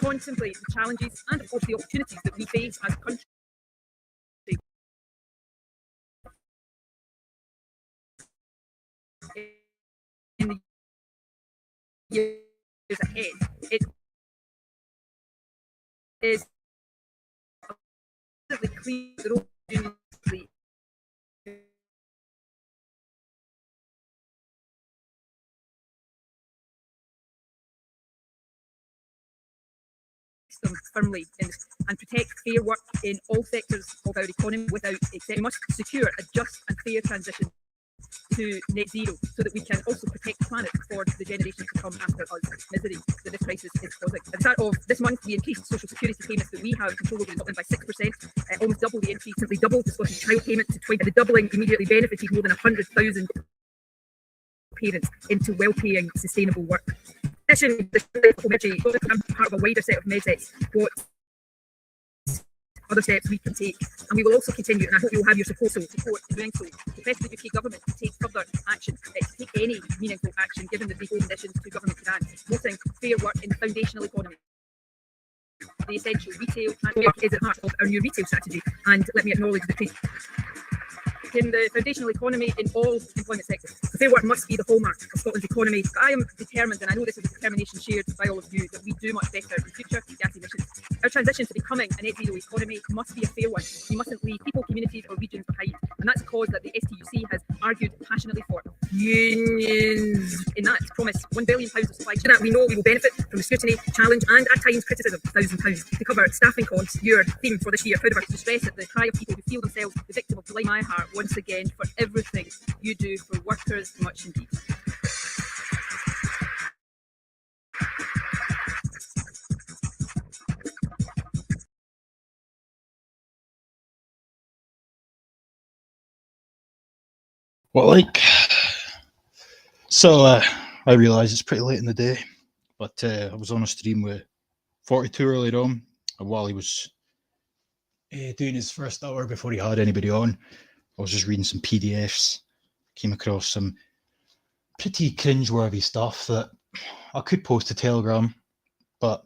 contemplate the challenges and, of course, the opportunities that we face as a country in the years ahead. It is clear that all unions them firmly and protect fair work in all sectors of our economy without exception. We must secure a just and fair transition to net zero so that we can also protect the planet for the generations to come after us. Misery that this crisis is causing. At the start of this month, we increased social security payments that we have control over in Scotland by 6%, almost double the increase, simply doubled the Scottish child payment to 20. The doubling immediately benefited more than 100,000 parents into well-paying, sustainable work. In addition, the part of a wider set of measures. What other steps we can take, and we will also continue, and I hope you will have your support in doing so, to press the UK government to take further action, to take any meaningful action given the legal conditions to government demands, promoting fair work in the foundational economy. The essential retail is at the heart of our new retail strategy, and let me acknowledge the in the foundational economy in all employment sectors. So fair work must be the hallmark of Scotland's economy. I am determined, and I know this is a determination shared by all of you, that we do much better in future gas emissions. Our transition to becoming a net zero economy must be a fair one. We mustn't leave people, communities or regions behind. And that's a cause that the STUC has argued passionately for. Unions in that promise £1 billion of supply chain that we know we will benefit from the scrutiny, challenge and at times criticism of £1,000 to cover staffing costs. Your theme for this year, proud of us to stress at the cry of people who feel themselves the victim of July My Heart once again for everything you do for workers, much indeed. Well, so I realise it's pretty late in the day, but I was on a stream with 42 earlier on, and while he was doing his first hour before he had anybody on, I was just reading some PDFs, came across some pretty cringeworthy stuff that I could post to Telegram, but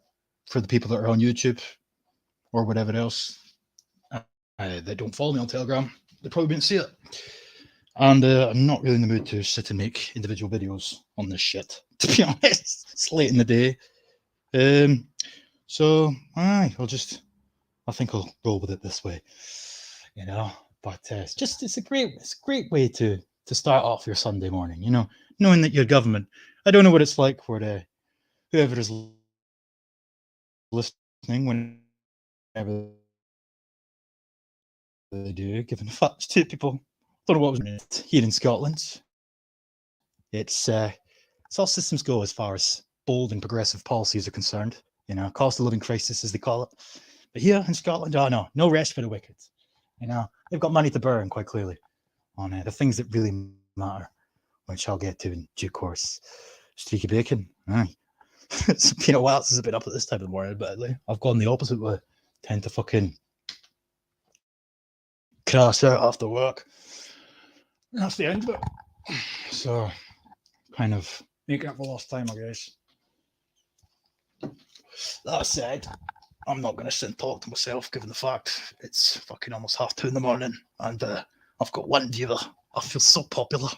for the people that are on YouTube or whatever else that don't follow me on Telegram, they probably wouldn't see it. And I'm not really in the mood to sit and make individual videos on this shit, to be honest. It's late in the day. So I think I'll roll with it this way, you know. But it's a great way to start off your Sunday morning, you know, knowing that your government. I don't know what it's like for whoever is listening whenever they do, giving facts to people. Don't know what was here in Scotland. It's all systems go as far as bold and progressive policies are concerned. You know, cost of living crisis as they call it. But here in Scotland, oh no rest for the wicked. You know, they've got money to burn quite clearly on the things that really matter, which I'll get to in due course. Streaky bacon. Aye. It's been a while since I've been up at this time of the morning, but I've gone the opposite way. Tend to fucking crash out after work. And that's the end of it. So, kind of making up for lost time, I guess. That said, I'm not going to sit and talk to myself, given the fact it's fucking almost 2:30 in the morning, and I've got one viewer. I feel so popular.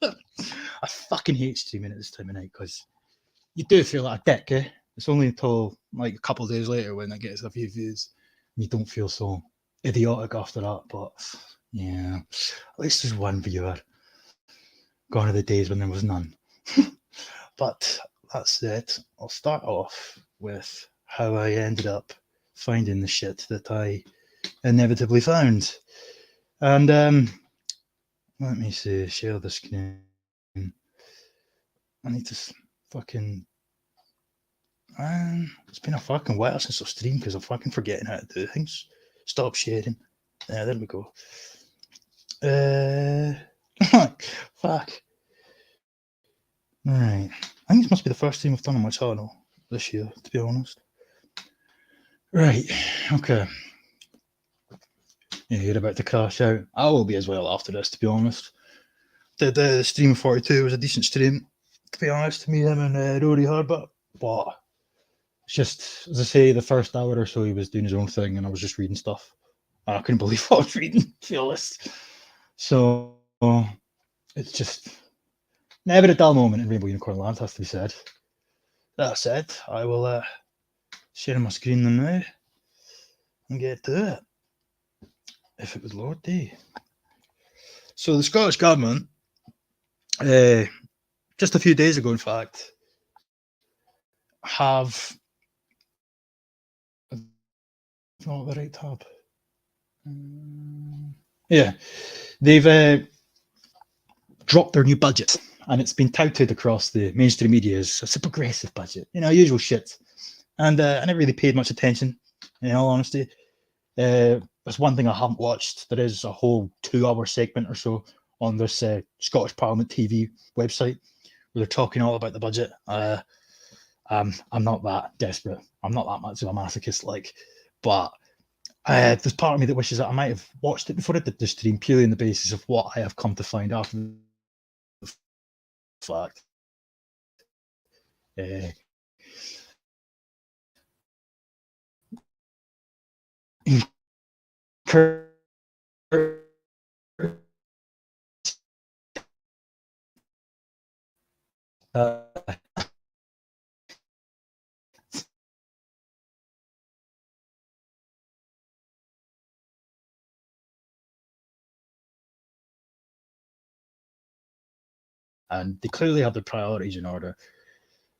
I fucking hate streaming at this time of night, because you do feel like a dick, eh? It's only until like a couple of days later when it gets a few views, and you don't feel so idiotic after that. But yeah, at least there's one viewer. Gone are the days when there was none. But that said, I'll start off with how I ended up finding the shit that I inevitably found. And let me see, share the screen. I need to fucking... it's been a fucking while since I've streamed because I'm fucking forgetting how to do things. Stop sharing. Yeah, there we go. Fuck. Right. I think this must be the first stream I've done on my channel this year, to be honest. Right. Okay. Yeah, you're about to crash out. I will be as well after this, to be honest. The stream of 42 was a decent stream, to be honest. Me, him, and Rory Herbert. But just, as I say, the first hour or so he was doing his own thing, and I was just reading stuff. And I couldn't believe what I was reading, to be honest. So it's just never a dull moment in Rainbow Unicorn Land, has to be said. That said, I will share my screen now and get to it. If it would load, So the Scottish Government, just a few days ago, in fact, have not the right tab. Yeah, they've dropped their new budget, and it's been touted across the mainstream media as it's a progressive budget, usual shit. And I never really paid much attention, in all honesty. There's one thing I haven't watched. There is a whole 2-hour segment or so on this Scottish Parliament TV website where they're talking all about the budget. I'm not that desperate. I'm not that much of a masochist, but there's part of me that wishes that I might have watched it before I did the stream, purely on the basis of what I have come to find after the fact. And they clearly have their priorities in order.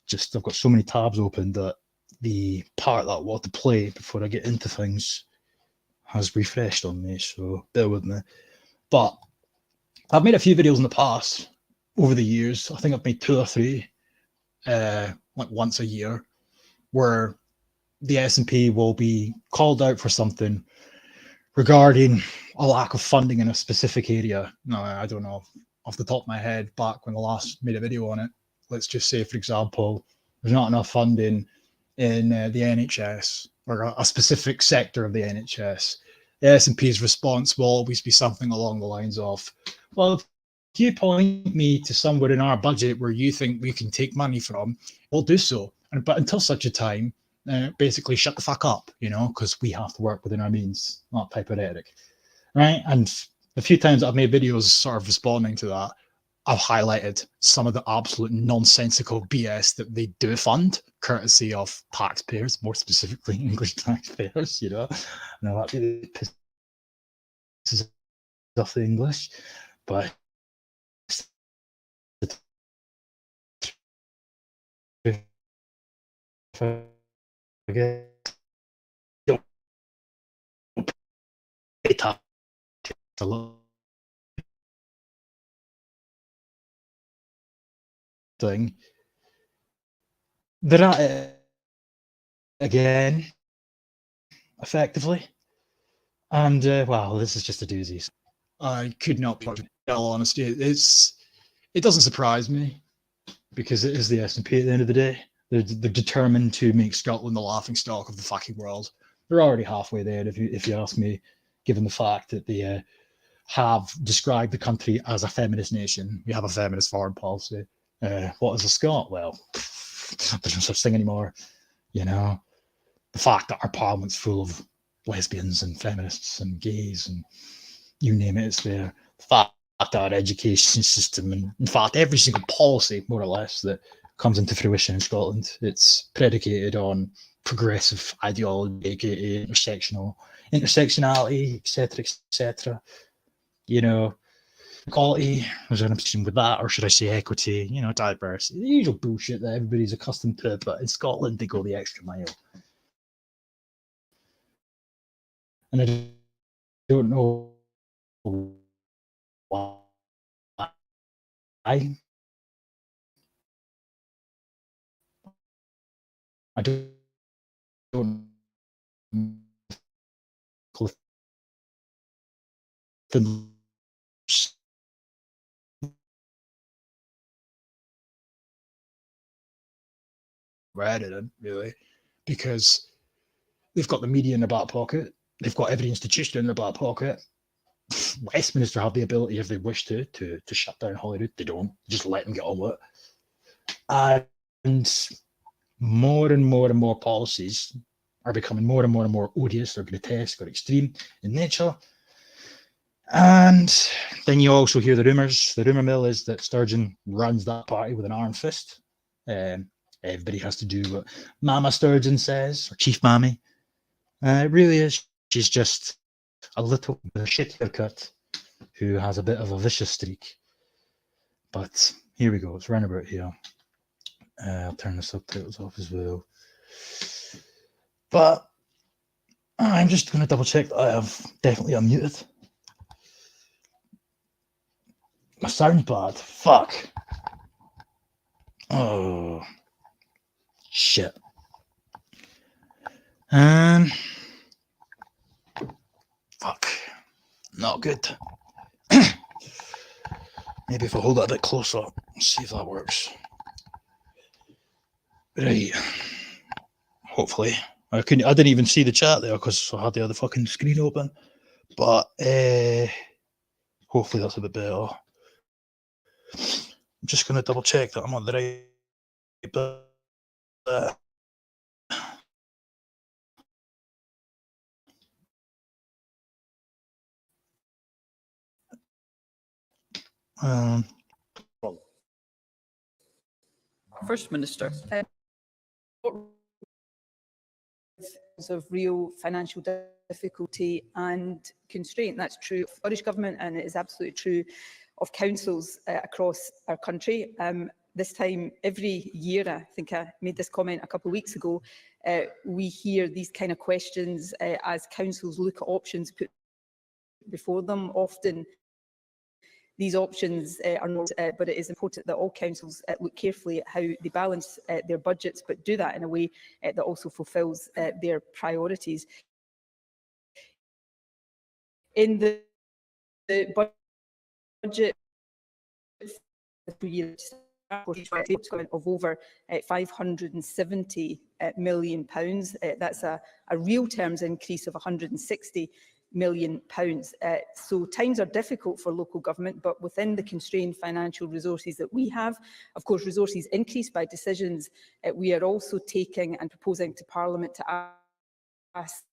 Just I've got so many tabs open that the part that I want to play before I get into things has refreshed on me, so bear with me. But I've made a few videos in the past over the years. I think I've made 2 or 3, once a year, where the SNP will be called out for something regarding a lack of funding in a specific area. No, I don't know off the top of my head back when I last made a video on it. Let's just say, for example, there's not enough funding in the NHS or a specific sector of the NHS. The SNP's response will always be something along the lines of, well, if you point me to somewhere in our budget where you think we can take money from, we'll do so. But until such a time, basically shut the fuck up, because we have to work within our means, not type of rhetoric, right? And a few times I've made videos sort of responding to that, I've highlighted some of the absolute nonsensical BS that they do fund, courtesy of taxpayers, more specifically English taxpayers, And that really pisses off the English, but thing. They're at it again, effectively. And wow, this is just a doozy. I could not be, in all honesty. It doesn't surprise me because it is the SNP at the end of the day. They're determined to make Scotland the laughing stock of the fucking world. They're already halfway there, if you ask me, given the fact that they have described the country as a feminist nation. We have a feminist foreign policy. What is a Scot? Well, there's no such thing anymore. The fact that our parliament's full of lesbians and feminists and gays and you name it, it's there. The fact that our education system and, in fact, every single policy, more or less, that comes into fruition in Scotland, it's predicated on progressive ideology, aka intersectionality, etc. Equality, was there an obsession with that, or should I say equity, diversity, the usual bullshit that everybody's accustomed to, but in Scotland they go the extra mile. And I don't know why. I don't read it in, really, because they've got the media in their back pocket, they've got every institution in their back pocket. Westminster have the ability, if they wish to shut down Holyrood. They don't, just let them get on with it. And more and more and more policies are becoming more and more odious or grotesque or extreme in nature. And then you also hear the rumours. The rumour mill is that Sturgeon runs that party with an iron fist. Everybody has to do what Mama Sturgeon says, or Chief Mammy. It really is. She's just a little bit of a shit haircut who has a bit of a vicious streak. But here we go. It's round about here. I'll turn the subtitles off as well. But I'm just going to double check that I have definitely unmuted. My sound's bad. Fuck. Oh. Shit. Fuck. Not good. Maybe if I hold it a bit closer, see if that works. Right. Hopefully. I didn't even see the chat there because I had the other fucking screen open. But hopefully that's a bit better. I'm just going to double check that I'm on the right bit. First Minister, of real financial difficulty and constraint. That's true of Scottish Government, and it is absolutely true of councils across our country. This time every year, I think I made this comment a couple of weeks ago, we hear these kind of questions as councils look at options put before them. Often these options are not, but it is important that all councils look carefully at how they balance their budgets, but do that in a way that also fulfils their priorities. In the budget for years of over £570 million. That's a real terms increase of £160 million. So times are difficult for local government, but within the constrained financial resources that we have, of course, resources increased by decisions we are also taking and proposing to Parliament to ask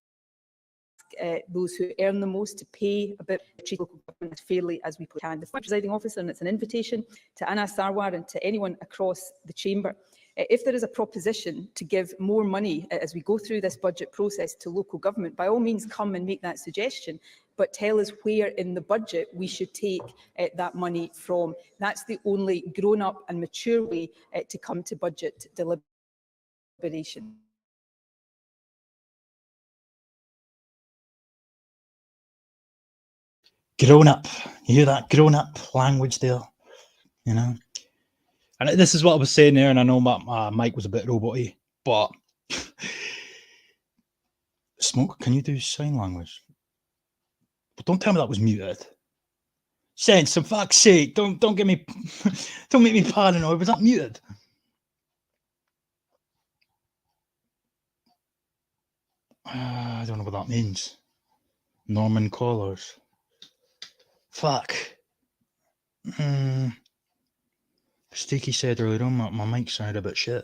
those who earn the most to pay a bit, treat local government as fairly as we can. The presiding officer, and it's an invitation to Anna Sarwar and to anyone across the chamber. If there is a proposition to give more money as we go through this budget process to local government, by all means come and make that suggestion, but tell us where in the budget we should take that money from. That's the only grown-up and mature way to come to budget deliberation. Grown up. You hear that grown up language there? You know? And this is what I was saying there, and I know my mic was a bit roboty, but Smoke, can you do sign language? But don't tell me that was muted. Sense, for fuck's sake, don't get me don't make me paranoid. Was that muted? I don't know what that means. Norman callers. Fuck. Steaky said earlier on my mic sounded a bit shit.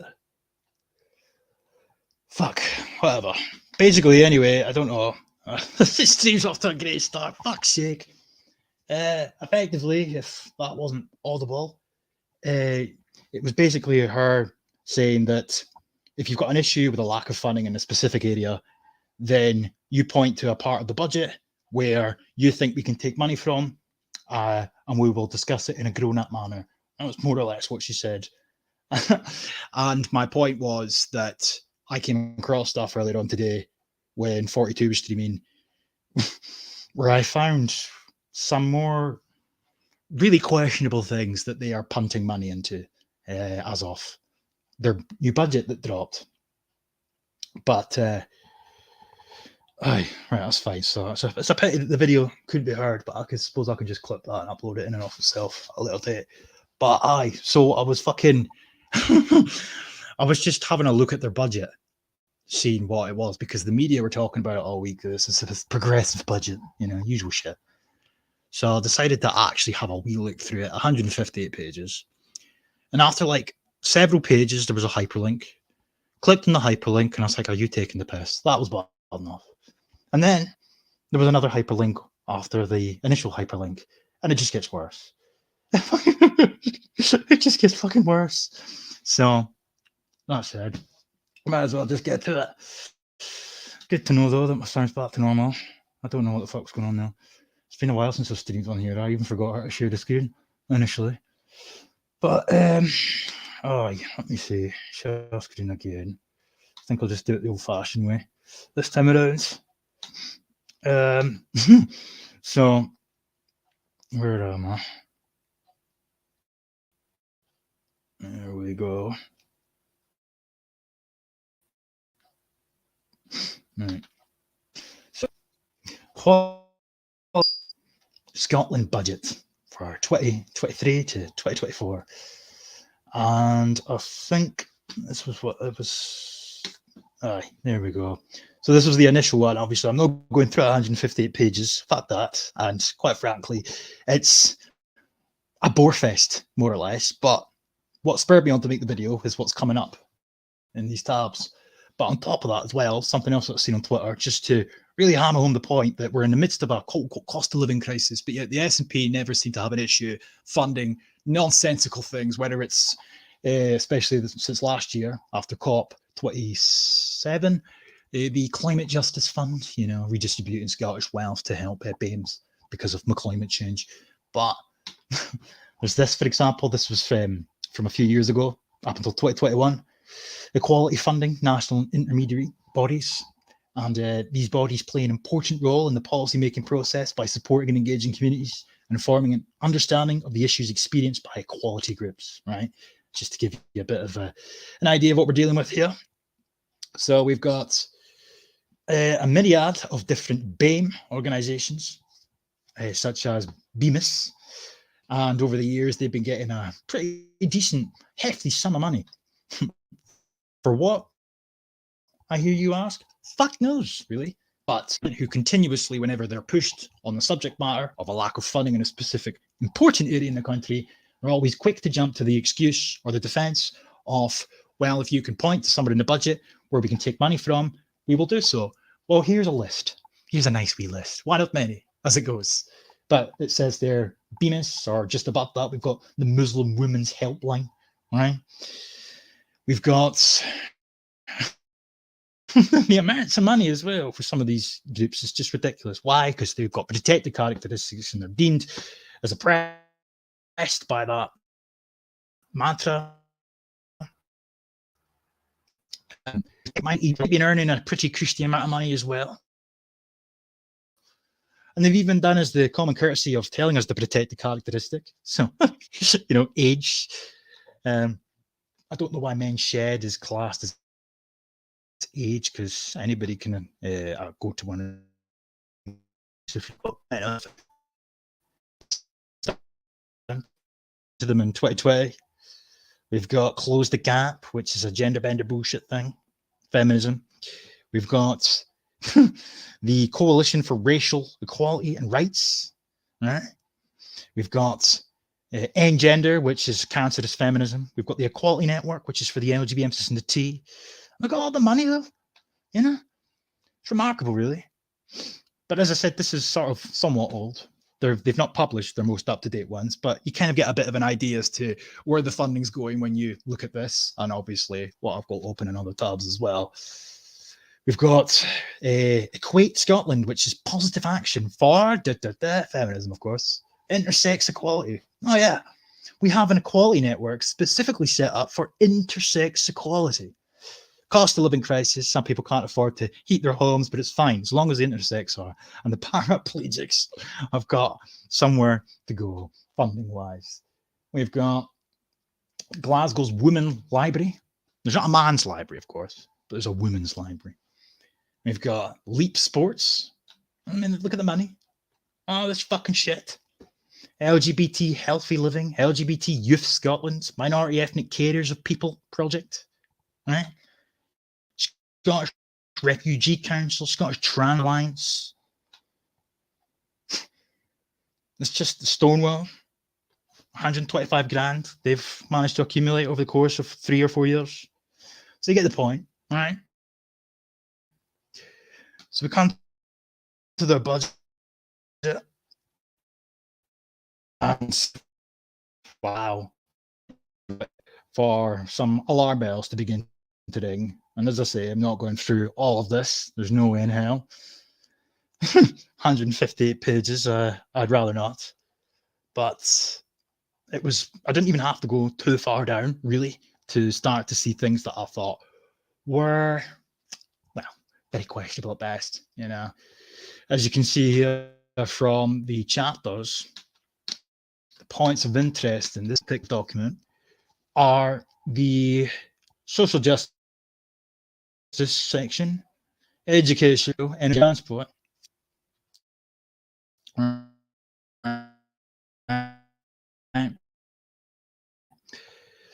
Fuck, whatever. Basically, anyway, I don't know. This stream's off to a great start. Fuck's sake. Effectively, if that wasn't audible, it was basically her saying that if you've got an issue with a lack of funding in a specific area, then you point to a part of the budget where you think we can take money from, and we will discuss it in a grown-up manner. That was more or less what she said. And my point was that I came across stuff earlier on today when 42 was streaming where I found some more really questionable things that they are punting money into as of their new budget that dropped. But right, that's fine. So it's a pity that the video couldn't be heard, but I suppose I could just clip that and upload it in and of itself a little bit. But so I was fucking I was just having a look at their budget, seeing what it was, because the media were talking about it all week. This is a progressive budget, usual shit. So I decided to actually have a wee look through it. 158 pages. And after like several pages, there was a hyperlink. clicked on the hyperlink, and I was like, "Are you taking the piss?" That was bad enough. And then there was another hyperlink after the initial hyperlink, and it just gets worse. It just gets fucking worse. So that said, might as well just get to it. Good to know though that my sound's back to normal. I don't know what the fuck's going on now. It's been a while since I've streamed on here. I even forgot how to share the screen initially. But oh yeah, let me see. Share screen again. I think I'll just do it the old-fashioned way this time around. So where am I? There we go. Right. So, what Scotland budget for 2023 to 2024? And I think this was what it was. Aye, there we go. So this was the initial one. Obviously, I'm not going through 158 pages. Fuck that. And quite frankly, it's a bore fest, more or less. But what spurred me on to make the video is what's coming up in these tabs. But on top of that as well, something else I've seen on Twitter, just to really hammer home the point that we're in the midst of a cost of living crisis, but yet the S&P never seem to have an issue funding nonsensical things, whether it's, especially since last year, after COP27, the Climate Justice Fund, you know, redistributing Scottish wealth to help BAMEs because of climate change. But there's this, for example, this was from a few years ago, up until 2021, equality funding, national intermediary bodies. And these bodies play an important role in the policy-making process by supporting and engaging communities and forming an understanding of the issues experienced by equality groups, right? Just to give you a bit of an idea of what we're dealing with here. So we've got a myriad of different BAME organisations, such as BEMIS, and over the years they've been getting a pretty decent, hefty sum of money. For what? I hear you ask. Fuck knows, really. But who continuously, whenever they're pushed on the subject matter of a lack of funding in a specific important area in the country, are always quick to jump to the excuse or the defence of, well, if you can point to somewhere in the budget where we can take money from, we will do so. Well, here's a list. Here's a nice wee list. One of many, as it goes. But it says there, BEMIS, or just above that, we've got the Muslim Women's Helpline, right? We've got the amounts of money as well for some of these groups is just ridiculous. Why? Because they've got protected characteristics and they're deemed as oppressed by that mantra. It might even be earning a pretty cushy amount of money as well. And they've even done as the common courtesy of telling us the protected characteristic. So, you know, age. I don't know why men's shed is classed as age, because anybody can go to one to them in 2020. We've got Close the Gap, which is a gender bender bullshit thing, feminism. We've got the Coalition for Racial Equality and Rights, right? We've got End Gender, which is counted as feminism. We've got the Equality Network, which is for the LGBT emphasis and the T. Look at all the money, though. You know, it's remarkable, really. But as I said, this is sort of somewhat old. They've not published their most up-to-date ones, but you kind of get a bit of an idea as to where the funding's going when you look at this, and obviously what I've got open in other tabs as well. We've got Equate Scotland, which is positive action for feminism, of course. Intersex equality. Oh yeah, we have an equality network specifically set up for intersex equality. Cost of living crisis, some people can't afford to heat their homes, but it's fine as long as the intersex are and the paraplegics have got somewhere to go funding wise. We've got Glasgow's Women's Library. There's not a man's library, of course, but there's a women's library. We've got Leap Sports. I mean, look at the money. Oh, this fucking shit. LGBT Healthy Living, LGBT Youth Scotland, Minority Ethnic Carers of People Project, right? Scottish Refugee Council, Scottish Trans Alliance. It's just the Stonewall, 125 grand they've managed to accumulate over the course of 3 or 4 years. So you get the point. right? So we come to the budget, and wow, for some alarm bells to begin to ring. And as I say, I'm not going through all of this. There's no way in hell. 158 pages. I'd rather not. But I didn't even have to go too far down, really, to start to see things that I thought were, well, very questionable at best. As you can see here from the chapters, the points of interest in this particular document are the social justice section, education, and transport.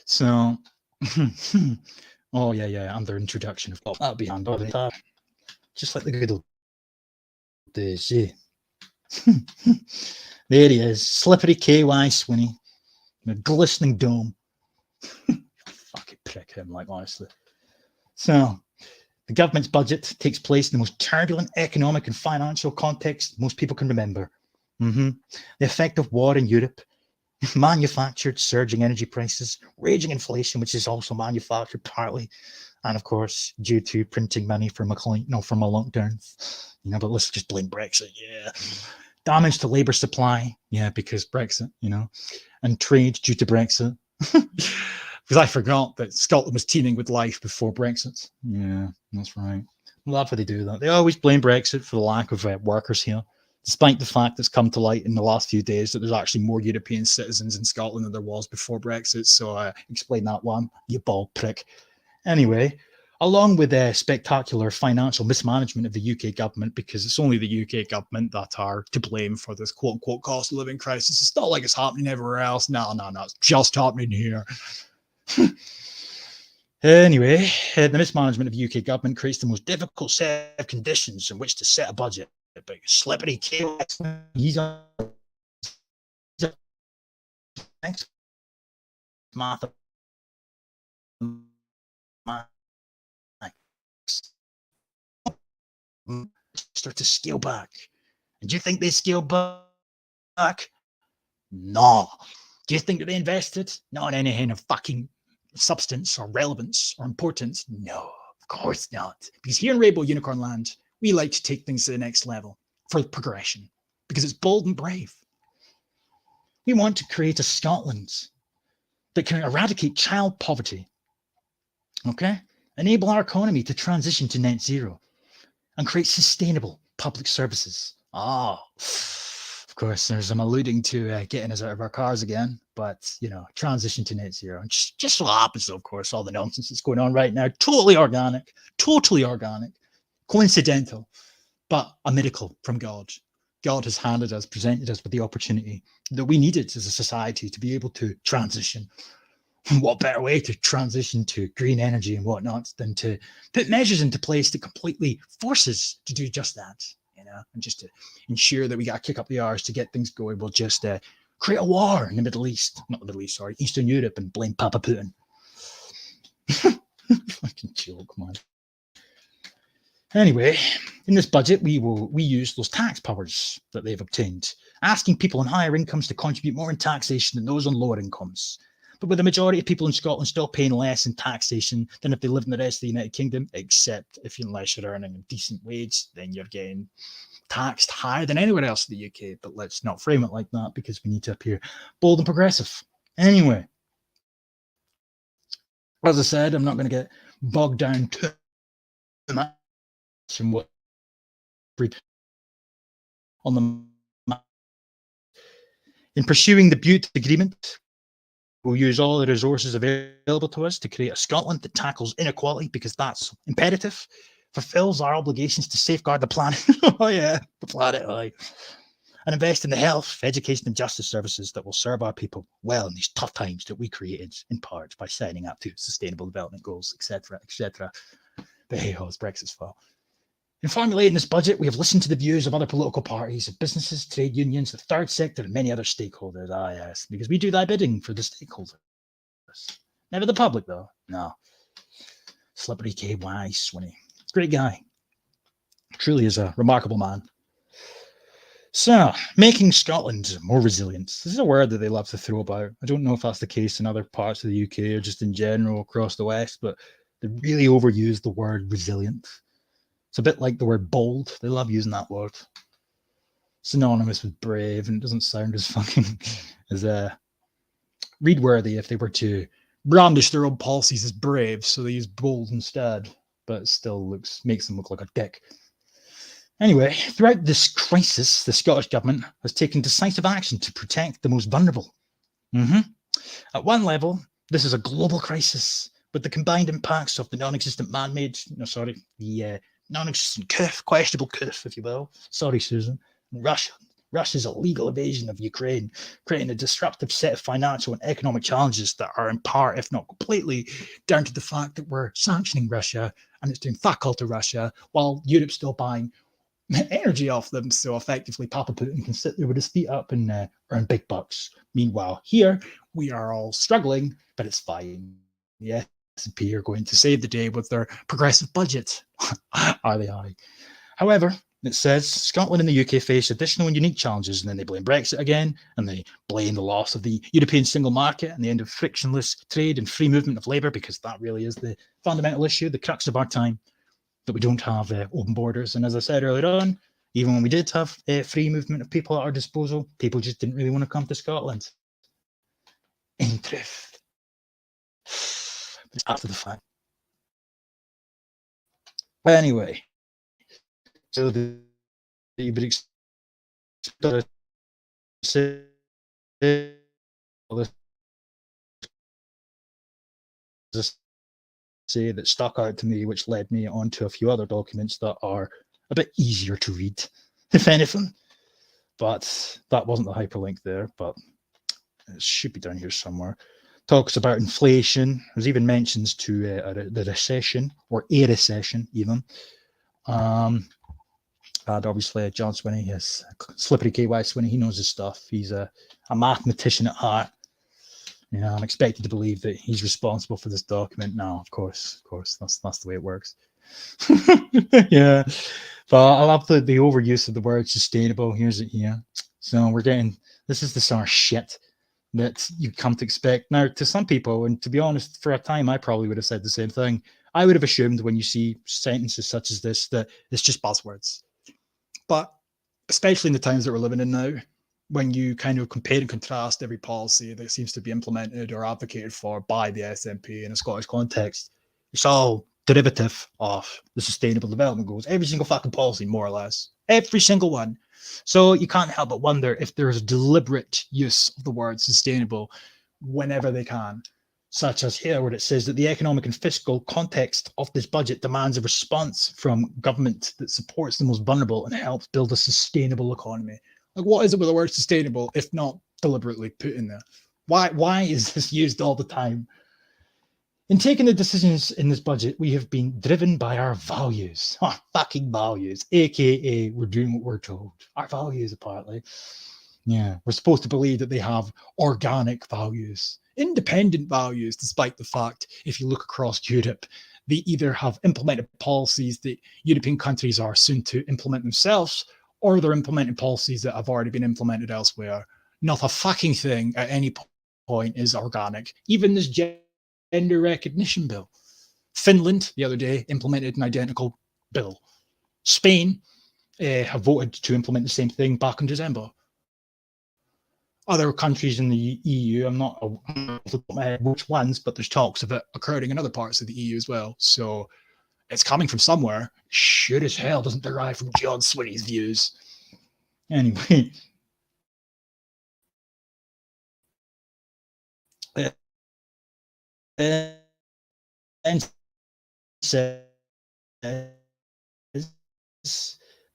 So, oh yeah, and their introduction of that'll be handy. Just like the good old days, yeah. There he is, slippery KY Swinney, with a glistening dome. Fucking prick him, like, honestly. So, the government's budget takes place in the most turbulent economic and financial context most people can remember. The effect of war in Europe, manufactured surging energy prices, raging inflation, which is also manufactured partly, and of course, due to printing money from a lockdown. But let's just blame Brexit. Yeah. Damage to labour supply. Yeah, because Brexit, and trade due to Brexit. Because I forgot that Scotland was teeming with life before Brexit. Yeah, that's right. I love how they do that. They always blame Brexit for the lack of workers here, despite the fact that's come to light in the last few days that there's actually more European citizens in Scotland than there was before Brexit. So explain that one, you bald prick. Anyway, along with spectacular financial mismanagement of the UK government, because it's only the UK government that are to blame for this quote-unquote cost of living crisis. It's not like it's happening everywhere else. No, it's just happening here. Anyway, the mismanagement of the UK government creates the most difficult set of conditions in which to set a budget. But slippery chaos, thanks, Martha. Start to scale back. And do you think they scale back? No. Do you think that they invested? Not in anything of fucking substance or relevance or importance? No, of course not. Because here in Rainbow Unicorn Land, we like to take things to the next level for progression because it's bold and brave. We want to create a Scotland that can eradicate child poverty, okay? Enable our economy to transition to net zero and create sustainable public services. Of course, I'm alluding to getting us out of our cars again, but, transition to net zero. And just so happens, of course, all the nonsense that's going on right now, totally organic, coincidental, but a miracle from God. God has presented us with the opportunity that we needed as a society to be able to transition. What better way to transition to green energy and whatnot than to put measures into place that completely forces to do just that, and just to ensure that we got to kick up the arse to get things going. We'll just create a war in the Middle East, not the Middle East, sorry, Eastern Europe, and blame Papa Putin. Fucking joke, man. Anyway, in this budget, we use those tax powers that they've obtained, asking people on higher incomes to contribute more in taxation than those on lower incomes. But with the majority of people in Scotland still paying less in taxation than if they live in the rest of the United Kingdom, except unless you're earning a decent wage, then you're getting taxed higher than anywhere else in the UK. But let's not frame it like that because we need to appear bold and progressive. Anyway, as I said, I'm not going to get bogged down too much in what on the in pursuing the Butte Agreement. We'll use all the resources available to us to create a Scotland that tackles inequality because that's imperative, fulfills our obligations to safeguard the planet. Oh yeah, the planet, and invest in the health, education, and justice services that will serve our people well in these tough times that we created in part by signing up to Sustainable Development Goals, etc., etc. But hey, it's Brexit's fault. In formulating this budget, we have listened to the views of other political parties, of businesses, trade unions, the third sector, and many other stakeholders. Yes, because we do that bidding for the stakeholders. Never the public, though. No. Slippery KY Swinney. Great guy. Truly is a remarkable man. So, making Scotland more resilient. This is a word that they love to throw about. I don't know if that's the case in other parts of the UK or just in general across the West, but they really overuse the word resilient. It's a bit like the word bold. They love using that word. Synonymous with brave, and it doesn't sound as fucking as read-worthy if they were to brandish their own policies as brave, so they use bold instead, but it still makes them look like a dick. Anyway, throughout this crisis, the Scottish Government has taken decisive action to protect the most vulnerable. At one level, this is a global crisis, with the combined impacts of the non-existent non-existent questionable coup, if you will. Sorry, Susan. Russia's illegal invasion of Ukraine, creating a disruptive set of financial and economic challenges that are in part, if not completely, down to the fact that we're sanctioning Russia and it's doing fuck all to Russia while Europe's still buying energy off them. So effectively, Papa Putin can sit there with his feet up and earn big bucks. Meanwhile, here we are all struggling, but it's fine. The S&P are going to save the day with their progressive budget. Are they? However, it says Scotland and the UK face additional and unique challenges, and then they blame Brexit again, and they blame the loss of the European single market and the end of frictionless trade and free movement of labour, because that really is the fundamental issue, the crux of our time, that we don't have open borders. And as I said earlier on, even when we did have free movement of people at our disposal, people just didn't really want to come to Scotland. In truth. It's after the fact. Anyway, so the say that stuck out to me, which led me on to a few other documents that are a bit easier to read, if anything. But that wasn't the hyperlink there, but it should be down here somewhere. Talks about inflation. There's even mentions to the recession, or a recession even. And obviously John Swinney, yes, Slippery KY Swinney, he knows his stuff. He's a mathematician at heart. You know, I'm expected to believe that he's responsible for this document. No, of course, that's the way it works. Yeah, but I love the overuse of the word sustainable. Here's it here. So we're getting, this is the sort of shit that you come to expect. Now, to some people, and to be honest, for a time, I probably would have said the same thing. I would have assumed when you see sentences such as this, that it's just buzzwords. But especially in the times that we're living in now, when you kind of compare and contrast every policy that seems to be implemented or advocated for by the SNP in a Scottish context, it's all derivative of the Sustainable Development Goals. Every single fucking policy, more or less. Every single one. So you can't help but wonder if there's a deliberate use of the word sustainable whenever they can, such as here where it says that the economic and fiscal context of this budget demands a response from government that supports the most vulnerable and helps build a sustainable economy. Like, what is it with the word sustainable if not deliberately put in there? Why is this used all the time? In taking the decisions in this budget, we have been driven by our values. Fucking values. AKA, we're doing what we're told. Our values, apparently. Yeah, we're supposed to believe that they have organic values, independent values, despite the fact, if you look across Europe, they either have implemented policies that European countries are soon to implement themselves, or they're implementing policies that have already been implemented elsewhere. Not a fucking thing at any point is organic. Even this gender recognition bill. Finland, the other day, implemented an identical bill. Spain have voted to implement the same thing back in December. Other countries in the EU, I'm not aware which ones, but there's talks of it occurring in other parts of the EU as well. So it's coming from somewhere. Sure as hell doesn't derive from John Swinney's views. Anyway. And says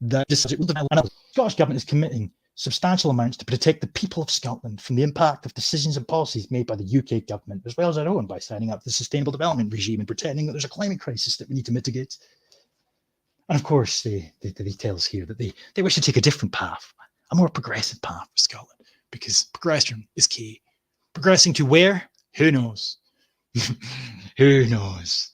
that the Scottish Government is committing substantial amounts to protect the people of Scotland from the impact of decisions and policies made by the UK government, as well as our own, by signing up to the Sustainable Development Regime and pretending that there's a climate crisis that we need to mitigate. And of course, they tell us here that they wish to take a different path, a more progressive path for Scotland, because progression is key. Progressing to where? Who knows? Who knows?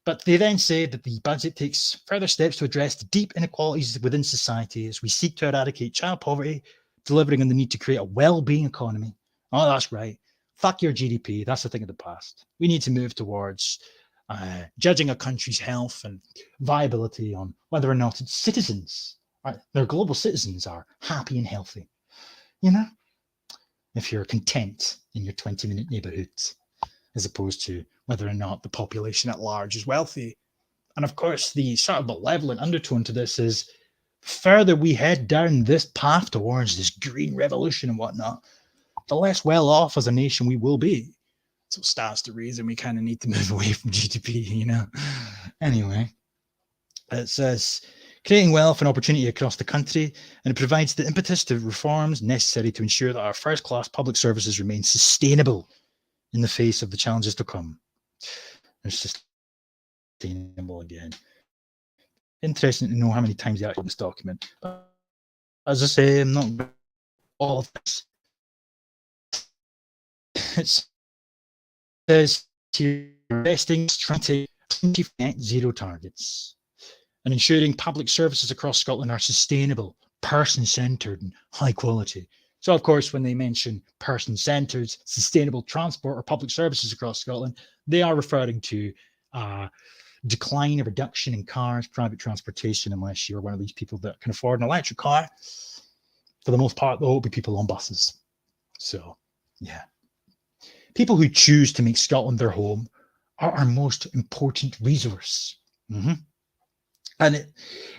But they then say that the budget takes further steps to address the deep inequalities within society as we seek to eradicate child poverty, delivering on the need to create a well-being economy. Oh, that's right. Fuck your GDP. That's a thing of the past. We need to move towards judging a country's health and viability on whether or not its citizens, their global citizens, are happy and healthy. You know, if you're content in your 20-minute neighborhood, as opposed to whether or not the population at large is wealthy. And of course, the sort of malevolent undertone to this is further we head down this path towards this green revolution and whatnot, the less well off as a nation we will be. So that's the reason we kind of need to move away from GDP, you know. Anyway, it says creating wealth and opportunity across the country, and it provides the impetus to reforms necessary to ensure that our first-class public services remain sustainable in the face of the challenges to come. It's sustainable again. Interesting to know how many times they actually this document. But as I say, I'm not all of this. It says here investing trying to achieve net zero targets and ensuring public services across Scotland are sustainable, person-centred and high quality. So, of course, when they mention person-centred, sustainable transport or public services across Scotland, they are referring to decline, a reduction in cars, private transportation, unless you're one of these people that can afford an electric car. For the most part, there will be people on buses. So, yeah. People who choose to make Scotland their home are our most important resource. Mm-hmm. And it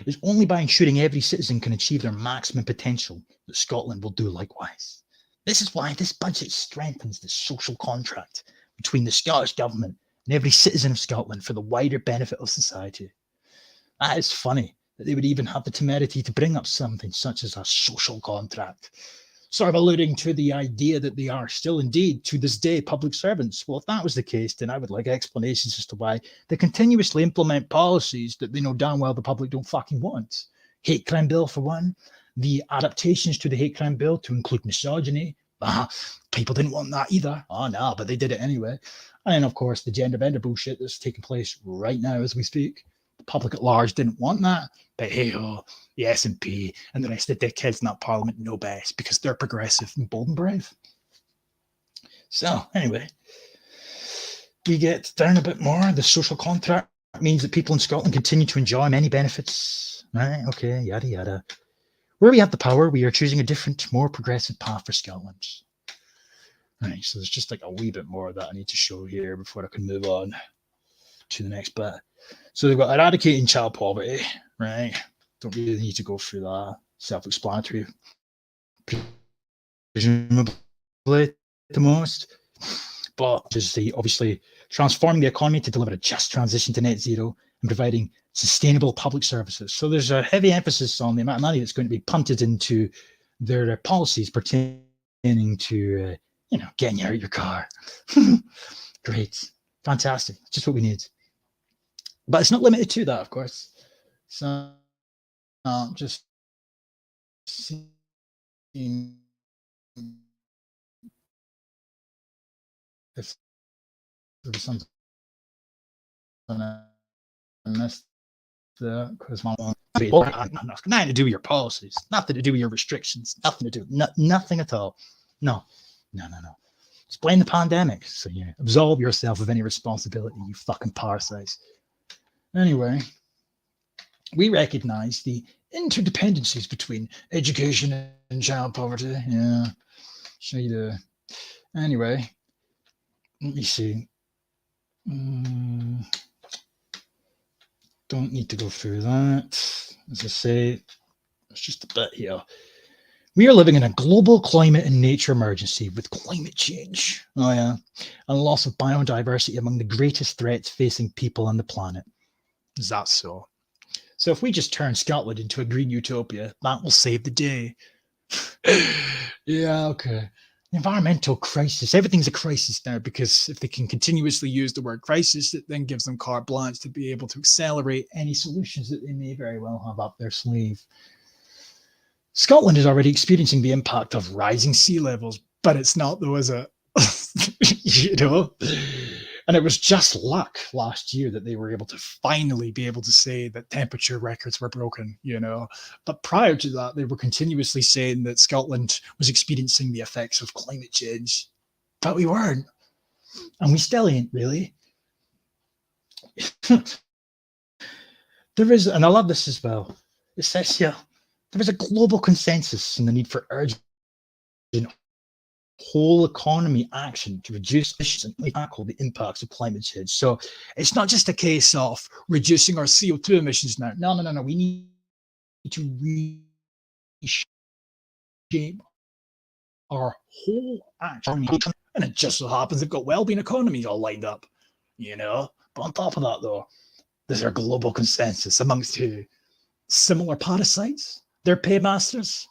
is only by ensuring every citizen can achieve their maximum potential that Scotland will do likewise. This is why this budget strengthens the social contract between the Scottish Government and every citizen of Scotland for the wider benefit of society. That is funny that they would even have the temerity to bring up something such as a social contract, sort of alluding to the idea that they are still indeed, to this day, public servants. Well, if that was the case, then I would like explanations as to why they continuously implement policies that they know damn well the public don't fucking want. Hate crime bill, for one. The adaptations to the hate crime bill to include misogyny. People didn't want that either. Oh, no, but they did it anyway. And then, of course, the gender bender bullshit that's taking place right now as we speak. The public at large didn't want that. But hey-ho, the SNP and the rest of the dickheads in that parliament know best because they're progressive and bold and brave. So, anyway, we get down a bit more. The social contract means that people in Scotland continue to enjoy many benefits. Right, okay, yada, yada. Where we have the power, we are choosing a different, more progressive path for Scotland. Right, so there's just like a wee bit more that I need to show here before I can move on to the next bit. So they've got eradicating child poverty, right? Don't really need to go through that. Self-explanatory, presumably the most. But just the obviously transforming the economy to deliver a just transition to net zero and providing sustainable public services. So there's a heavy emphasis on the amount of money that's going to be punted into their policies pertaining to, getting you out of your car. Great. Fantastic. Just what we need. But it's not limited to that, of course. So just seeing if there was something I missed there, because nothing to do with your policies, nothing to do with your restrictions, nothing to do, nothing at all. No. Just blame the pandemic. So absolve yourself of any responsibility, you fucking parasites. Anyway, we recognize the interdependencies between education and child poverty. Yeah, sure you do. Anyway, let me see. Don't need to go through that. As I say, it's just a bit here. We are living in a global climate and nature emergency with climate change. Oh yeah, and loss of biodiversity among the greatest threats facing people on the planet. Is that so? So if we just turn Scotland into a green utopia, that will save the day. Yeah, okay. Environmental crisis. Everything's a crisis now because if they can continuously use the word crisis, it then gives them carte blanche to be able to accelerate any solutions that they may very well have up their sleeve. Scotland is already experiencing the impact of rising sea levels, but it's not though, is it? And it was just luck last year that they were able to finally be able to say that temperature records were broken, But prior to that, they were continuously saying that Scotland was experiencing the effects of climate change. But we weren't. And we still ain't, really. There is, and I love this as well. It says here, there is a global consensus on the need for urgent whole economy action to reduce emissions and tackle the impacts of climate change. So it's not just a case of reducing our CO2 emissions now. No. We need to reshape our whole action. And it just so happens they've got well-being economies all lined up, But on top of that, though, there's a global consensus amongst who? Similar parasites. They're paymasters.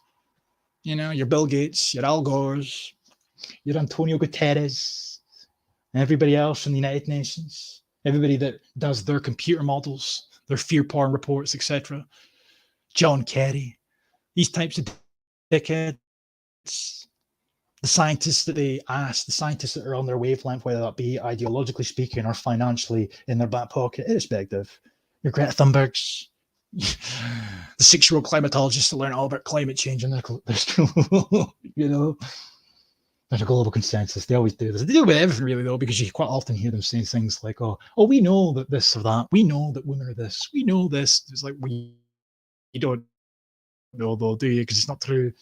Your Bill Gates, your Al Gores, your Antonio Guterres, everybody else from the United Nations, everybody that does their computer models, their fear porn reports, etc. John Kerry, these types of dickheads, the scientists that they ask, the scientists that are on their wavelength, whether that be ideologically speaking or financially in their back pocket, irrespective. Your Greta Thunbergs, the 6-year-old climatologists that learn all about climate change and there's a global consensus. They always do this. They do with everything, really, though, because you quite often hear them saying things like, oh, we know that this or that. We know that women are this. We know this. It's like, you don't know, though, do you? Because it's not true.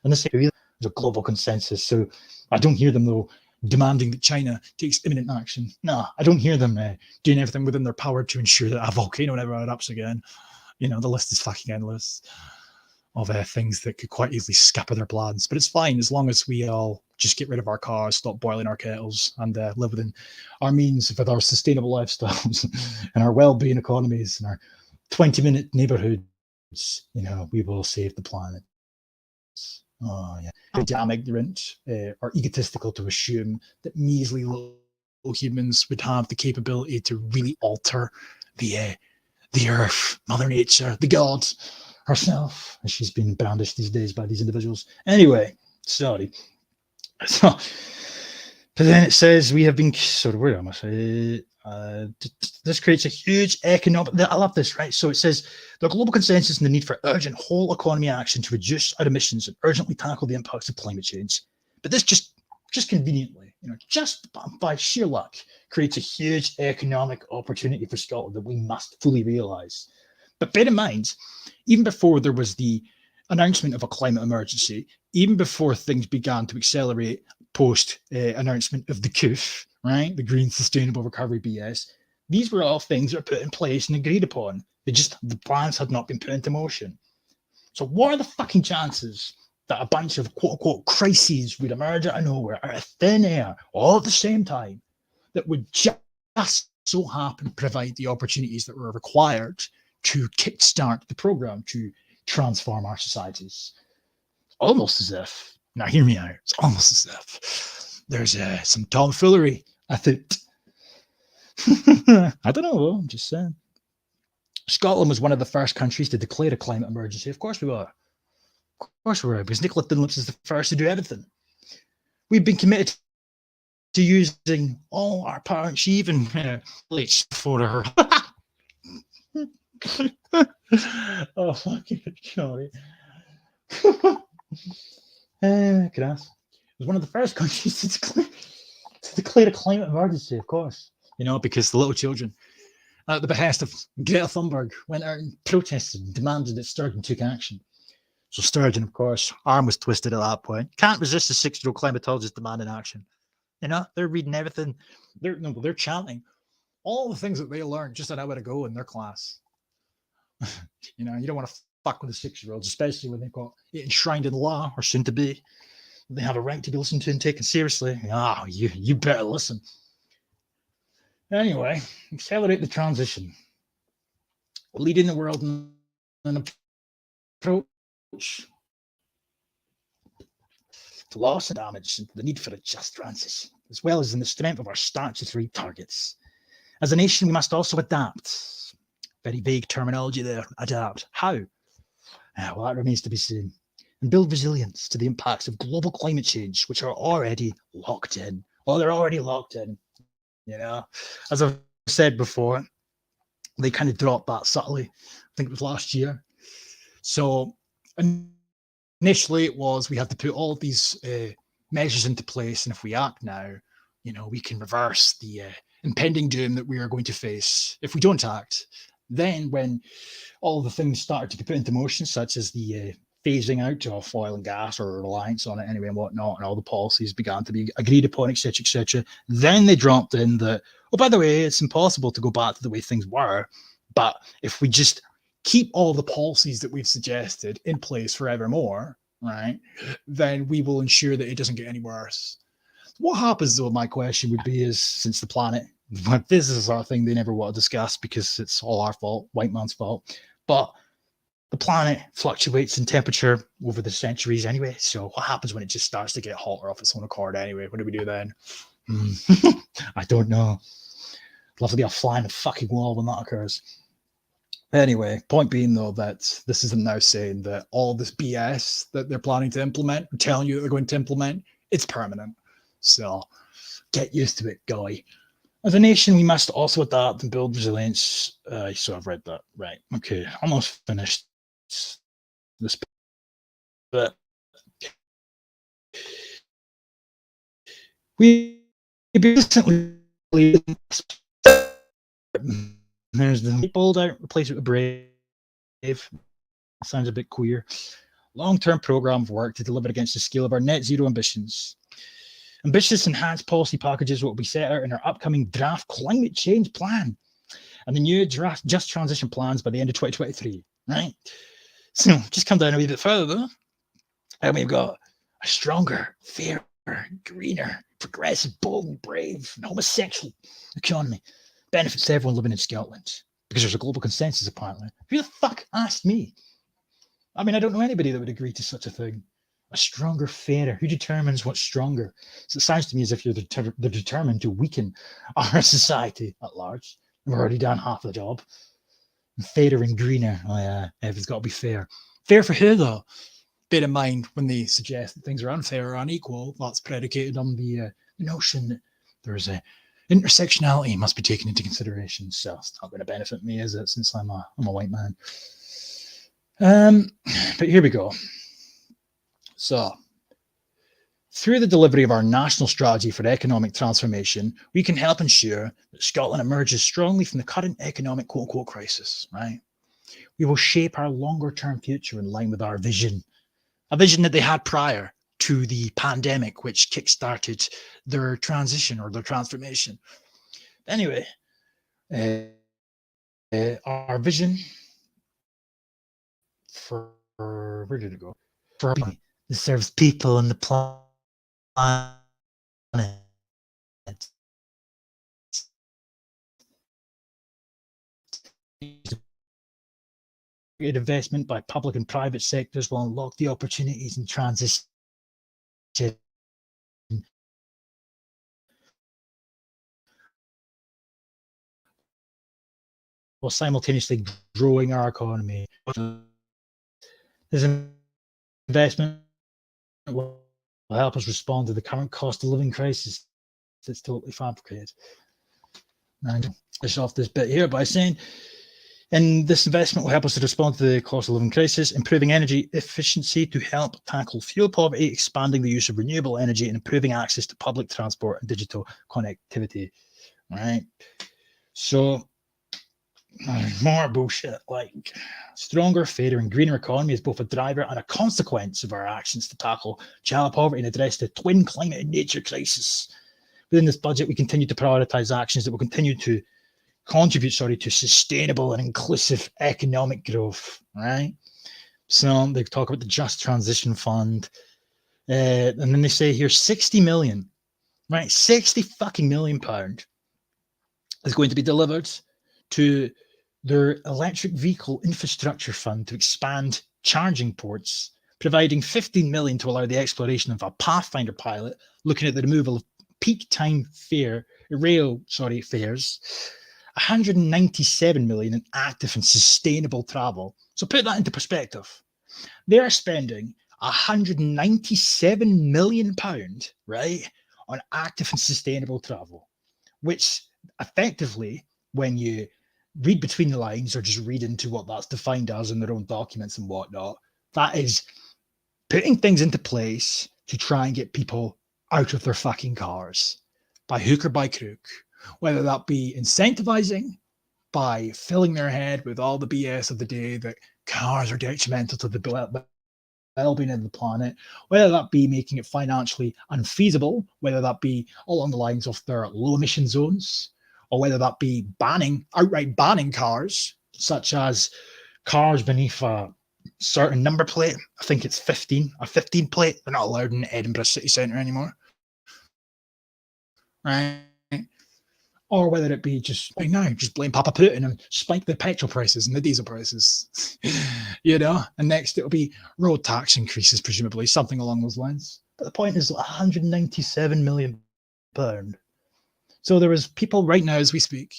And this there's a global consensus. So I don't hear them, though, demanding that China takes imminent action. No, I don't hear them doing everything within their power to ensure that a volcano never erupts again. The list is fucking endless of things that could quite easily scupper their plans. But it's fine as long as we all just get rid of our cars, stop boiling our kettles, and live within our means with our sustainable lifestyles and our well-being economies and our 20-minute neighborhoods. We will save the planet. Oh, yeah. Damn ignorant or egotistical to assume that measly little humans would have the capability to really alter the earth, Mother Nature, the God herself, as she's been brandished these days by these individuals. Anyway, sorry. So, but then it says we have been where am I? This creates a huge economic. I love this, right? So it says the global consensus on the need for urgent whole economy action to reduce our emissions and urgently tackle the impacts of climate change. But this just conveniently, just by sheer luck, creates a huge economic opportunity for Scotland that we must fully realise. But bear in mind, even before there was the announcement of a climate emergency, even before things began to accelerate post announcement of the CUF, right, the Green Sustainable Recovery BS, these were all things that were put in place and agreed upon. The plans had not been put into motion. So what are the fucking chances that a bunch of quote-unquote crises would emerge out of nowhere, out of thin air, all at the same time, that would just so happen to provide the opportunities that were required to kickstart the program to transform our societies? Almost as if, now hear me out, it's almost as if there's some tomfoolery, I think. I don't know, I'm just saying. Scotland was one of the first countries to declare a climate emergency. Of course we were. Of course we were, because Nicola Dunlop is the first to do everything. We've been committed to using all our power, and she even for her. Oh, fucking sorry. Grass. It was one of the first countries to declare a climate emergency, of course. Because the little children, at the behest of Greta Thunberg, went out and protested and demanded that Sturgeon took action. So Sturgeon, of course, arm was twisted at that point. Can't resist a 6-year-old climatologist demanding action. They're reading everything. They're chanting all the things that they learned just an hour ago in their class. You don't want to fuck with the 6-year-olds, especially when they've got it enshrined in law, or soon to be. They have a right to be listened to and taken seriously. You better listen. Anyway, accelerate the transition. Leading the world in an approach to loss and damage, and the need for a just transition, as well as in the strength of our statutory targets. As a nation, we must also adapt. Very vague terminology there, adapt. How? Well, that remains to be seen. And build resilience to the impacts of global climate change, which are already locked in. They're already locked in. You know, as I've said before, they kind of dropped that subtly. I think it was last year. So initially it was we had to put all of these measures into place, and if we act now, we can reverse the impending doom that we are going to face if we don't act. Then when all the things started to be put into motion, such as the phasing out of oil and gas or reliance on it anyway and whatnot, and all the policies began to be agreed upon, etc., etc. Then they dropped in that, oh, by the way, it's impossible to go back to the way things were, but if we just keep all the policies that we've suggested in place forevermore, right, then we will ensure that it doesn't get any worse. What happens, though, my question would be, is since the planet, this is our thing they never want to discuss because it's all our fault, white man's fault, but the planet fluctuates in temperature over the centuries anyway. So what happens when it just starts to get hotter off its own accord anyway? What do we do then? I don't know. I'd love to be a fly in the fucking wall when that occurs. Anyway, point being though that this isn't now saying that all this BS that they're planning to implement, or telling you that they're going to implement, it's permanent. So get used to it, guy. As a nation, we must also adapt and build resilience. So I've read that. Right. Okay. Almost finished this. But we recently there's the bold out, replace it with brave. Sounds a bit queer. Long-term program of work to deliver against the scale of our net zero ambitions. Ambitious enhanced policy packages will be set out in our upcoming draft climate change plan and the new draft just transition plans by the end of 2023, right? So just come down a wee bit further though. And we've got a stronger, fairer, greener, progressive, bold and brave and homosexual economy. Benefits everyone living in Scotland because there's a global consensus apparently. Who the fuck asked me? I mean, I don't know anybody that would agree to such a thing. A stronger, fairer. Who determines what's stronger? So it sounds to me as if they're determined to weaken our society at large. We've already done half the job. Fairer and greener. Oh yeah, it's got to be fair. Fair for who though? Bear in mind when they suggest that things are unfair or unequal, that's predicated on the notion that there's a intersectionality must be taken into consideration. So it's not going to benefit me, is it? Since I'm a white man. But here we go. So, through the delivery of our national strategy for economic transformation, we can help ensure that Scotland emerges strongly from the current economic quote-unquote crisis, right? We will shape our longer-term future in line with our vision, a vision that they had prior to the pandemic, which kickstarted their transition or their transformation. Anyway, our vision for, where did it go? For that serves people and the planet. Investment by public and private sectors will unlock the opportunities in transition while simultaneously growing our economy. This investment will help us respond to the current cost of living crisis that's totally fabricated. And finish off this bit here by saying, and this investment will help us to respond to the cost of living crisis, improving energy efficiency to help tackle fuel poverty, expanding the use of renewable energy, and improving access to public transport and digital connectivity. Right? So, more bullshit. Like, stronger, fairer, and greener economy is both a driver and a consequence of our actions to tackle child poverty and address the twin climate and nature crisis. Within this budget, we continue to prioritise actions that will continue to contribute, to sustainable and inclusive economic growth, right? So they talk about the Just Transition Fund, and then they say here 60 million, right? 60 fucking million pound is going to be delivered to their electric vehicle infrastructure fund to expand charging ports, providing 15 million to allow the exploration of a Pathfinder pilot, looking at the removal of peak time fares, 197 million in active and sustainable travel. So put that into perspective. They are spending 197 million pound, right, on active and sustainable travel, which effectively, when you read between the lines or just read into what that's defined as in their own documents and whatnot, that is putting things into place to try and get people out of their fucking cars by hook or by crook, whether that be incentivizing by filling their head with all the BS of the day that cars are detrimental to the well-being of the planet, whether that be making it financially unfeasible, whether that be along the lines of their low emission zones, or whether that be outright banning cars, such as cars beneath a certain number plate. I think it's 15, a 15 plate. They're not allowed in Edinburgh city centre anymore. Right? Or whether it be just right now, just blame Papa Putin and spike the petrol prices and the diesel prices, and next it'll be road tax increases, presumably, something along those lines. But the point is £197 million. So there is people right now as we speak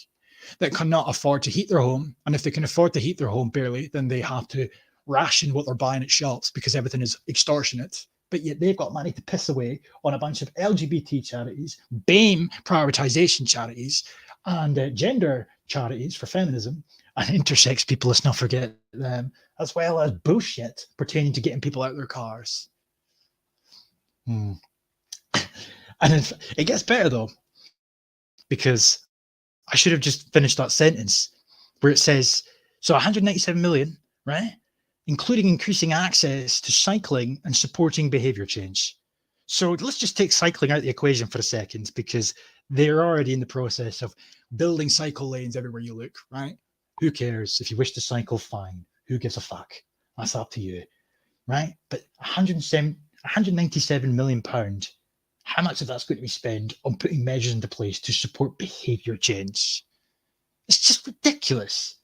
that cannot afford to heat their home. And if they can afford to heat their home barely, then they have to ration what they're buying at shops because everything is extortionate. But yet they've got money to piss away on a bunch of LGBT charities, BAME prioritisation charities, and gender charities for feminism, and intersex people, let's not forget them, as well as bullshit pertaining to getting people out of their cars. And it gets better, though, because I should have just finished that sentence where it says, so 197 million, right? Including increasing access to cycling and supporting behaviour change. So let's just take cycling out of the equation for a second, because they're already in the process of building cycle lanes everywhere you look, right? Who cares? If you wish to cycle, fine. Who gives a fuck? That's up to you, right? But 197 million pound, how much of that's going to be spent on putting measures into place to support behaviour change? It's just ridiculous.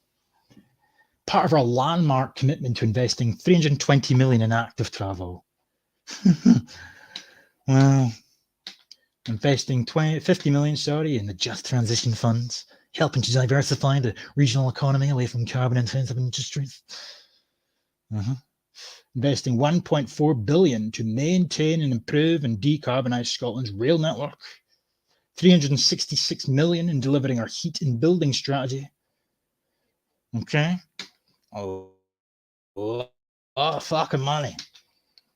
Part of our landmark commitment to investing 320 million in active travel. Well, investing 50 million, in the Just Transition Funds, helping to diversify the regional economy away from carbon-intensive industries. Investing 1.4 billion to maintain and improve and decarbonise Scotland's rail network. 366 million in delivering our heat and building strategy. Okay. A lot of fucking money.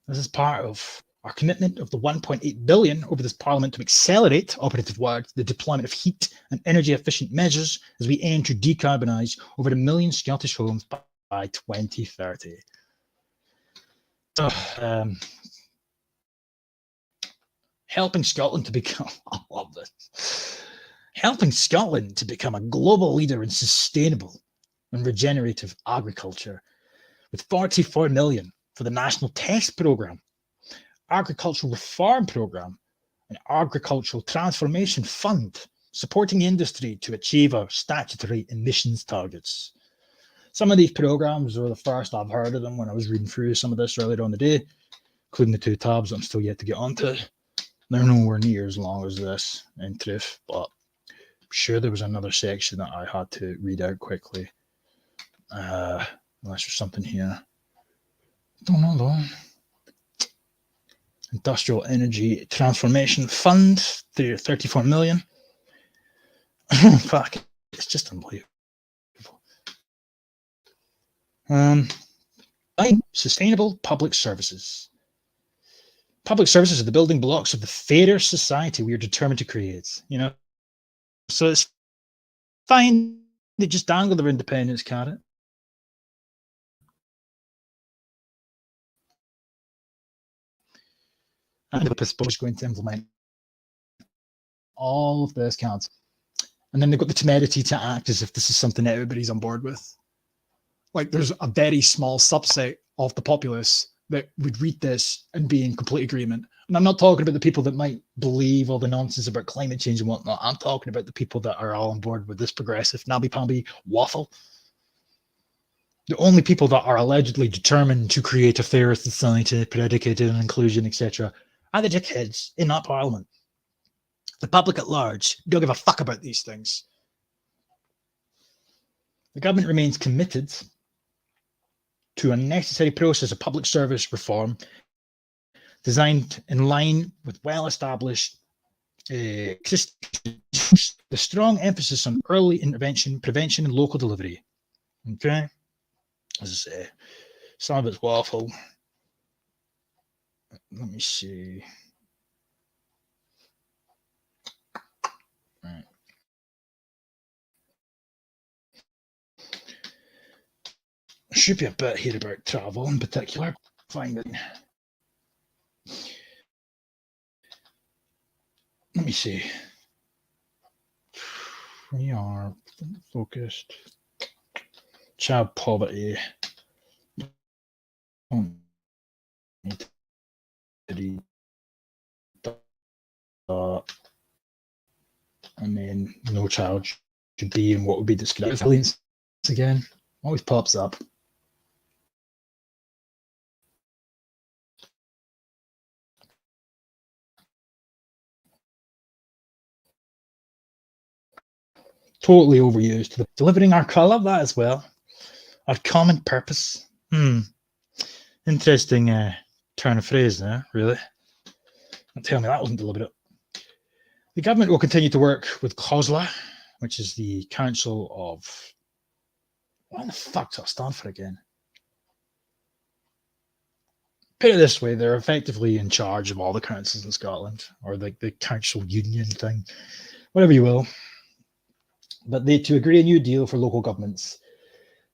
This is part of our commitment of the 1.8 billion over this parliament to accelerate operative work, the deployment of heat and energy efficient measures as we aim to decarbonise over 1 million Scottish homes by 2030. So, helping Scotland to become, I love this, helping Scotland to become a global leader in sustainable and regenerative agriculture, with 44 million for the National Test Programme, Agricultural Reform Programme, and Agricultural Transformation Fund, supporting the industry to achieve our statutory emissions targets. Some of these programmes were the first I've heard of them when I was reading through some of this earlier on the day, including the 2 tabs I'm still yet to get onto. They're nowhere near as long as this, in truth, but I'm sure there was another section that I had to read out quickly. Unless there's something here. Don't know though. Industrial Energy Transformation Fund, 34 million. Fuck, it's just unbelievable. Sustainable public services. Public services are the building blocks of the fairer society we are determined to create. So it's fine they just dangle their independence carrot. And the is going to implement all of this cards. And then they've got the temerity to act as if this is something that everybody's on board with. Like, there's a very small subset of the populace that would read this and be in complete agreement. And I'm not talking about the people that might believe all the nonsense about climate change and whatnot. I'm talking about the people that are all on board with this progressive namby-pamby waffle. The only people that are allegedly determined to create a fairer society, predicated on inclusion, etc., are the dickheads in that parliament. The public at large don't give a fuck about these things. The government remains committed to a necessary process of public service reform designed in line with well-established the strong emphasis on early intervention, prevention, and local delivery. Okay, as I say, some of it's waffle. Let me see. Right. Should be a bit here about travel in particular. Find it. Let me see. We are focused. Child poverty. And then no child should be in what would be described as resilience again. Always pops up. Totally overused. Delivering our, I love that as well. Our common purpose. Interesting turn of phrase there, really. Don't tell me that wasn't deliberate. The government will continue to work with COSLA, which is the Council of... What the fuck does that stand for again? Put it this way, they're effectively in charge of all the councils in Scotland, or like the council union thing, whatever you will. But they to agree a new deal for local governments.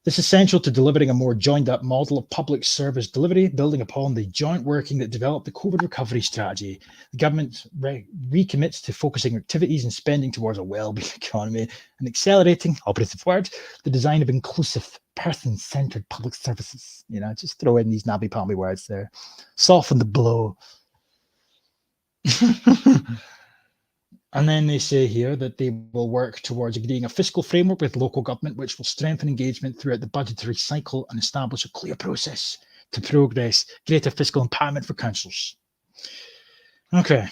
This is essential to delivering a more joined-up model of public service delivery, building upon the joint working that developed the COVID recovery strategy. The government recommits to focusing activities and spending towards a well-being economy and accelerating, operative word, the design of inclusive, person-centred public services. You know, just throw in these nabby-pamby words there. Soften the blow. And then they say here that they will work towards agreeing a fiscal framework with local government, which will strengthen engagement throughout the budgetary cycle and establish a clear process to progress greater fiscal empowerment for councils. Okay.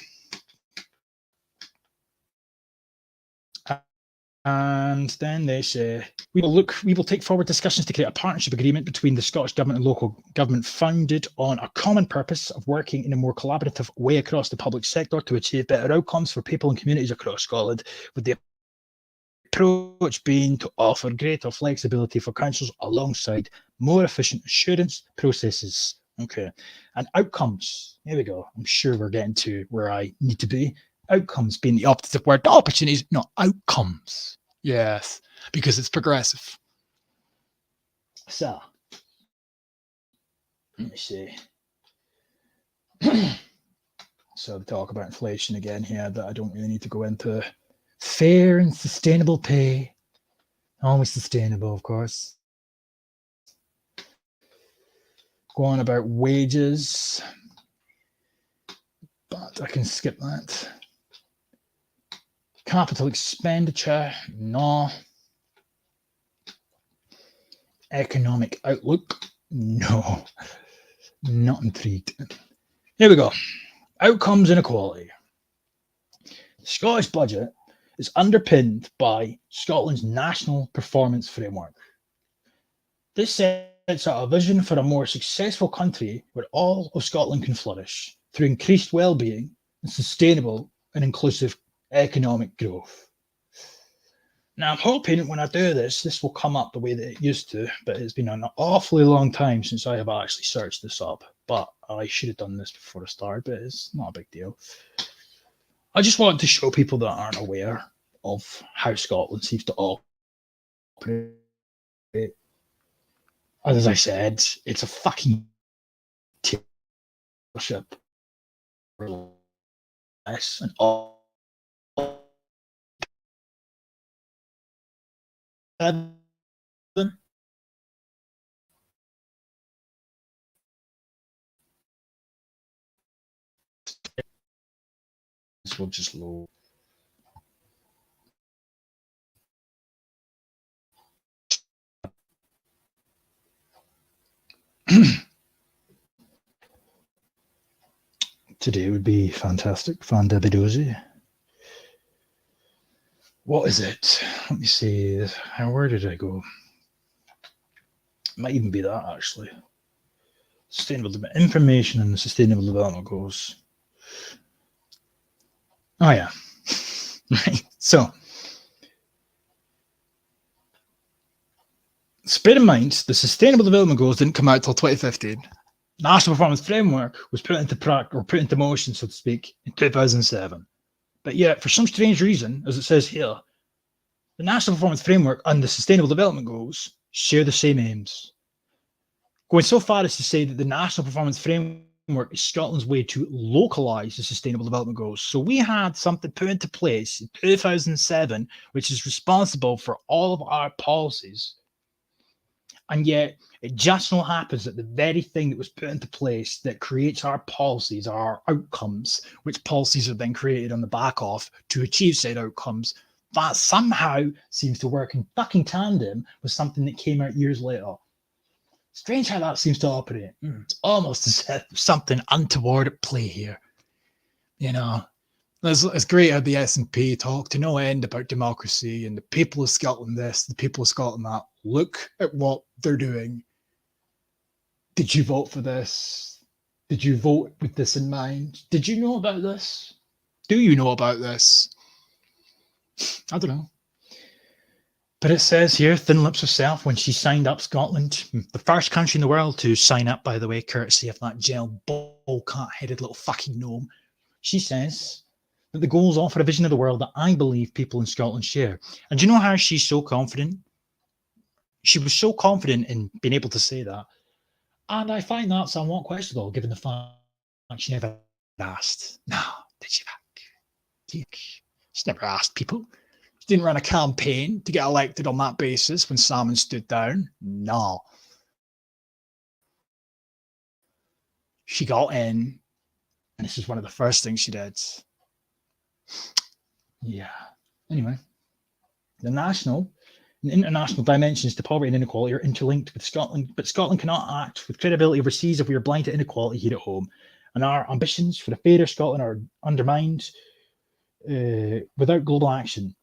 And then they say, we will take forward discussions to create a partnership agreement between the Scottish Government and local government founded on a common purpose of working in a more collaborative way across the public sector to achieve better outcomes for people and communities across Scotland, with the approach being to offer greater flexibility for councils alongside more efficient assurance processes. Okay. And outcomes. Here we go. I'm sure we're getting to where I need to be. Outcomes being the opposite word. Opportunities, not outcomes. Yes, because it's progressive. So, let me see. So we talk about inflation again here that I don't really need to go into. Fair and sustainable pay. Always sustainable, of course. Go on about wages. But I can skip that. Capital expenditure, no. Economic outlook, no. Not intrigued. Here we go. Outcomes inequality. The Scottish budget is underpinned by Scotland's National Performance Framework. This sets out a vision for a more successful country where all of Scotland can flourish through increased well-being and sustainable and inclusive economic growth. Now, I'm hoping when I do this, this will come up the way that it used to, but it's been an awfully long time since I have actually searched this up. But I should have done this before I started, but it's not a big deal. I just want to show people that aren't aware of how Scotland seems to operate. As I said, it's a fucking ship. And all this will just load. Today would be fantastic. Fandabidozy. What is it? Let me see. Where did I go? It might even be that, actually. Sustainable information and sustainable development goals. Oh, yeah. Right. So bear in mind, the Sustainable Development Goals didn't come out till 2015. National Performance Framework was put into motion, so to speak, in 2007. But yet, for some strange reason, as it says here, the National Performance Framework and the Sustainable Development Goals share the same aims. Going so far as to say that the National Performance Framework is Scotland's way to localise the Sustainable Development Goals. So we had something put into place in 2007, which is responsible for all of our policies. And yet, it just so happens that the very thing that was put into place that creates our policies, our outcomes, which policies are then created on the back of to achieve said outcomes, that somehow seems to work in fucking tandem with something that came out years later. Strange how that seems to operate. It's almost as if something untoward at play here. You know, it's great how the SNP talk to no end about democracy and the people of Scotland this, the people of Scotland that. Look at what they're doing. Did you vote for this? Did you vote with this in mind? Did you know about this? Do you know about this? I don't know. But it says here, Thin Lips herself, when she signed up Scotland, the first country in the world to sign up, by the way, courtesy of that gel ball-cat-headed little fucking gnome, she says that the goals offer a vision of the world that I believe people in Scotland share. And do you know how she's so confident? She was so confident in being able to say that. And I find that somewhat questionable, given the fact she never asked. No, did she? She never asked people. She didn't run a campaign to get elected on that basis when Salmon stood down. No. She got in, and this is one of the first things she did. Yeah. Anyway, the national and international dimensions to poverty and inequality are interlinked with Scotland, but Scotland cannot act with credibility overseas if we are blind to inequality here at home. And our ambitions for a fairer Scotland are undermined without global action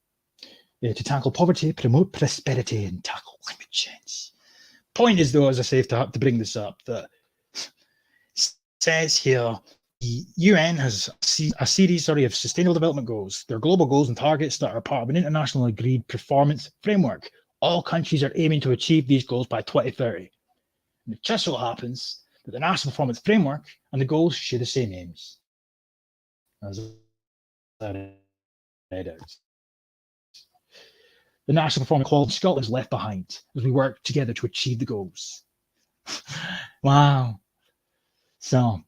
to tackle poverty, promote prosperity, and tackle climate change. Point is, though, as I say, to bring this up, that says here, the UN has a series of sustainable development goals. They're global goals and targets that are part of an internationally agreed performance framework. All countries are aiming to achieve these goals by 2030. And it just so happens that the National Performance Framework and the goals share the same aims. As I read out. The National Performance Quality Scotland is left behind as we work together to achieve the goals. Wow. So,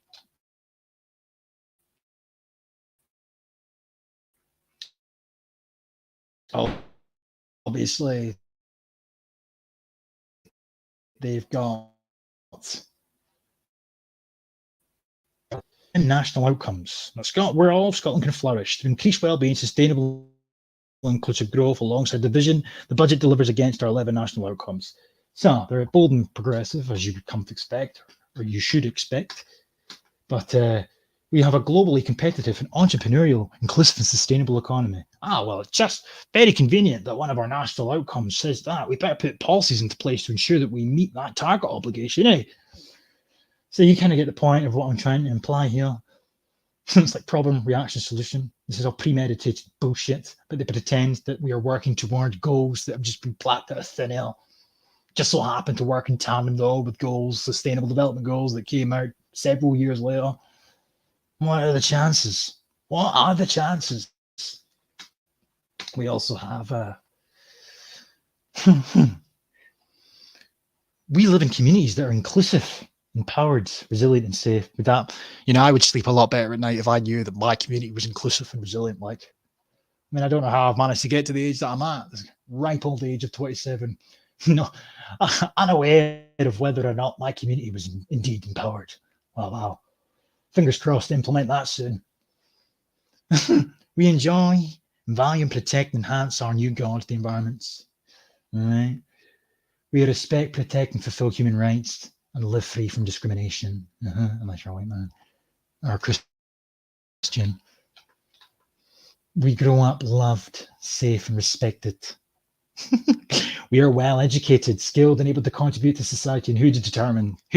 obviously, they've got national outcomes. Where all of Scotland can flourish through increased well-being, sustainable inclusive growth alongside the vision the budget delivers against our 11 national outcomes. So they're bold and progressive, as you would come to expect, or you should expect. But we have a globally competitive and entrepreneurial, inclusive and sustainable economy. Well, it's just very convenient that one of our national outcomes says that. We better put policies into place to ensure that we meet that target obligation, eh? So you kind of get the point of what I'm trying to imply here. It's like problem, reaction, solution. This is all premeditated bullshit, but they pretend that we are working toward goals that have just been plucked out of thin air. Just so happen to work in tandem, though, with goals, sustainable development goals that came out several years later. What are the chances? What are the chances? We also have we live in communities that are inclusive, empowered, resilient, and safe. With that, I would sleep a lot better at night if I knew that my community was inclusive and resilient. I don't know how I've managed to get to the age that I'm at, this ripe old age of 27. Unaware of whether or not my community was indeed empowered. Wow. Fingers crossed to implement that soon. We enjoy, value, and protect and enhance our new gods, the environments. All right. We respect, protect, and fulfill human rights and live free from discrimination. Unless you're a white man or Christian. We grow up loved, safe, and respected. We are well educated, skilled, and able to contribute to society. And who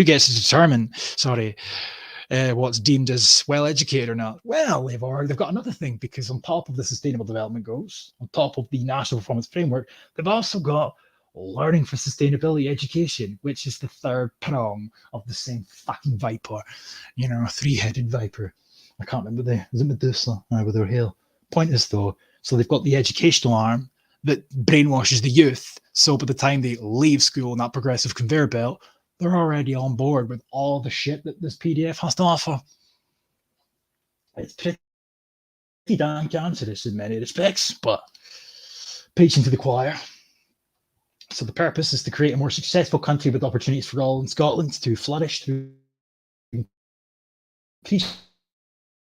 gets to determine, what's deemed as well educated or not. Well, they've got another thing, because on top of the Sustainable Development Goals, on top of the National Performance Framework, they've also got learning for sustainability education, which is the third prong of the same fucking viper, a three-headed viper. I can't remember is it Medusa with her hail. Point is though, so they've got the educational arm that brainwashes the youth, so by the time they leave school in that progressive conveyor belt, they're already on board with all the shit that this PDF has to offer. It's pretty damn cancerous in many respects, but preaching to the choir. So the purpose is to create a more successful country with opportunities for all in Scotland to flourish through increased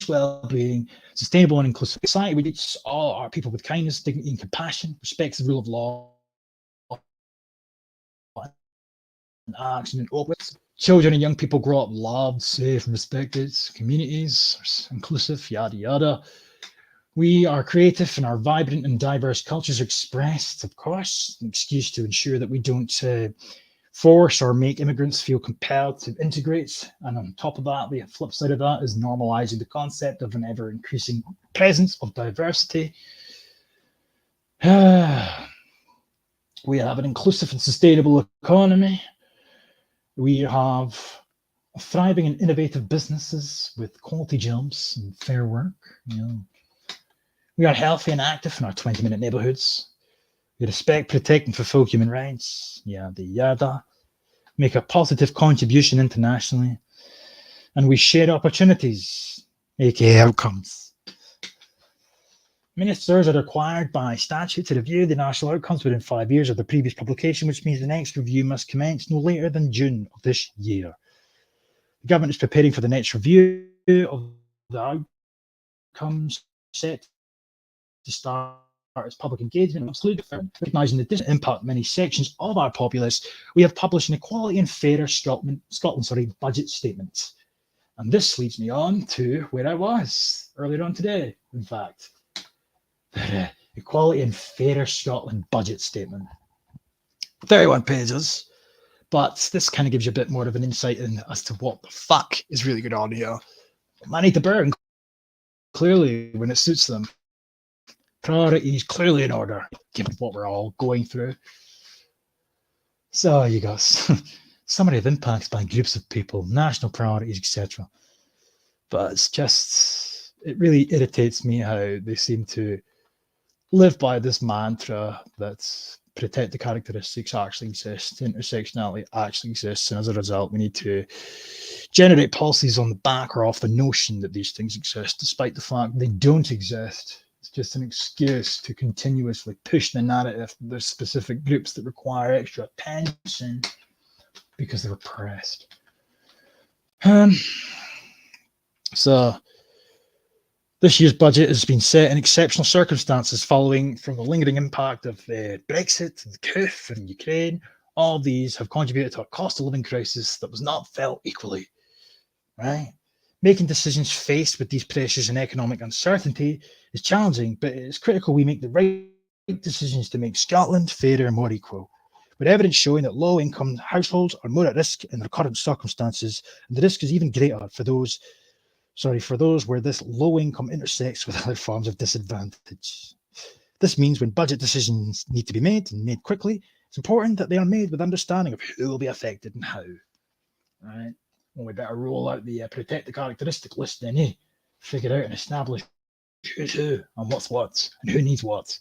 well-being, sustainable and inclusive society. We reach all our people with kindness, dignity and compassion, respects the rule of law, and action and openness. Children and young people grow up loved, safe and respected, communities, inclusive, yada yada. We are creative and our vibrant and diverse cultures are expressed, of course, an excuse to ensure that we don't force or make immigrants feel compelled to integrate. And on top of that, the flip side of that is normalizing the concept of an ever-increasing presence of diversity. We have an inclusive and sustainable economy. We have thriving and innovative businesses with quality jobs and fair work. We are healthy and active in our 20-minute neighborhoods. We respect, protect, and fulfill human rights. Yada yada. Make a positive contribution internationally. And we share opportunities, aka outcomes. Ministers are required by statute to review the national outcomes within 5 years of the previous publication, which means the next review must commence no later than June of this year. The government is preparing for the next review of the outcomes set to start its public engagement. Absolutely, recognising the distant impact many sections of our populace, we have published an Equality and Fairer Scotland budget statement. And this leads me on to where I was earlier on today, in fact. The Equality and Fairer Scotland budget statement. 31 pages, but this kind of gives you a bit more of an insight as to what the fuck is really going on here. Money to burn, clearly, when it suits them. Priorities clearly in order, given what we're all going through. So you got summary of impacts by groups of people, national priorities, etc. But it's just, it really irritates me how they seem to live by this mantra that protect the characteristics actually exist, intersectionality actually exists, and as a result, we need to generate policies on the back or off the notion that these things exist, despite the fact they don't exist. It's just an excuse to continuously push the narrative that there's specific groups that require extra attention because they're oppressed. So this year's budget has been set in exceptional circumstances following from the lingering impact of Brexit and the coup in Ukraine. All of these have contributed to a cost of living crisis that was not felt equally, right? Making decisions faced with these pressures and economic uncertainty is challenging, but it is critical we make the right decisions to make Scotland fairer and more equal. With evidence showing that low-income households are more at risk in their current circumstances, and the risk is even greater for those where this low income intersects with other forms of disadvantage. This means when budget decisions need to be made and made quickly, it's important that they are made with understanding of who will be affected and how. Right? Well, we better roll out the protect the characteristic list then, eh? Figure out and establish who's who and what's what and who needs what.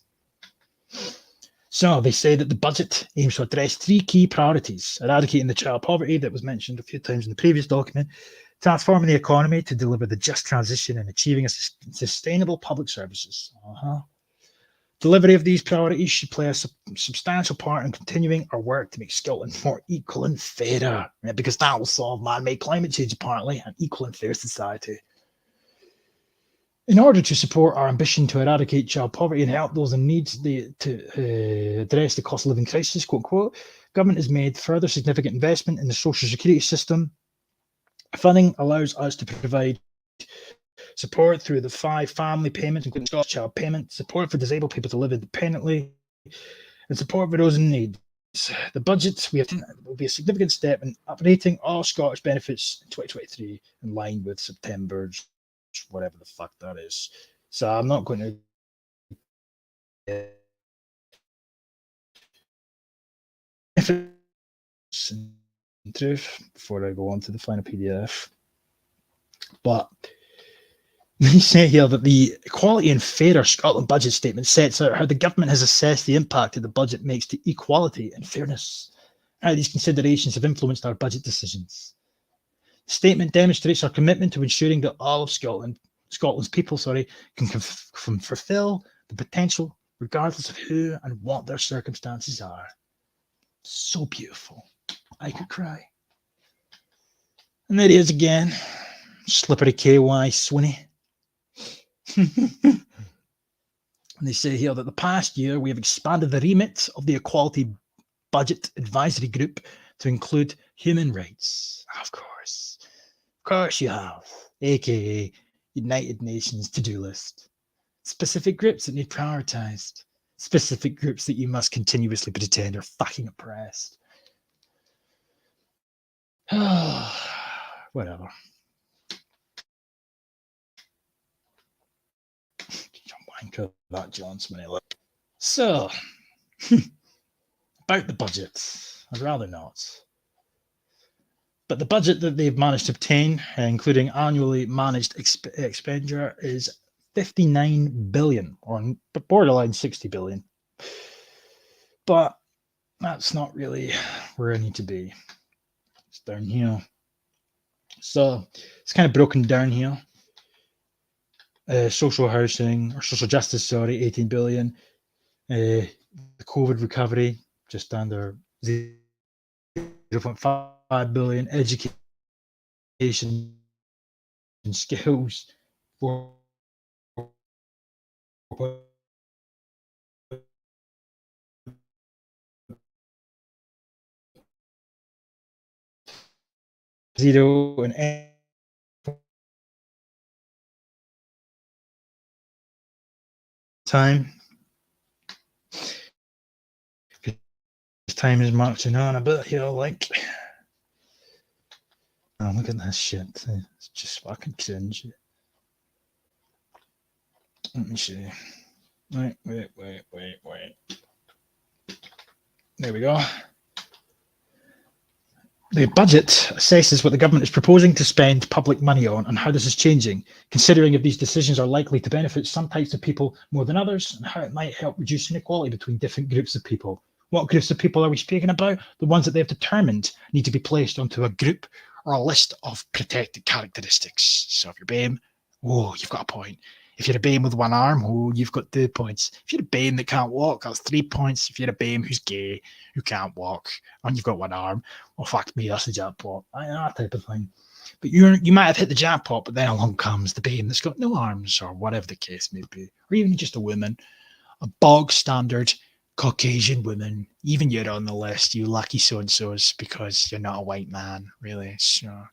So they say that the budget aims to address 3 key priorities: eradicating the child poverty that was mentioned a few times in the previous document, transforming the economy to deliver the just transition, and achieving a sustainable public services. Delivery of these priorities should play a substantial part in continuing our work to make Scotland more equal and fairer, right? Because that will solve man-made climate change, apparently, and equal and fair society. In order to support our ambition to eradicate child poverty and help those in need to address the cost of living crisis, quote unquote, government has made further significant investment in the social security system. Funding allows us to provide support through the 5 family payments, including Scottish Child Payment, support for disabled people to live independently, and support for those in need. the budget we have will be a significant step in updating all Scottish benefits in 2023 in line with September's whatever the fuck that is. So I'm not going to in truth before I go on to the final PDF. But they say here that the Equality and Fairer Scotland budget statement sets out how the government has assessed the impact that the budget makes to equality and fairness, how these considerations have influenced our budget decisions. The statement demonstrates our commitment to ensuring that all of Scotland's people, can fulfil the potential regardless of who and what their circumstances are. So beautiful. I could cry. And there he is again. Slippery KY Swinney. And they say here that the past year we have expanded the remit of the Equality Budget Advisory Group to include human rights. Of course you have, aka United Nations to-do list. Specific groups that need prioritized. Specific groups that you must continuously pretend are fucking oppressed. Whatever. Wanker that John Sminney. So, about the budget, I'd rather not. But the budget that they've managed to obtain, including annually managed expenditure, is 59 billion, or borderline 60 billion. But that's not really where I need to be. It's down here. So it's kind of broken down here. Social housing, or social justice, 18 billion. The COVID recovery, just under 0.5 billion. Education and skills, 4 0 and time. Time is marching on a bit here, like. Oh, look at this shit. It's just fucking cringe. Let me see. Wait. There we go. The budget assesses what the government is proposing to spend public money on and how this is changing, considering if these decisions are likely to benefit some types of people more than others, and how it might help reduce inequality between different groups of people. What groups of people are we speaking about? The ones that they've determined need to be placed onto a group or a list of protected characteristics. So if you're BAME, you've got a point. If you're a BAME with one arm, you've got 2 points. If you're a BAME that can't walk, that's 3 points. If you're a BAME who's gay, who can't walk, and you've got one arm, fuck me, that's the jackpot. That type of thing. But you might have hit the jackpot, but then along comes the BAME that's got no arms, or whatever the case may be, or even just a woman, a bog standard Caucasian woman. Even you're on the list, you lucky so-and-sos, because you're not a white man, really. So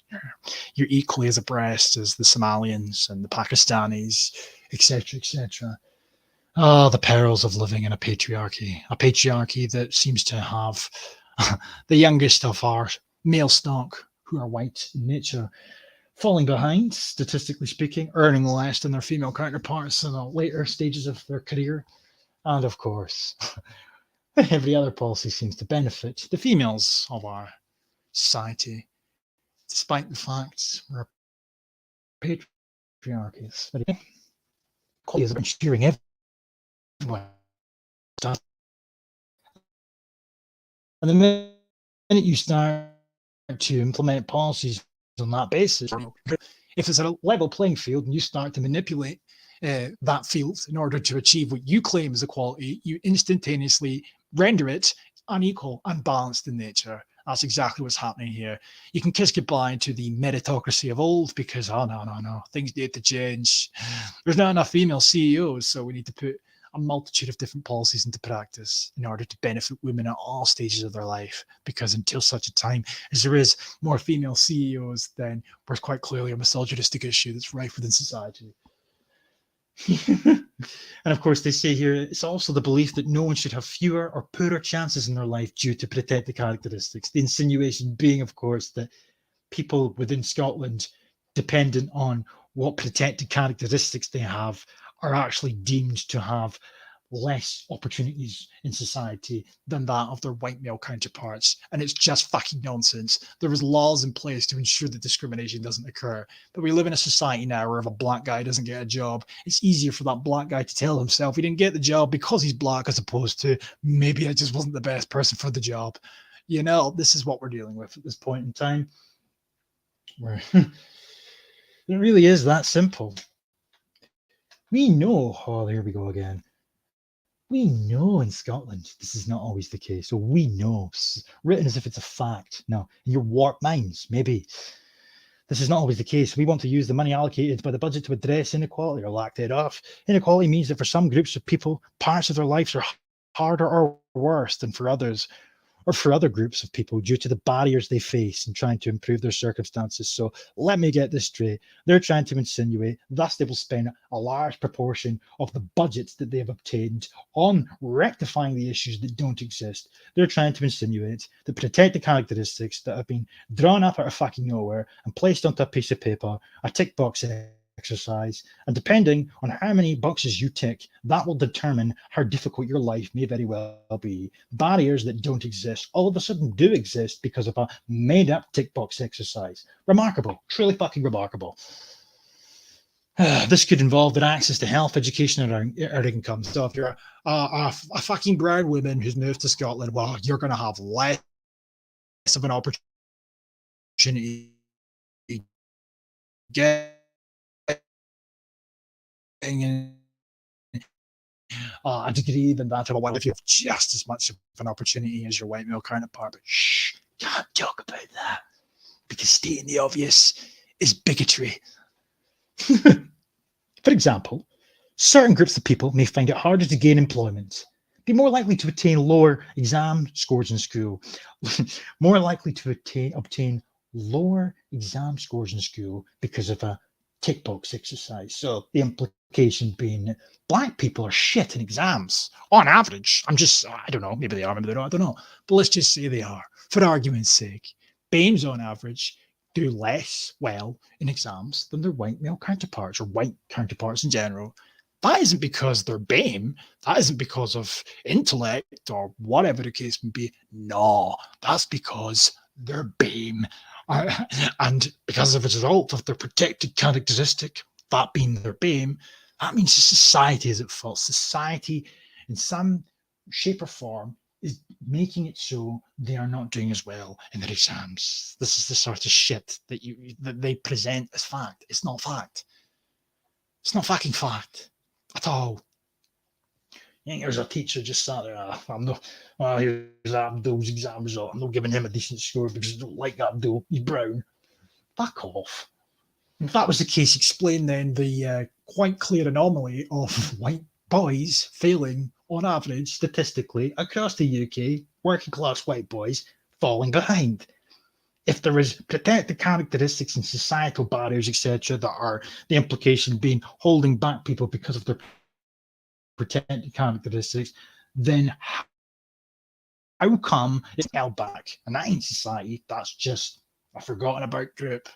you're equally as oppressed as the Somalians and the Pakistanis, etc., etc. Oh, the perils of living in a patriarchy that seems to have the youngest of our male stock, who are white in nature, falling behind, statistically speaking, earning less than their female counterparts in the later stages of their career. And of course, every other policy seems to benefit the females of our society, despite the fact we're a patriarchy. It's very equality is about ensuring everyone. And the minute you start to implement policies on that basis, if it's a level playing field and you start to manipulate that field in order to achieve what you claim is equality, you instantaneously render it unequal, unbalanced in nature. That's exactly what's happening here. You can kiss goodbye to the meritocracy of old because, no, things need to change. There's not enough female CEOs, so we need to put a multitude of different policies into practice in order to benefit women at all stages of their life. Because until such a time as there is more female CEOs, then there's quite clearly a misogynistic issue that's rife within society. And of course, they say here it's also the belief that no one should have fewer or poorer chances in their life due to protected characteristics. The insinuation being, of course, that people within Scotland, dependent on what protected characteristics they have, are actually deemed to have less opportunities in society than that of their white male counterparts. And it's just fucking nonsense. There is laws in place to ensure that discrimination doesn't occur. But we live in a society now where if a black guy doesn't get a job, it's easier for that black guy to tell himself he didn't get the job because he's black, as opposed to maybe I just wasn't the best person for the job. You know, this is what we're dealing with at this point in time. Where it really is that simple. We know, oh, there we go again. We know in Scotland this is not always the case. So we know, written as if it's a fact. Now, in your warped minds, maybe this is not always the case. We want to use the money allocated by the budget to address inequality or lack thereof. Inequality means that for some groups of people, parts of their lives are harder or worse than for others, or for other groups of people due to the barriers they face in trying to improve their circumstances. So let me get this straight. They're trying to insinuate, thus they will spend a large proportion of the budgets that they have obtained on rectifying the issues that don't exist. They're trying to insinuate that protected characteristics that have been drawn up out of fucking nowhere and placed onto a piece of paper, a tick box exercise, and depending on how many boxes you tick, that will determine how difficult your life may very well be. Barriers that don't exist all of a sudden do exist because of a made-up tick box exercise. Remarkable, truly fucking remarkable. This could involve their access to health, education, or income. So if you're a fucking brown woman who's moved to Scotland, well, you're going to have less of an opportunity to get a degree than that of a white if you have just as much of an opportunity as your white male counterpart. But shh, can't talk about that because stating the obvious is bigotry. For example, certain groups of people may find it harder to gain employment, be more likely to attain lower exam scores in school, more likely to obtain lower exam scores in school because of a tick box exercise. So the implication being black people are shit in exams on average. I don't know, maybe they are, maybe they're not, I don't know. But let's just say they are, for argument's sake. BAMEs on average do less well in exams than their white male counterparts or white counterparts in general. That isn't because they're BAME. That isn't because of intellect or whatever the case may be. No, that's because they're BAME. And because of a result of their protected characteristic, that being their BAME, that means society is at fault. Society, in some shape or form, is making it so they are not doing as well in their exams. This is the sort of shit that they present as fact. It's not fact. It's not fucking fact at all. You think there's a teacher just sat there, here's Abdul's exam result. I'm not giving him a decent score because I don't like Abdul. He's brown. Fuck off. If that was the case, explain then the quite clear anomaly of white boys failing on average statistically across the UK, working class white boys falling behind. If there is protected characteristics and societal barriers, etc., that are the implication being holding back people because of their protected characteristics, then how come it's held back? And that ain't society, that's just a forgotten about group.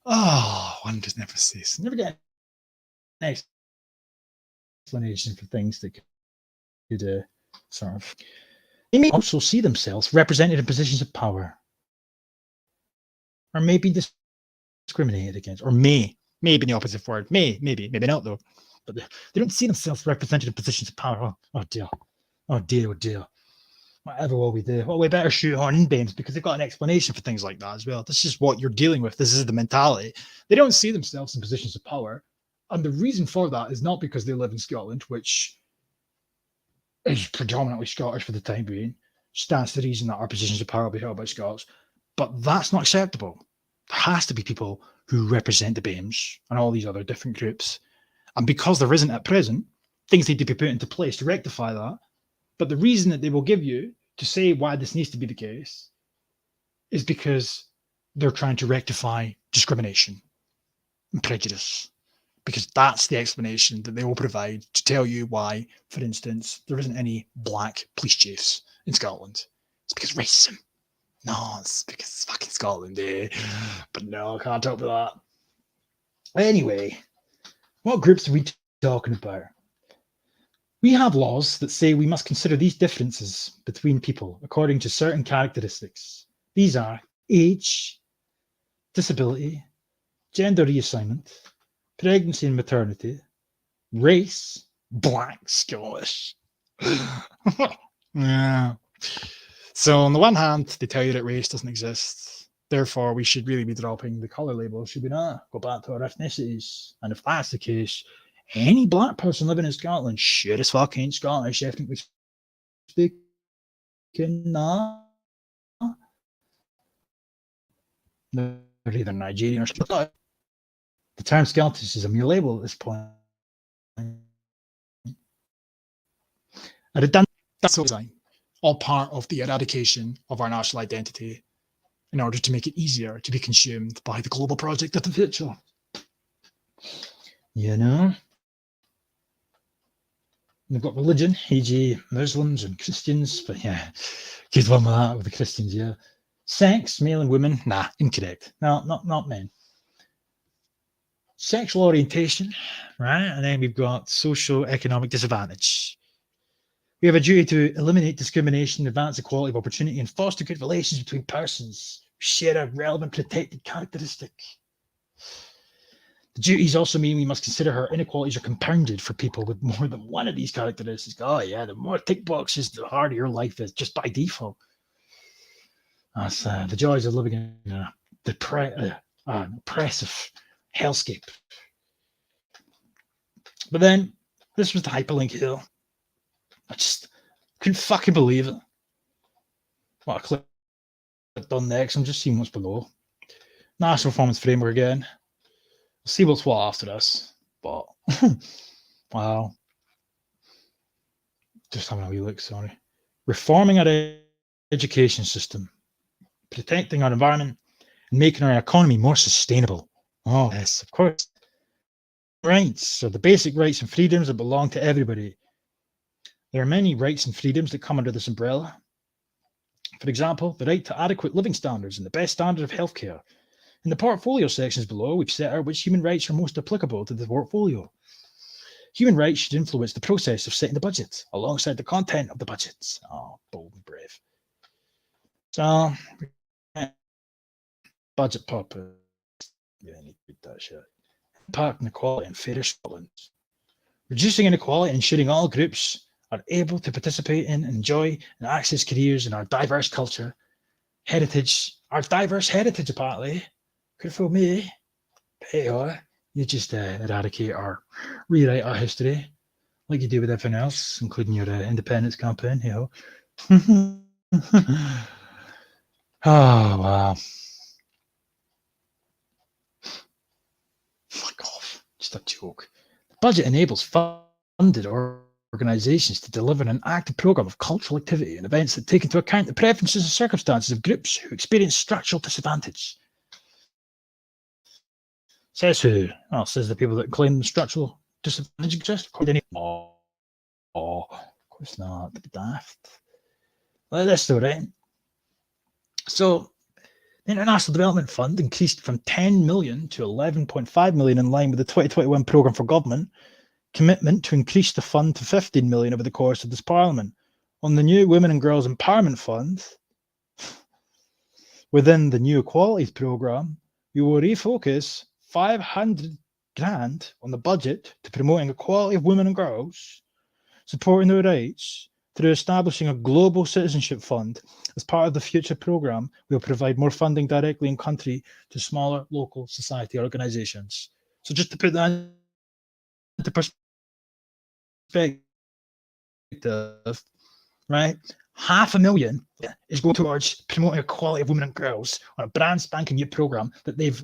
Oh, one does never cease. Never get an explanation for things that could sort of. They may also see themselves represented in positions of power, or may be discriminated against, or may be the opposite word. Maybe not though. But they don't see themselves represented in positions of power. Oh dear. Oh dear. Whatever will we do? Well, we better shoot on in BAMEs because they've got an explanation for things like that as well. This is what you're dealing with. This is the mentality. They don't see themselves in positions of power. And the reason for that is not because they live in Scotland, which is predominantly Scottish for the time being. Stands to reason that our positions of power will be held by Scots. But that's not acceptable. There has to be people who represent the BAMEs and all these other different groups. And because there isn't at present, things need to be put into place to rectify that. But the reason that they will give you to say why this needs to be the case is because they're trying to rectify discrimination and prejudice. because that's the explanation that they will provide to tell you why, for instance, there isn't any black police chiefs in Scotland. It's because racism. No, it's because it's fucking Scotland, eh? But no, I can't talk about that. Anyway, what groups are we talking about? We have laws that say we must consider these differences between people according to certain characteristics. These are age, disability, gender reassignment, pregnancy and maternity, race, black, Scottish. Yeah. So on the one hand, they tell you that race doesn't exist. Therefore, we should really be dropping the colour label, should we not? Go back to our ethnicities. And if that's the case, any black person living in Scotland sure as fuck ain't Scottish, ethnically speaking. Nah. They're either Nigerian or Scottish. The term Scottish is a mere label at this point. A redundant design, all part of the eradication of our national identity in order to make it easier to be consumed by the global project of the future. You know? We've got religion, e.g. Muslims and Christians, but yeah, good one with that, with the Christians, yeah. Sex, male and women, nah, incorrect. No, not men. Sexual orientation, right? And then we've got socio-economic disadvantage. We have a duty to eliminate discrimination, advance equality of opportunity, and foster good relations between persons who share a relevant protected characteristic. The duties also mean we must consider how inequalities are compounded for people with more than one of these characteristics. Oh yeah, the more tick boxes, the harder your life is, just by default. That's the joys of living in a oppressive hellscape. But then, this was the hyperlink here. I just couldn't fucking believe it. What I clicked on next, I'm just seeing what's below. National Performance Framework again. We'll see what's what after this. But, wow. Just having a wee look, sorry. Reforming our education system. Protecting our environment and making our economy more sustainable. Oh, yes, of course. Rights are the basic rights and freedoms that belong to everybody. There are many rights and freedoms that come under this umbrella. For example, the right to adequate living standards and the best standard of healthcare. In the portfolio sections below, we've set out which human rights are most applicable to the portfolio. Human rights should influence the process of setting the budget, alongside the content of the budgets. Oh, bold and brave. So, budget purpose. Yeah, I need to read that shit. Impact inequality and fairer Scotland. Reducing inequality and ensuring all groups are able to participate in, enjoy, and access careers in our diverse culture, heritage, our diverse heritage, apparently. Could fool me. But hey, you just eradicate or rewrite our history, like you do with everything else, including your independence campaign. Hey, oh, wow. Fuck off. Just a joke. The budget enables funded organisations to deliver an active programme of cultural activity and events that take into account the preferences and circumstances of groups who experience structural disadvantage. Says who? Well, says the people that claim structural disadvantage exists. Oh, of course not. Daft. Well, that's still right. So, the International Development Fund increased from 10 million to 11.5 million in line with the 2021 programme for government commitment to increase the fund to 15 million over the course of this parliament. On the new Women and Girls Empowerment Fund, within the new Equalities programme, we will refocus 500 grand on the budget to promoting equality of women and girls, supporting their rights through establishing a global citizenship fund. As part of the future programme, we will provide more funding directly in country to smaller local society organisations. So just to put that into perspective, right? 500,000 is going towards promoting equality of women and girls on a brand spanking new programme that they've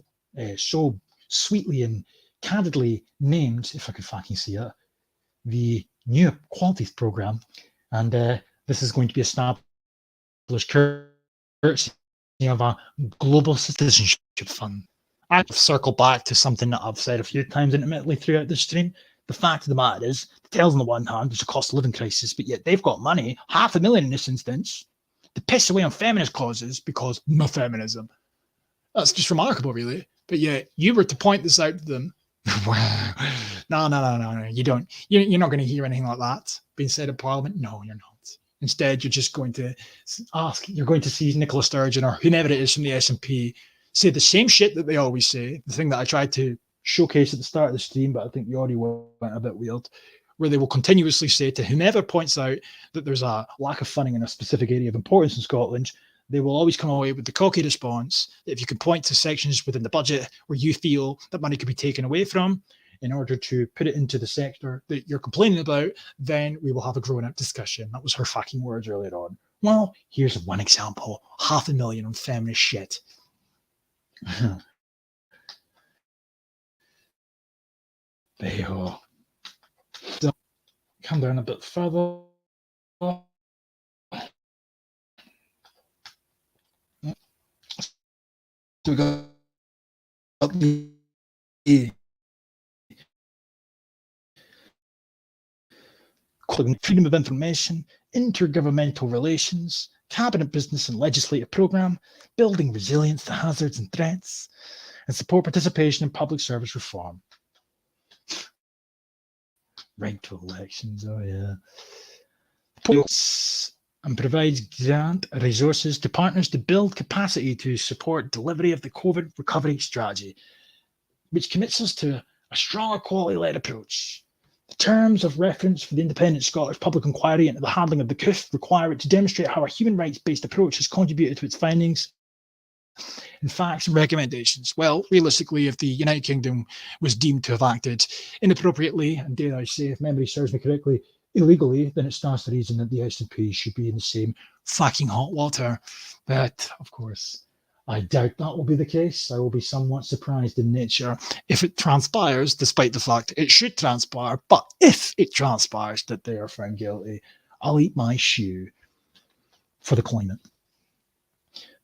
so sweetly and candidly named, if I could fucking see it, the new Equalities programme. And this is going to be established courtesy of a global citizenship fund. I've circled back to something that I've said a few times intimately throughout the stream. The fact of the matter is, the Tails on the one hand, there's a cost of living crisis, but yet they've got money, 500,000 in this instance, to piss away on feminist causes because no feminism. That's just remarkable, really. But yet, you were to point this out to them. No. You don't. You're not going to hear anything like that being said in Parliament. No, you're not. Instead, you're just going to ask. You're going to see Nicola Sturgeon or whomever it is from the SNP say the same shit that they always say. The thing that I tried to showcase at the start of the stream, but I think the audio went a bit weird, where they will continuously say to whomever points out that there's a lack of funding in a specific area of importance in Scotland, they will always come away with the cocky response that if you can point to sections within the budget where you feel that money could be taken away from in order to put it into the sector that you're complaining about, then we will have a grown-up discussion. That was her fucking words earlier on. Well, here's one example. 500,000 on feminist shit. There you go. So, come down a bit further. So we got the freedom of information, intergovernmental relations, cabinet business and legislative programme, building resilience to hazards and threats, and support participation in public service reform. Right to elections, oh yeah. And provides grant resources to partners to build capacity to support delivery of the COVID recovery strategy, which commits us to a strong equality-led approach. The terms of reference for the independent Scottish public inquiry into the handling of the COOF require it to demonstrate how a human rights-based approach has contributed to its findings and facts and recommendations. Well, realistically, if the United Kingdom was deemed to have acted inappropriately, and dare I say, if memory serves me correctly, illegally, then it stands to reason that the SNP should be in the same fucking hot water. But, of course, I doubt that will be the case. I will be somewhat surprised in nature if it transpires, despite the fact it should transpire. But if it transpires that they are found guilty, I'll eat my shoe for the climate.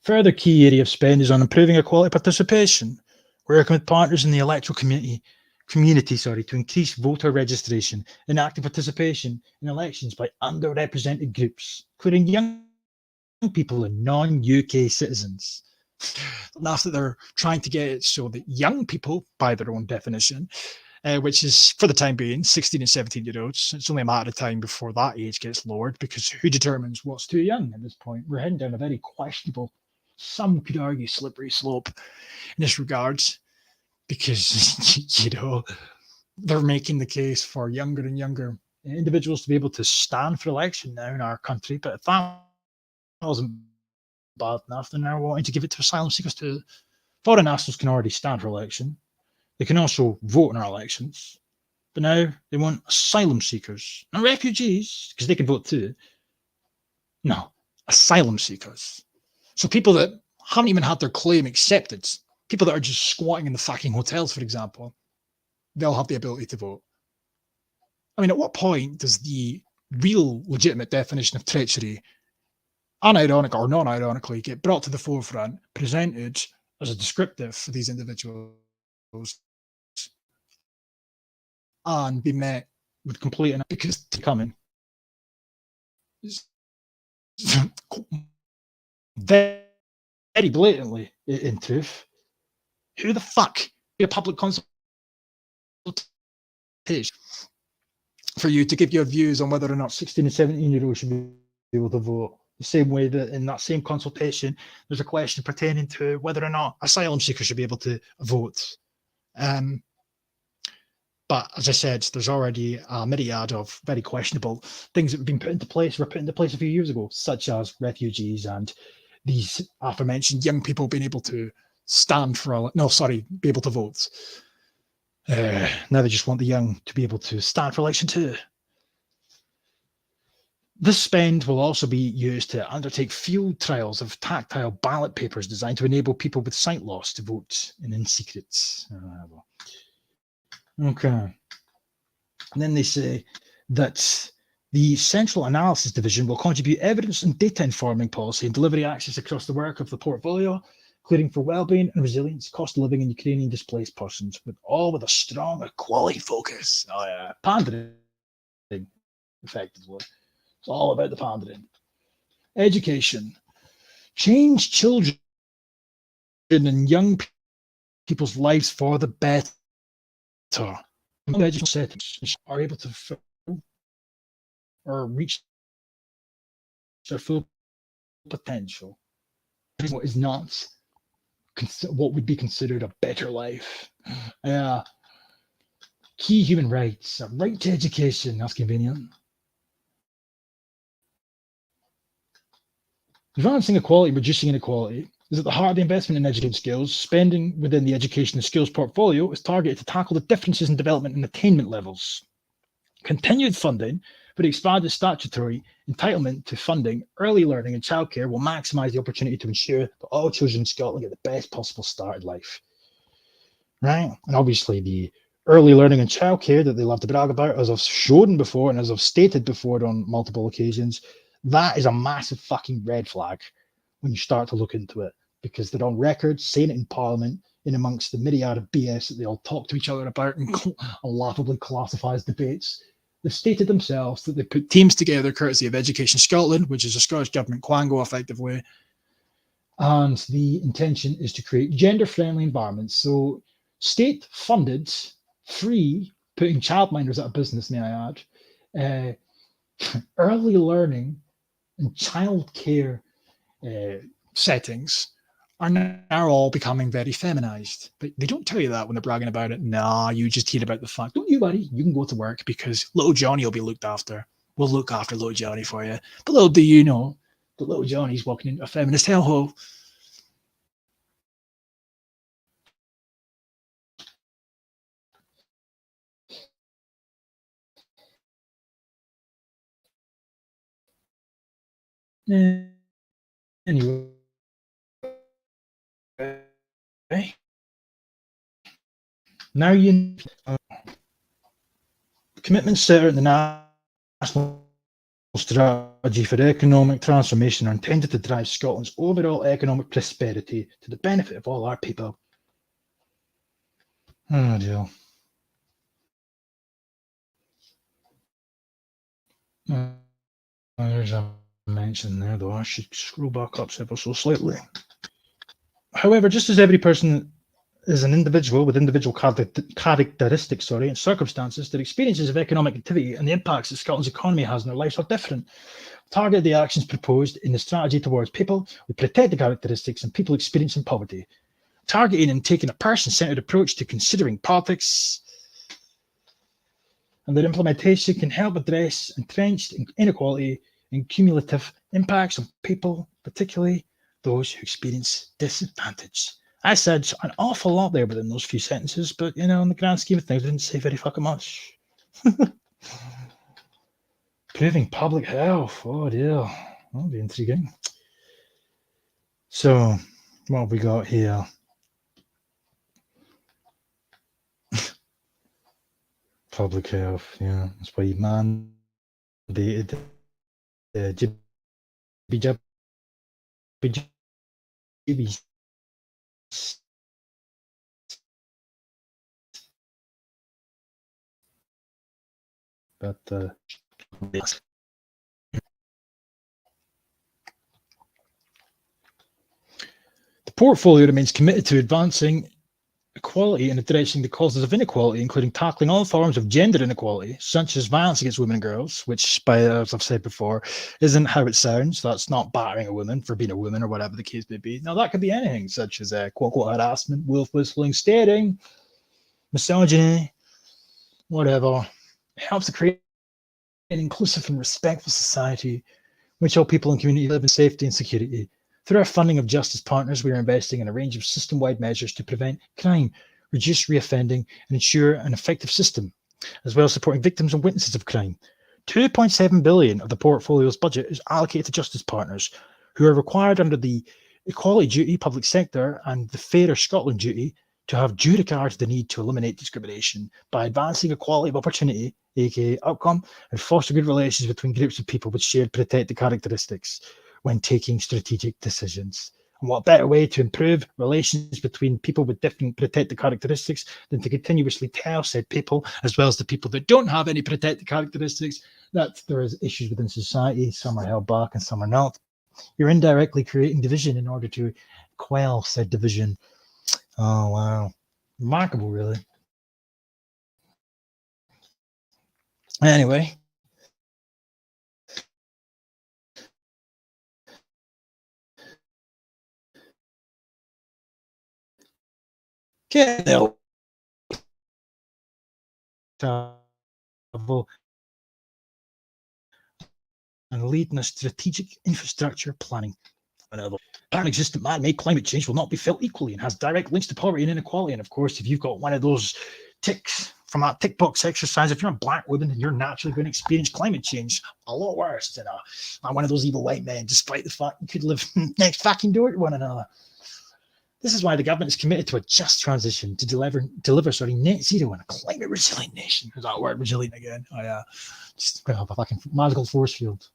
Further key area of spend is on improving equality participation, working with partners in the electoral community to increase voter registration and active participation in elections by underrepresented groups, including young people and non-UK citizens. And after they're trying to get it so that young people, by their own definition, which is for the time being 16 and 17-year-olds, it's only a matter of time before that age gets lowered, because who determines what's too young at this point? We're heading down a very questionable, some could argue slippery slope in this regards, because, they're making the case for younger and younger individuals to be able to stand for election now in our country. But if that wasn't bad enough, then they're wanting to give it to asylum seekers too. Foreign nationals can already stand for election. They can also vote in our elections. But now they want asylum seekers. Not refugees, because they can vote too. No, asylum seekers. So people that haven't even had their claim accepted, people that are just squatting in the fucking hotels, for example, they'll have the ability to vote. I mean, at what point does the real legitimate definition of treachery, unironic or non-ironically, get brought to the forefront, presented as a descriptive for these individuals, and be met with complete and because to coming very blatantly in truth, who the fuck be a public consultation for you to give your views on whether or not 16 and 17-year-olds should be able to vote? The same way that in that same consultation, there's a question pertaining to whether or not asylum seekers should be able to vote. But as I said, there's already a myriad of very questionable things that have been put into place, were put into place a few years ago, such as refugees and these aforementioned young people being able to be able to vote. Now they just want the young to be able to stand for election too. This spend will also be used to undertake field trials of tactile ballot papers designed to enable people with sight loss to vote in secret. Okay. And then they say that the Central Analysis Division will contribute evidence and data informing policy and delivery access across the work of the portfolio, including for well-being and resilience, cost of living, and Ukrainian displaced persons, with a strong equality focus. Oh yeah, pandering, effectively. It's all about the pandering. Education. Change children and young people's lives for the better. Educational settings are able to fulfill or reach their full potential. What is not what would be considered a better life. Key human rights. A right to education. That's convenient. Advancing equality, reducing inequality is at the heart of the investment in education skills. Spending within the education and skills portfolio is targeted to tackle the differences in development and attainment levels. Continued funding for the expanded statutory entitlement to funding early learning and childcare will maximise the opportunity to ensure that all children in Scotland get the best possible start in life. Right? And obviously the early learning and childcare that they love to brag about, as I've shown before and as I've stated before on multiple occasions, that is a massive fucking red flag when you start to look into it, because they're on record saying it in Parliament in amongst the myriad of BS that they all talk to each other about and laughably classifies debates. They've stated themselves that they put teams together courtesy of Education Scotland, which is a Scottish Government quango effectively, and the intention is to create gender-friendly environments. So state-funded, free, putting childminders out of business, may I add, early learning and childcare settings are now all becoming very feminized. But they don't tell you that when they're bragging about it. Nah, you just hear about the fact. Don't you worry, you can go to work because little Johnny will be looked after. We'll look after little Johnny for you. But little do you know that little Johnny's walking into a feminist hellhole. Anyway, now you commitments set out in the National Strategy for Economic Transformation are intended to drive Scotland's overall economic prosperity to the benefit of all our people. Oh dear. There's a mention there, though. I should scroll back up ever so slightly. However, just as every person is an individual with individual characteristics and circumstances, their experiences of economic activity and the impacts that Scotland's economy has on their lives are different. Target the actions proposed in the strategy towards people with protected characteristics and people experiencing poverty. Targeting and taking a person-centred approach to considering politics and their implementation can help address entrenched inequality and cumulative impacts on people, particularly those who experience disadvantage. I said an awful lot there within those few sentences, but in the grand scheme of things, I didn't say very fucking much. Proving public health. Oh dear. That'll be intriguing. So, what have we got here? Public health, yeah. That's why you mandated but the portfolio remains committed to advancing equality and addressing the causes of inequality, including tackling all forms of gender inequality, such as violence against women and girls, which, as I've said before, isn't how it sounds. That's not battering a woman for being a woman or whatever the case may be. Now, that could be anything, such as quote-unquote harassment, wolf whistling, staring, misogyny, whatever. It helps to create an inclusive and respectful society in which all people and community live in safety and security. Through our funding of justice partners, we are investing in a range of system-wide measures to prevent crime, reduce reoffending, and ensure an effective system, as well as supporting victims and witnesses of crime. 2.7 billion of the portfolio's budget is allocated to justice partners, who are required under the Equality Duty, Public Sector, and the Fairer Scotland Duty to have due regard to the need to eliminate discrimination by advancing equality of opportunity, aka outcome, and foster good relations between groups of people with shared protected characteristics when taking strategic decisions. And what better way to improve relations between people with different protected characteristics than to continuously tell said people, as well as the people that don't have any protected characteristics, that there is issues within society, some are held back and some are not. You're indirectly creating division in order to quell said division. Oh, wow. Remarkable, really. Anyway. Travel and leading a strategic infrastructure planning. Apparently existent man-made climate change will not be felt equally and has direct links to poverty and inequality. And of course, if you've got one of those ticks from that tick box exercise, if you're a black woman, then you're naturally going to experience climate change a lot worse than one of those evil white men, despite the fact you could live next fucking door to one another. This is why the government is committed to a just transition to deliver net zero and a climate resilient nation. Is that word resilient again? Just have a fucking magical force field.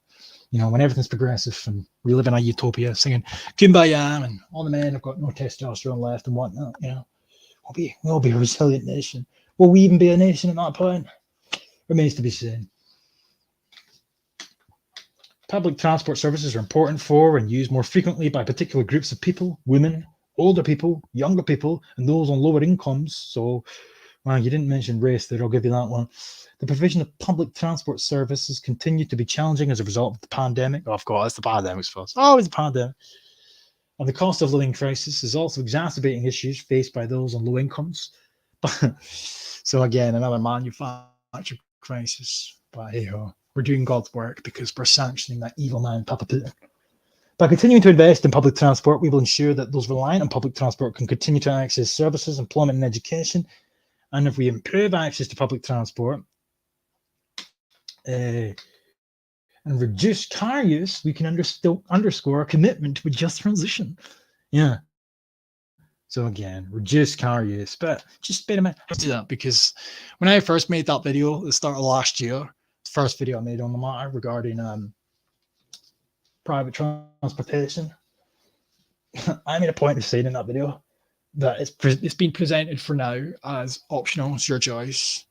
You know, when everything's progressive and we live in a utopia, singing "Kumbaya" and all the men have got no testosterone left and whatnot. You know, we'll be a resilient nation. Will we even be a nation at that point? Remains to be seen. Public transport services are important for and used more frequently by particular groups of people: women, older people, younger people, and those on lower incomes. So, well, you didn't mention race there, I'll give you that one. The provision of public transport services continued to be challenging as a result of the pandemic. Oh, of course, the pandemic's fault. Always the pandemic. And the cost of living crisis is also exacerbating issues faced by those on low incomes. So again, another manufactured crisis. But hey ho, we're doing God's work because we're sanctioning that evil man, Papa Putin. By continuing to invest in public transport, we will ensure that those reliant on public transport can continue to access services, employment, and education. And if we improve access to public transport and reduce car use, we can underscore our commitment to a just transition. Yeah. So again, reduce car use, but just bear in mind, I do that because when I first made that video at the start of last year, the first video I made on the matter regarding private transportation, I made a point of saying in that video that it's been presented for now as optional, it's your choice,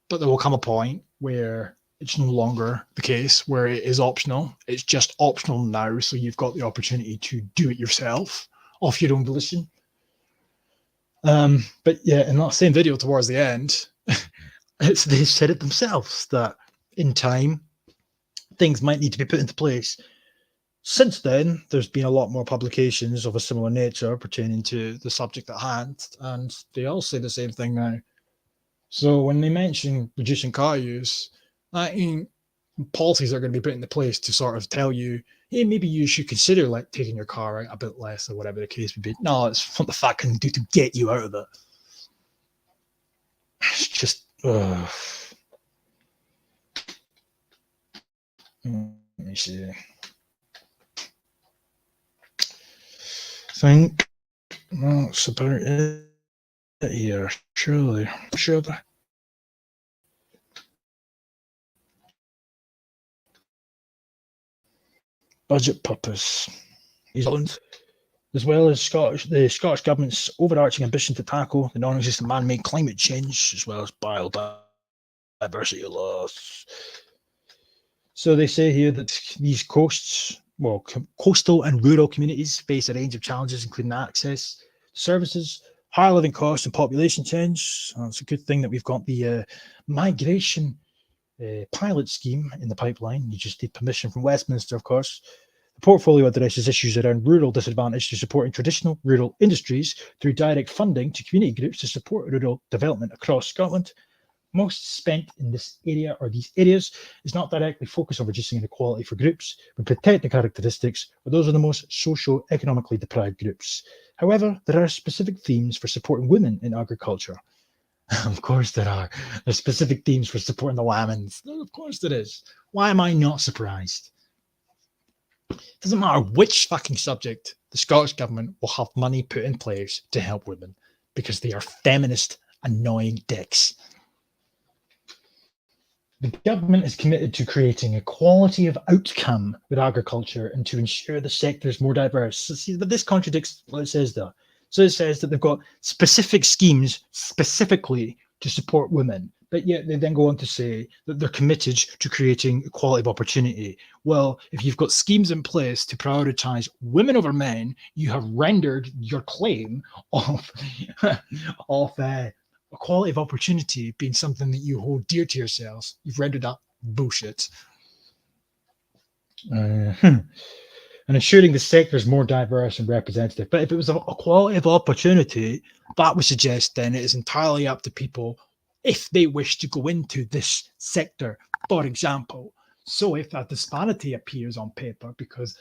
but there will come a point where it's no longer the case where it is optional. It's just optional now, so you've got the opportunity to do it yourself off your own volition. But yeah, in that same video towards the end, they said it themselves that in time things might need to be put into place. Since then, there's been a lot more publications of a similar nature pertaining to the subject at hand, and they all say the same thing now. So when they mention reducing car use, I mean, policies are going to be put into place to sort of tell you, hey, maybe you should consider like taking your car out a bit less or whatever the case would be. No, it's what the fuck can do to get you out of it. It's just, let me see. I think that's about it here, surely. Sure. Budget purpose. As well as the Scottish Government's overarching ambition to tackle the non-existent man-made climate change, as well as biodiversity loss. So they say here that these coastal and rural communities face a range of challenges, including access to services, higher living costs, and population change. It's a good thing that we've got the migration pilot scheme in the pipeline. You just need permission from Westminster, of course. The portfolio addresses issues around rural disadvantage to supporting traditional rural industries through direct funding to community groups to support rural development across Scotland. Most spent in this area or these areas is not directly focused on reducing inequality for groups, but protecting characteristics of those of the most socio-economically deprived groups. However, there are specific themes for supporting women in agriculture. Of course there are. There's specific themes for supporting the women. Of course there is. Why am I not surprised? It doesn't matter which fucking subject, the Scottish Government will have money put in place to help women because they are feminist, annoying dicks. The government is committed to creating equality of outcome with agriculture and to ensure the sector is more diverse. So see, but this contradicts what it says there. So it says that they've got specific schemes specifically to support women, but yet they then go on to say that they're committed to creating equality of opportunity. Well, if you've got schemes in place to prioritize women over men, you have rendered your claim of equality of opportunity being something that you hold dear to yourselves. You've rendered that bullshit. And ensuring the sector is more diverse and representative. But if it was a equality of opportunity, that would suggest then it is entirely up to people if they wish to go into this sector, for example. So if a disparity appears on paper because,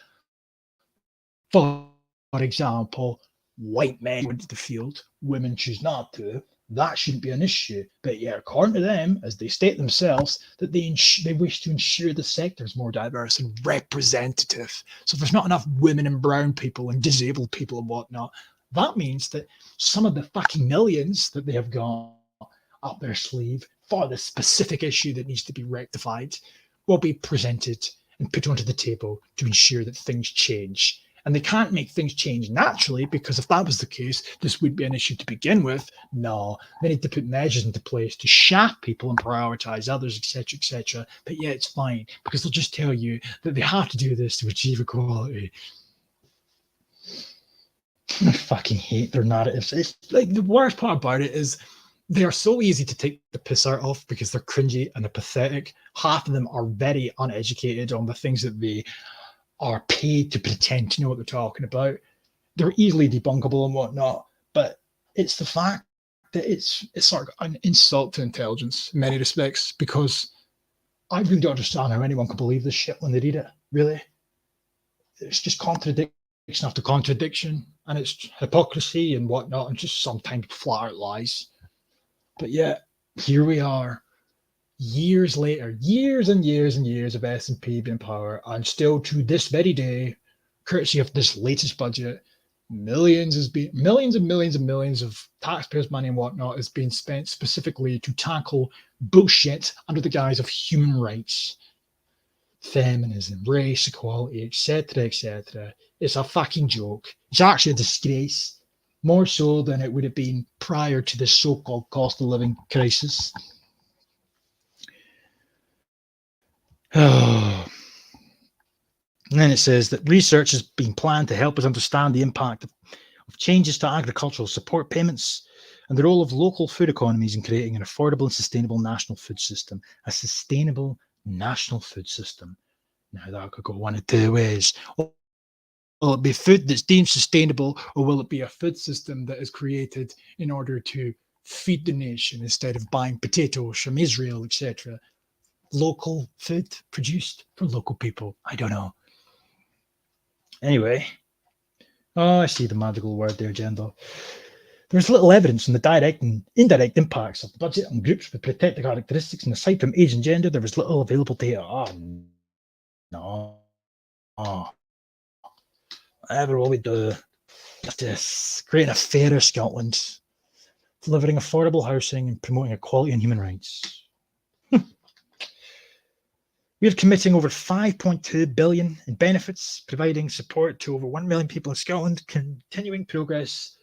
for example, white men go into the field, women choose not to, that shouldn't be an issue. But yeah, according to them, as they state themselves, that they wish to ensure the sector is more diverse and representative. So if there's not enough women and brown people and disabled people and whatnot, that means that some of the fucking millions that they have got up their sleeve for the specific issue that needs to be rectified will be presented and put onto the table to ensure that things change. And they can't make things change naturally, because if that was the case, this would be an issue to begin with. No, they need to put measures into place to shaft people and prioritize others, etc., etc. But yeah, it's fine, because they'll just tell you that they have to do this to achieve equality. I fucking hate their narratives. It's like, the worst part about it is they are so easy to take the piss out of because they're cringy and they're pathetic. Half of them are very uneducated on the things that they are paid to pretend to know what they're talking about. They're easily debunkable and whatnot, but it's the fact that it's sort of an insult to intelligence in many respects, because I really don't understand how anyone can believe this shit when they read it. Really, it's just contradiction after contradiction, and it's hypocrisy and whatnot, and just sometimes flat out lies. But yet here we are, years later, years and years and years of S&P being in power, and still to this very day, courtesy of this latest budget, millions and millions and millions of taxpayers' money and whatnot is being spent specifically to tackle bullshit under the guise of human rights, feminism, race equality, etc., etc. It's a fucking joke. It's actually a disgrace, more so than it would have been prior to this so-called cost of living crisis. Oh. And then it says that research is being planned to help us understand the impact of changes to agricultural support payments and the role of local food economies in creating an affordable and sustainable national food system. A sustainable national food system. Now, that could go one of two ways. Will it be food that's deemed sustainable, or will it be a food system that is created in order to feed the nation instead of buying potatoes from Israel, etc.? Local food produced for local people. I don't know. Anyway, I see the magical word there, gender. There's little evidence on the direct and indirect impacts of the budget on groups with protected characteristics, and aside from age and gender, there is little available data. No. Whatever will we do? Just creating a fairer Scotland, delivering affordable housing and promoting equality and human rights. We are committing over 5.2 billion in benefits, providing support to over 1 million people in Scotland, continuing progress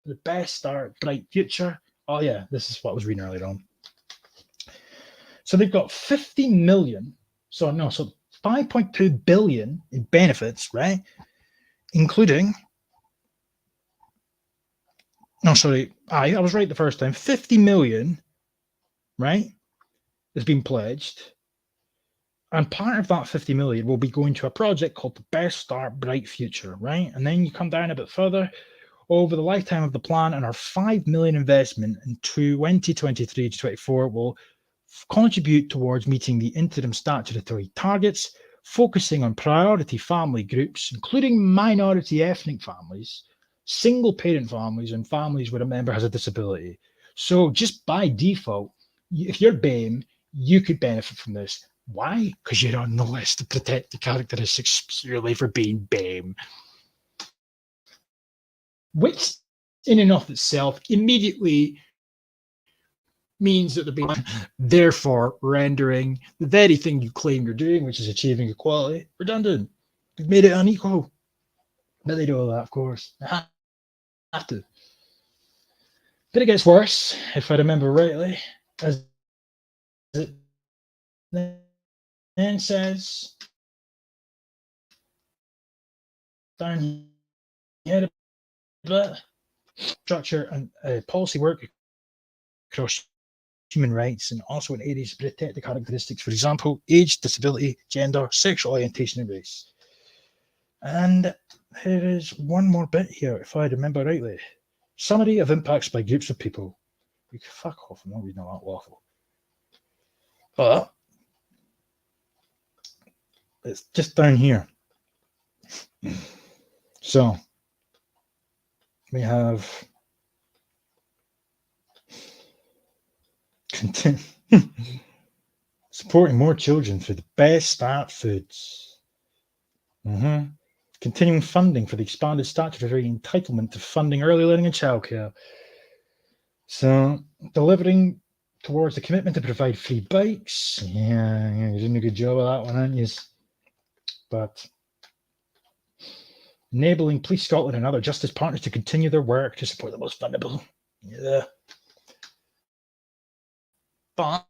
for the best start, bright future. Oh yeah, this is what I was reading earlier on. So they've got 50 million, so 5.2 billion in benefits, right? Including, I was right the first time, 50 million, right, has been pledged. And part of that 50 million will be going to a project called the Best Start Bright Future, right? And then you come down a bit further, over the lifetime of the plan, and our 5 million investment in 2023 to 24 will contribute towards meeting the interim statutory targets, focusing on priority family groups, including minority ethnic families, single parent families, and families where a member has a disability. So just by default, if you're BAME, you could benefit from this. Why? Because you're on the list of protected characteristics purely for being BAME. Which, in and of itself, immediately means that they're being, therefore rendering the very thing you claim you're doing, which is achieving equality, redundant. They've made it unequal. But they do all that, of course. They have to. But it gets worse, if I remember rightly, as it then says down here a bit, structure and policy work across human rights and also in areas of protected characteristics, for example, age, disability, gender, sexual orientation, and race. And there is one more bit here, if I remember rightly. Summary of impacts by groups of people. You can fuck off, I'm not reading all that waffle. But it's just down here. So we have supporting more children through the best start foods. Continuing funding for the expanded statutory entitlement to funding early learning and childcare. So delivering towards the commitment to provide free bikes. Yeah, you're doing a good job of that one, aren't you? But enabling Police Scotland and other justice partners to continue their work to support the most vulnerable. Yeah. But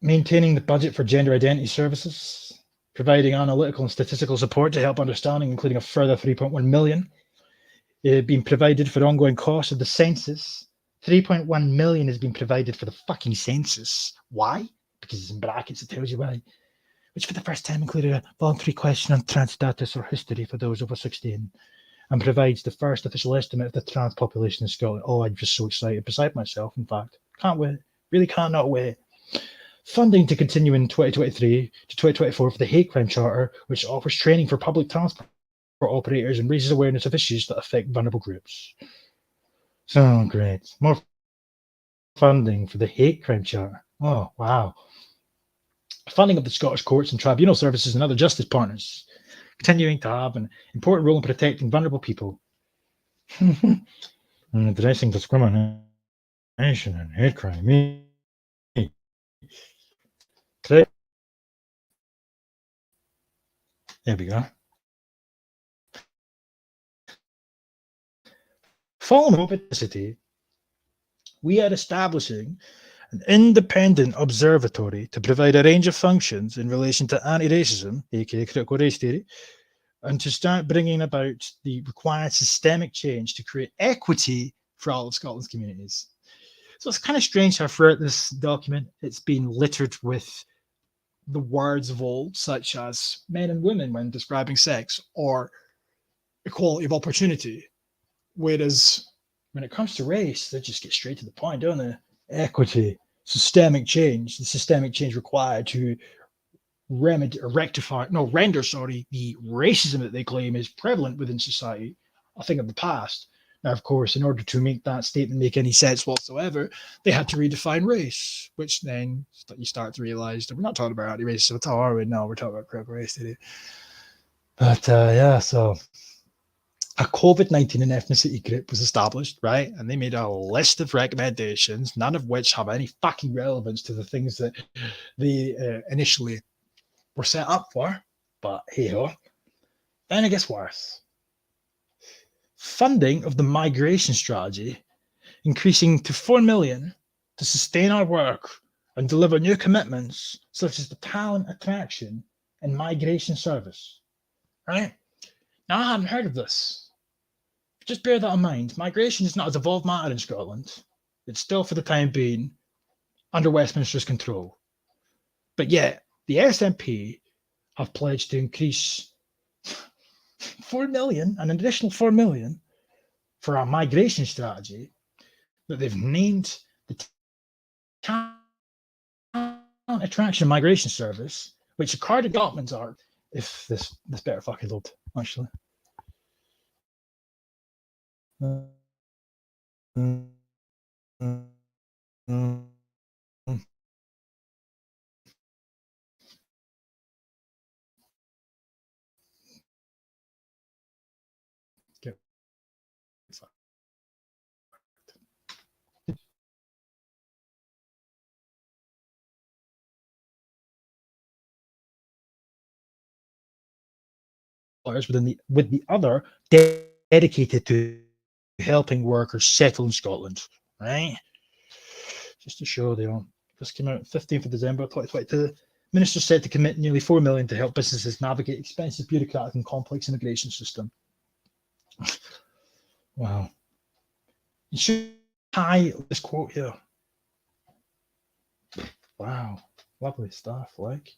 maintaining the budget for gender identity services, providing analytical and statistical support to help understanding, including a further 3.1 million being provided for ongoing costs of the census. 3.1 million has been provided for the fucking census. Why? Because it's in brackets, it tells you why. Which for the first time included a voluntary question on trans status or history for those over 16 and provides the first official estimate of the trans population in Scotland. Oh, I'm just so excited beside myself, in fact. Can't wait. Really cannot wait. Funding to continue in 2023 to 2024 for the Hate Crime Charter, which offers training for public transport operators and raises awareness of issues that affect vulnerable groups. So great. More funding for the Hate Crime Charter. Oh, wow. Funding of the Scottish courts and tribunal services and other justice partners, continuing to have an important role in protecting vulnerable people. And addressing discrimination and hate crime. There we go. Following obesity, we are establishing an independent observatory to provide a range of functions in relation to anti-racism, aka critical race theory, and to start bringing about the required systemic change to create equity for all of Scotland's communities. So it's kind of strange how throughout this document it's been littered with the words of old, such as men and women when describing sex, or equality of opportunity. Whereas when it comes to race, they just get straight to the point, don't they? Equity, systemic change, the systemic change required to render the racism that they claim is prevalent within society, a thing of the past. Now, of course, in order to make that statement make any sense whatsoever, they had to redefine race, which then you start to realize that we're not talking about anti-racism at all, are we? No, we're talking about critical race theory. But yeah, so a COVID-19 and ethnicity group was established, right? And they made a list of recommendations, none of which have any fucking relevance to the things that they initially were set up for. But hey ho. Then it gets worse. Funding of the migration strategy increasing to 4 million to sustain our work and deliver new commitments such as the talent attraction and migration service. Right? Now I hadn't heard of this. Just bear that in mind. Migration is not a devolved matter in Scotland. It's still, for the time being, under Westminster's control. But yet, the SNP have pledged to increase 4 million, an additional 4 million, for our migration strategy that they've named the Talent Attraction Migration Service, which according to documents are, if this better fucking load, actually. with the other dedicated to helping workers settle in Scotland, right? Just to show this came out 15th of December 2022. Minister said to commit nearly 4 million to help businesses navigate expensive, bureaucratic, and complex immigration system. Wow. You should highlight this quote here. Wow, lovely stuff. Like,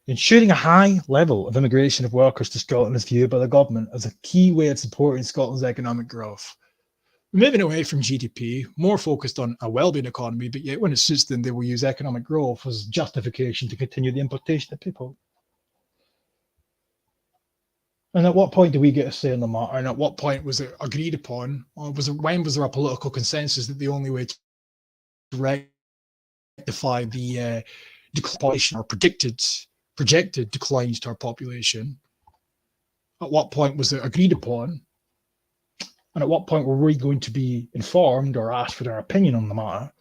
ensuring a high level of immigration of workers to Scotland is viewed by the government as a key way of supporting Scotland's economic growth. Moving away from GDP, more focused on a well-being economy, but yet when it suits them, they will use economic growth as justification to continue the importation of people. And at what point do we get a say in the matter? And at what point was it agreed upon? Or when was there a political consensus that the only way to rectify the decline or projected declines to our population? At what point was it agreed upon? And at what point were we going to be informed or asked for their opinion on the matter?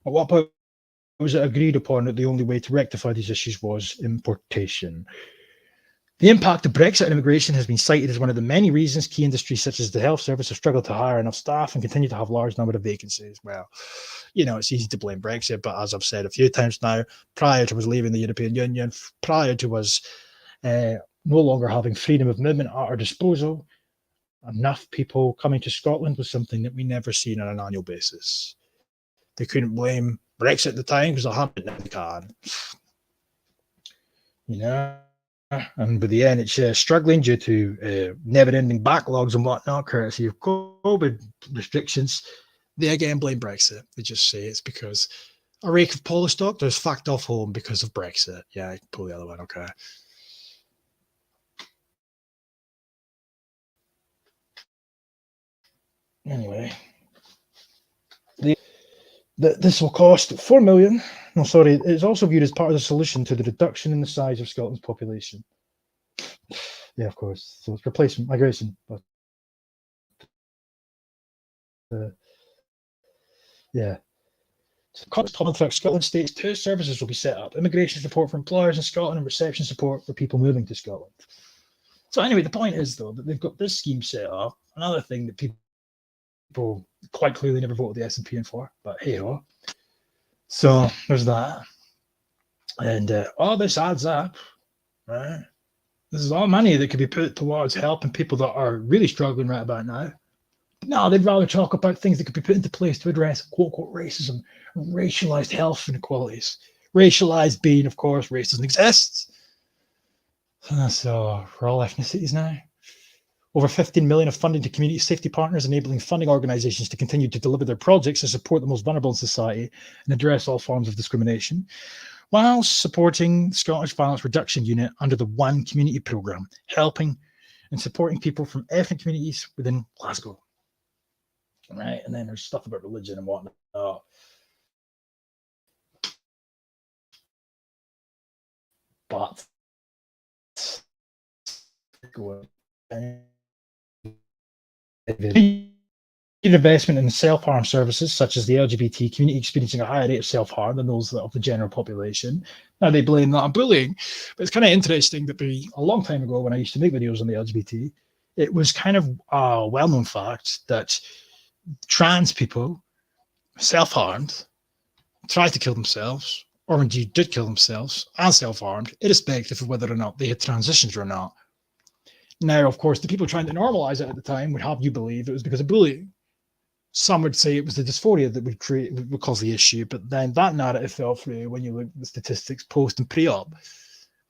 At what point was it agreed upon that the only way to rectify these issues was importation? The impact of Brexit on immigration has been cited as one of the many reasons key industries such as the health service have struggled to hire enough staff and continue to have large number of vacancies. Well, it's easy to blame Brexit, but as I've said a few times now, prior to us leaving the European Union, prior to us no longer having freedom of movement at our disposal, enough people coming to Scotland was something that we never seen on an annual basis. They couldn't blame Brexit at the time because they hadn't can. And with the NHS struggling due to never-ending backlogs and whatnot, courtesy of COVID restrictions, they again blame Brexit. They just say it's because a rake of Polish doctors fucked off home because of Brexit. Yeah, I can pull the other one, okay. Anyway, this will cost 4 million. No, sorry, it's also viewed as part of the solution to the reduction in the size of Scotland's population. Yeah, of course. So it's replacement migration, but yeah. Throughout Scotland states 2 services will be set up: immigration support for employers in Scotland and reception support for people moving to Scotland. So anyway, the point is though that they've got this scheme set up. Another thing that people quite clearly never voted the SNP in for, but hey ho. So there's that, and all this adds up, right? This is all money that could be put towards helping people that are really struggling right about now. No, they'd rather talk about things that could be put into place to address quote unquote racism, racialized health inequalities. Racialized being, of course, race doesn't exist. So for all ethnicities now. Over 15 million of funding to community safety partners, enabling funding organisations to continue to deliver their projects to support the most vulnerable in society and address all forms of discrimination, while supporting the Scottish Violence Reduction Unit under the One Community Programme, helping and supporting people from ethnic communities within Glasgow. Right, and then there's stuff about religion and whatnot. But investment in self-harm services such as the LGBT community experiencing a higher rate of self-harm than those of the general population. Now they blame that on bullying, but it's kind of interesting that a long time ago when I used to make videos on the LGBT, it was kind of a well-known fact that trans people self-harmed, tried to kill themselves, or indeed did kill themselves and self-harmed, irrespective of whether or not they had transitioned or not. Now, of course, the people trying to normalize it at the time would have you believe it was because of bullying. Some would say it was the dysphoria that would cause the issue, but then that narrative fell through when you look at the statistics post and pre-op.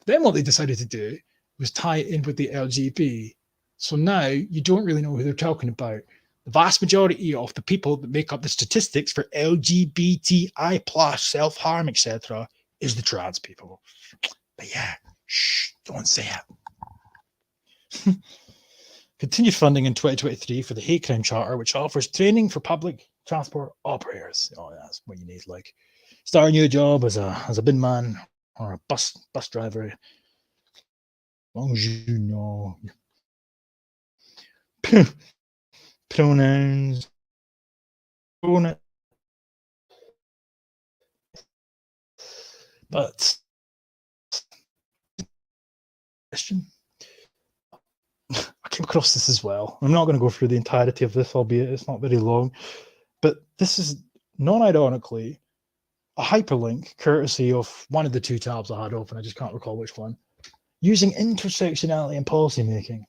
Then what they decided to do was tie it in with the LGBT. So now you don't really know who they're talking about. The vast majority of the people that make up the statistics for LGBTI plus self-harm, etc., is the trans people. But yeah, shh, don't say it. Continued funding in 2023 for the hate crime charter, which offers training for public transport operators. Oh, that's what you need. Like, start a new job as a bin man or a bus driver. As long as you know pronouns. But question. came across this as well. I'm not going to go through the entirety of this, albeit it's not very long, but this is non-ironically a hyperlink courtesy of one of the two tabs I had open. I just can't recall which one. Using intersectionality in policymaking.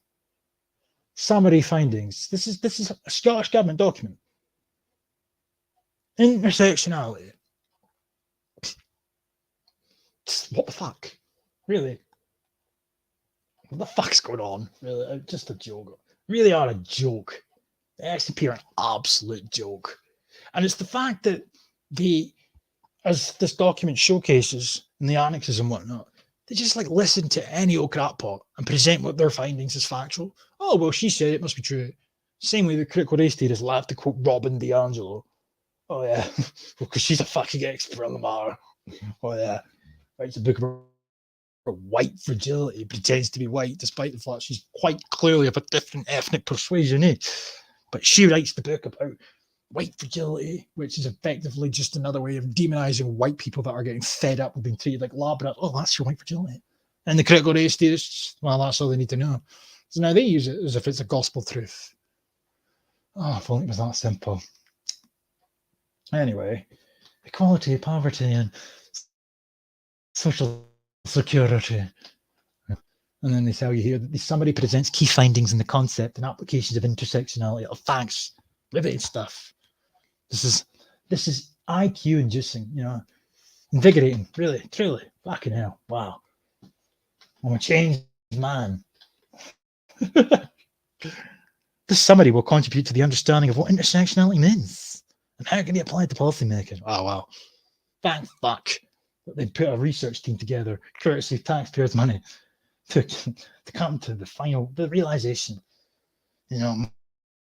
Summary findings. This is a Scottish government document. Intersectionality. What the fuck? Really? What the fuck's going on? Really? Just a joke. Really are a joke. The SNP are an absolute joke. And it's the fact that as this document showcases in the annexes and whatnot, they just like listen to any old crap pot and present what their findings as factual. Oh, well, she said it must be true. Same way the critical race theorists laugh to quote Robin DiAngelo. Oh, yeah. Because she's a fucking expert on the matter. Oh, yeah. Writes a book about white fragility, pretends to be white despite the fact she's quite clearly of a different ethnic persuasion, eh? But she writes the book about white fragility, which is effectively just another way of demonizing white people that are getting fed up with being treated like lab rats. Oh, that's your white fragility. And the critical race theorists, well, that's all they need to know. So now they use it as if it's a gospel truth. Oh, if only it was that simple. Anyway, equality, poverty, and social security. And then they tell you here that the summary presents key findings in the concept and applications of intersectionality. Oh, thanks. Riveting stuff. This is IQ inducing, invigorating, really, truly. Fucking hell. Wow. I'm a changed man. This summary will contribute to the understanding of what intersectionality means and how it can be applied to policymaking. Oh, wow. Thank fuck that they put a research team together, courtesy of taxpayers' money, to come to the realization,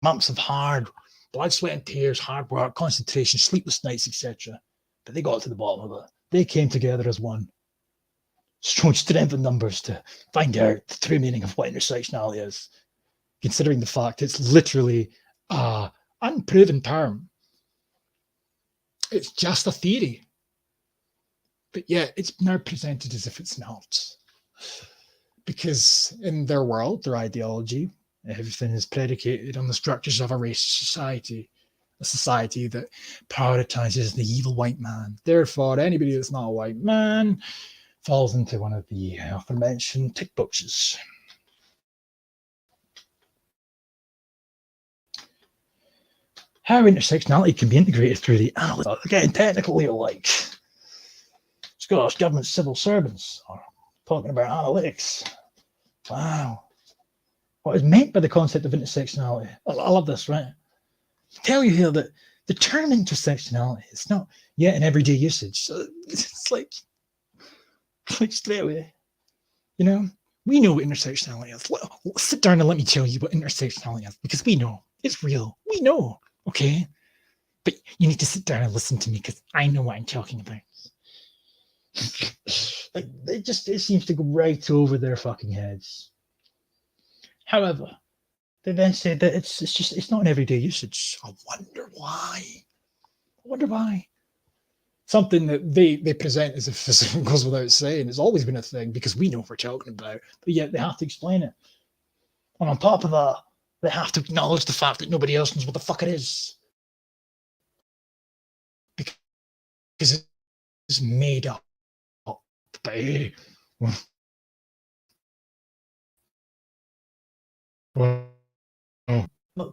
months of hard blood, sweat, and tears, hard work, concentration, sleepless nights, etc. But they got to the bottom of it. They came together as one, showing strength in numbers to find out the true meaning of what intersectionality is, considering the fact it's literally an unproven term. It's just a theory. But yet it's now presented as if it's not. Because in their world, their ideology, everything is predicated on the structures of a racist society, a society that prioritizes the evil white man. Therefore, anybody that's not a white man falls into one of the aforementioned tick boxes. How intersectionality can be integrated through the analysis. Getting technically like Scottish government civil servants are talking about analytics. Wow. What is meant by the concept of intersectionality? I love this, right? I tell you here that the term intersectionality is not yet in everyday usage. So it's like straight away, we know what intersectionality is. Let's sit down and let me tell you what intersectionality is, because we know it's real. We know, okay? But you need to sit down and listen to me because I know what I'm talking about. It seems to go right over their fucking heads. However, they then say that it's not an everyday usage. I wonder why. Something that they present as if it goes without saying. It's always been a thing because we know what we're talking about, but yet they have to explain it. And on top of that, they have to acknowledge the fact that nobody else knows what the fuck it is. Because it's made up by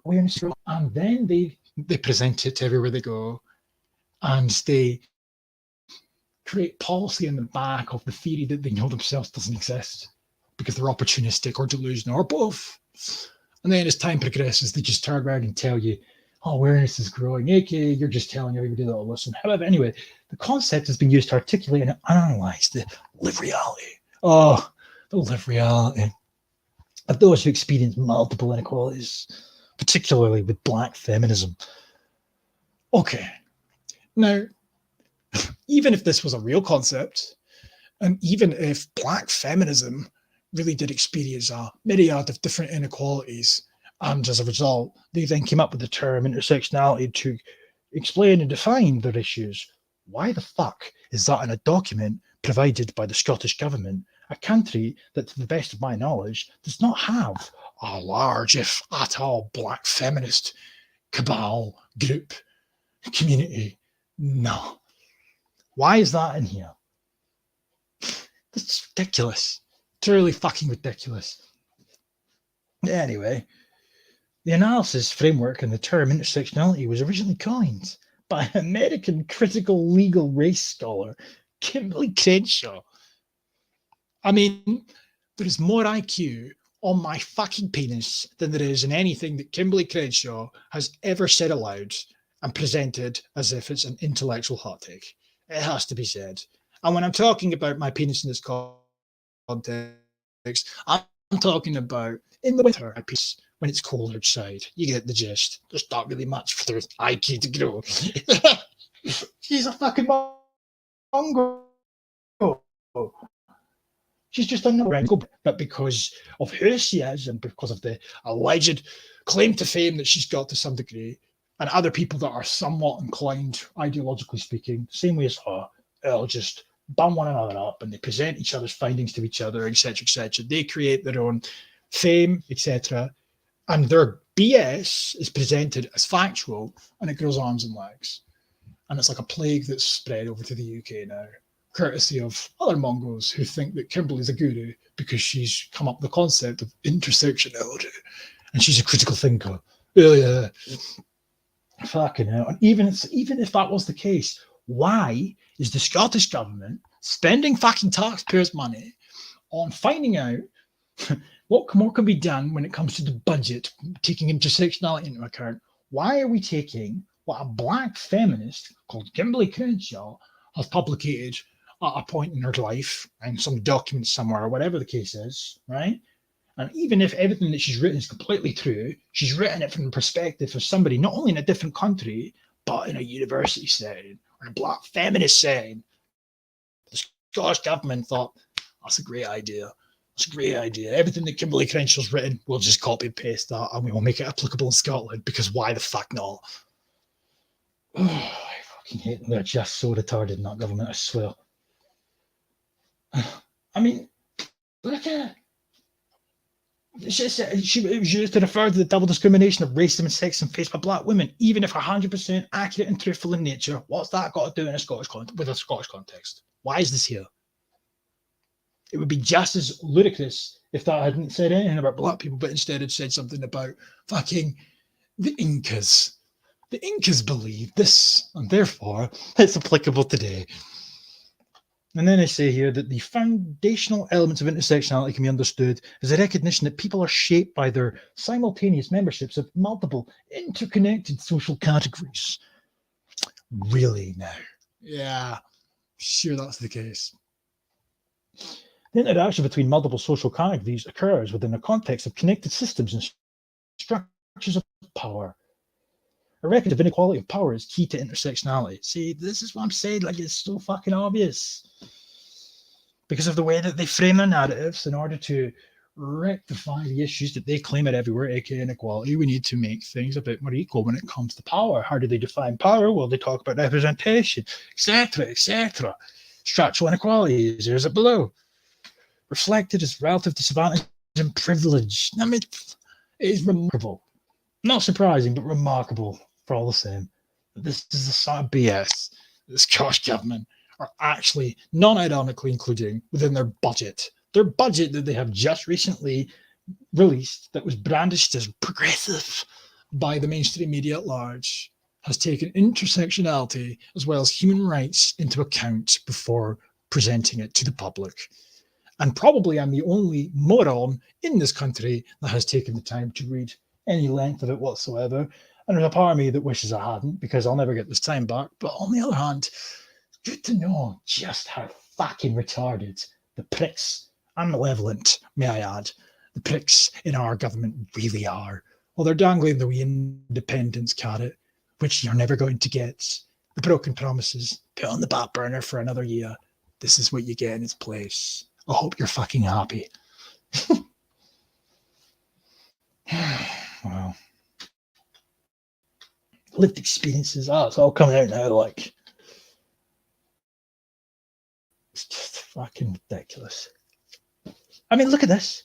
awareness, and then they present it everywhere they go, and they create policy in the back of the theory that they know themselves doesn't exist because they're opportunistic or delusional or both. And then as time progresses, they just turn around and tell you, oh, awareness is growing, aka you're just telling everybody that will listen. However, anyway, the concept has been used to articulate and analyze the live reality. Oh, the live reality of those who experience multiple inequalities, particularly with Black feminism. Okay, now, even if this was a real concept, and even if Black feminism really did experience a myriad of different inequalities, and as a result, they then came up with the term intersectionality to explain and define their issues, why the fuck is that in a document provided by the Scottish Government, a country that, to the best of my knowledge, does not have a large, if at all, black feminist cabal, group, community. No. Why is that in here? It's ridiculous. Truly fucking ridiculous. Anyway, the analysis framework and the term intersectionality was originally coined by American critical legal race scholar Kimberly Crenshaw. I mean, there is more IQ on my fucking penis than there is in anything that Kimberly Crenshaw has ever said aloud and presented as if it's an intellectual hot take. It has to be said. And when I'm talking about my penis in this context, I'm talking about in the winter, my penis, when it's cold outside. You get the gist. There's not really much for the IQ to grow. She's a fucking mongrel. She's just a wrinkle, but because of who she is and because of the alleged claim to fame that she's got to some degree, and other people that are somewhat inclined, ideologically speaking, same way as her, they'll just bum one another up and they present each other's findings to each other, etc., etc. They create their own fame, etc., and their BS is presented as factual, and it grows arms and legs. And it's like a plague that's spread over to the UK now, courtesy of other mongrels who think that Kimberly's a guru because she's come up with the concept of intersectionality and she's a critical thinker. Oh, yeah. Fucking hell. And even if that was the case, why is the Scottish government spending fucking taxpayers' money on finding out what more can be done when it comes to the budget, taking intersectionality into account? Why are we taking what a black feminist called Kimberly Crenshaw has publicated at a point in her life and some documents somewhere or whatever the case is, right? And even if everything that she's written is completely true, she's written it from the perspective of somebody not only in a different country, but in a university setting or a black feminist setting. The Scottish government thought, that's a great idea. That's a great idea. Everything that Kimberly Crenshaw's written, we'll just copy and paste that and we will make it applicable in Scotland because why the fuck not? Oh, I fucking hate them. They're just so retarded in that government, I swear. I mean, look at it. She was used to refer to the double discrimination of racism and sexism faced by black women, even if 100% accurate and truthful in nature. What's that got to do in a Scottish context? Why is this here? It would be just as ludicrous if that hadn't said anything about black people, but instead had said something about fucking the Incas. The Incas believed this, and therefore it's applicable today. And then I say here that the foundational elements of intersectionality can be understood as a recognition that people are shaped by their simultaneous memberships of multiple interconnected social categories. Really now? Yeah, sure that's the case. The interaction between multiple social categories occurs within the context of connected systems and structures of power. A record of inequality of power is key to intersectionality. See, this is what I'm saying, like it's so fucking obvious. Because of the way that they frame their narratives in order to rectify the issues that they claim are everywhere, aka inequality, we need to make things a bit more equal when it comes to power. How do they define power? Well, they talk about representation, etc., etc. Structural inequalities, there's it below. Reflected as relative disadvantage and privilege. I mean, it is remarkable. Not surprising, but remarkable for all the same. This is the sort of BS that the Scottish government are actually non-ironically including within their budget. Their budget that they have just recently released that was brandished as progressive by the mainstream media at large has taken intersectionality as well as human rights into account before presenting it to the public. And probably I'm the only moron in this country that has taken the time to read any length of it whatsoever. And there's a part of me that wishes I hadn't because I'll never get this time back. But on the other hand, good to know just how fucking retarded the pricks and malevolent, may I add, the pricks in our government really are. Well, they're dangling the wee independence carrot, which you're never going to get. The broken promises, put on the back burner for another year. This is what you get in its place. I hope you're fucking happy. Wow. Lived experiences. It's all coming out now, like. It's just fucking ridiculous. I mean, look at this.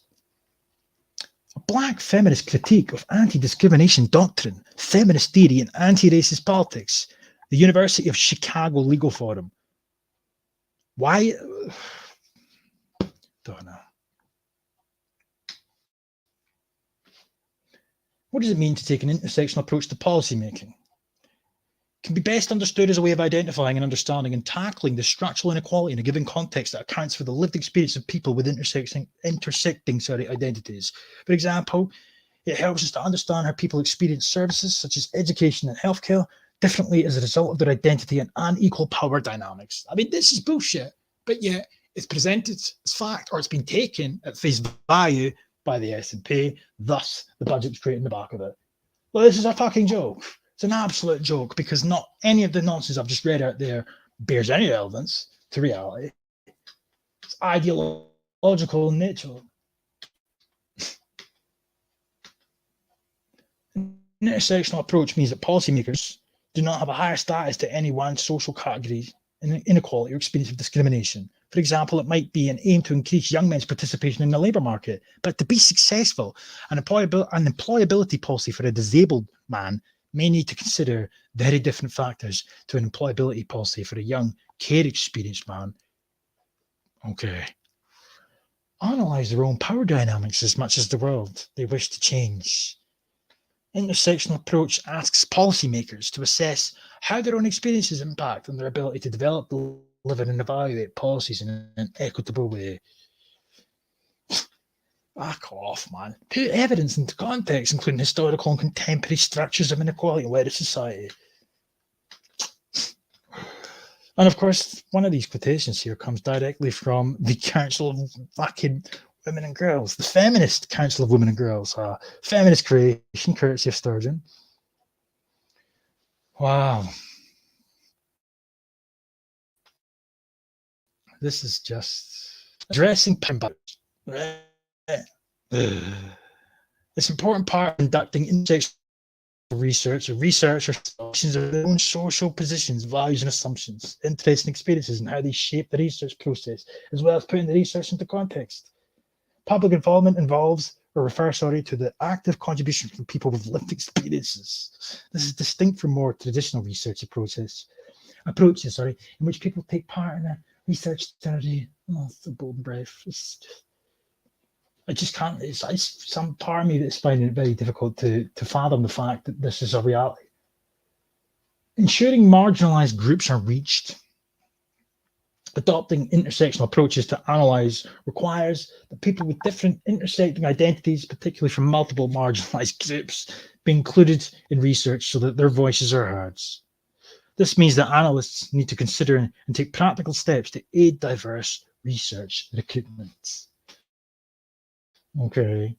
A black feminist critique of anti-discrimination doctrine, feminist theory, and anti-racist politics. The University of Chicago Legal Forum. Why? Don't know. What does it mean to take an intersectional approach to policy making? Can be best understood as a way of identifying and understanding and tackling the structural inequality in a given context that accounts for the lived experience of people with intersecting identities. For example, it helps us to understand how people experience services such as education and healthcare differently as a result of their identity and unequal power dynamics. I mean, this is bullshit, but yet it's presented as fact, or it's been taken at face value by the S&P, thus the budget's straight in the back of it. Well, this is a fucking joke. It's an absolute joke, because not any of the nonsense I've just read out there bears any relevance to reality. It's ideological in nature. An intersectional approach means that policymakers do not have a higher status to any one social category in inequality or experience of discrimination. For example, it might be an aim to increase young men's participation in the labour market, but to be successful, an employability policy for a disabled man may need to consider very different factors to an employability policy for a young, care-experienced man. Okay. Analyse their own power dynamics as much as the world they wish to change. Intersectional approach asks policymakers to assess how their own experiences impact on their ability to develop, deliver, and evaluate policies in an equitable way. Back off, man. Put evidence into context, including historical and contemporary structures of inequality in wider society. And of course, one of these quotations here comes directly from the Council of fucking Women and Girls, the Feminist Council of Women and Girls, feminist creation, courtesy of Sturgeon. Wow. This is just addressing powers. It's an important part of conducting intersectional research or reflections of their own social positions, values, and assumptions, interests, and experiences, and how they shape the research process, as well as putting the research into context. Public involvement refers to the active contribution from people with lived experiences. This is distinct from more traditional research approaches, in which people take part in a research study. Oh, it's so bold and brave. I just can't. It's some part of me that's finding it very difficult to fathom the fact that this is a reality. Ensuring marginalised groups are reached. Adopting intersectional approaches to analyse requires that people with different intersecting identities, particularly from multiple marginalised groups, be included in research so that their voices are heard. This means that analysts need to consider and take practical steps to aid diverse research recruitment. Okay.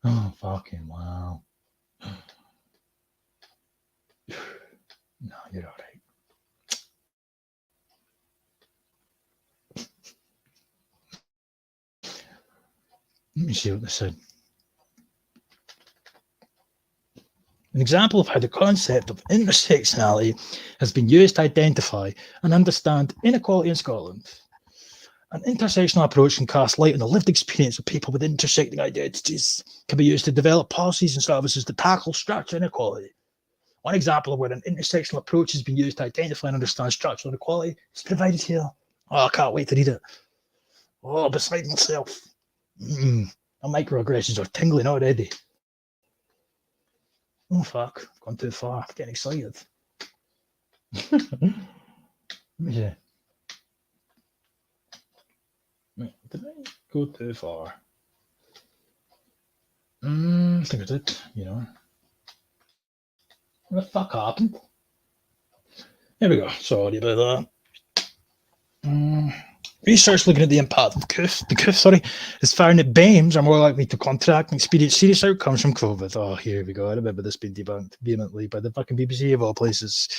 Oh, fucking wow. No, you're all right. Let me see what they said. An example of how the concept of intersectionality has been used to identify and understand inequality in Scotland. An intersectional approach can cast light on the lived experience of people with intersecting identities, can be used to develop policies and services to tackle structural inequality. One example of where an intersectional approach has been used to identify and understand structural inequality is provided here. Oh, I can't wait to read it. Oh, beside myself. My microaggressions are tingling already. Oh, fuck. I've gone too far. I'm getting excited. Yeah. Did I go too far? I think I did, What the fuck happened? There we go. Sorry about that. Research looking at the impact of the COOF, has found that BAMEs are more likely to contract and experience serious outcomes from COVID. Oh, here we go. I remember this being debunked vehemently by the fucking BBC of all places.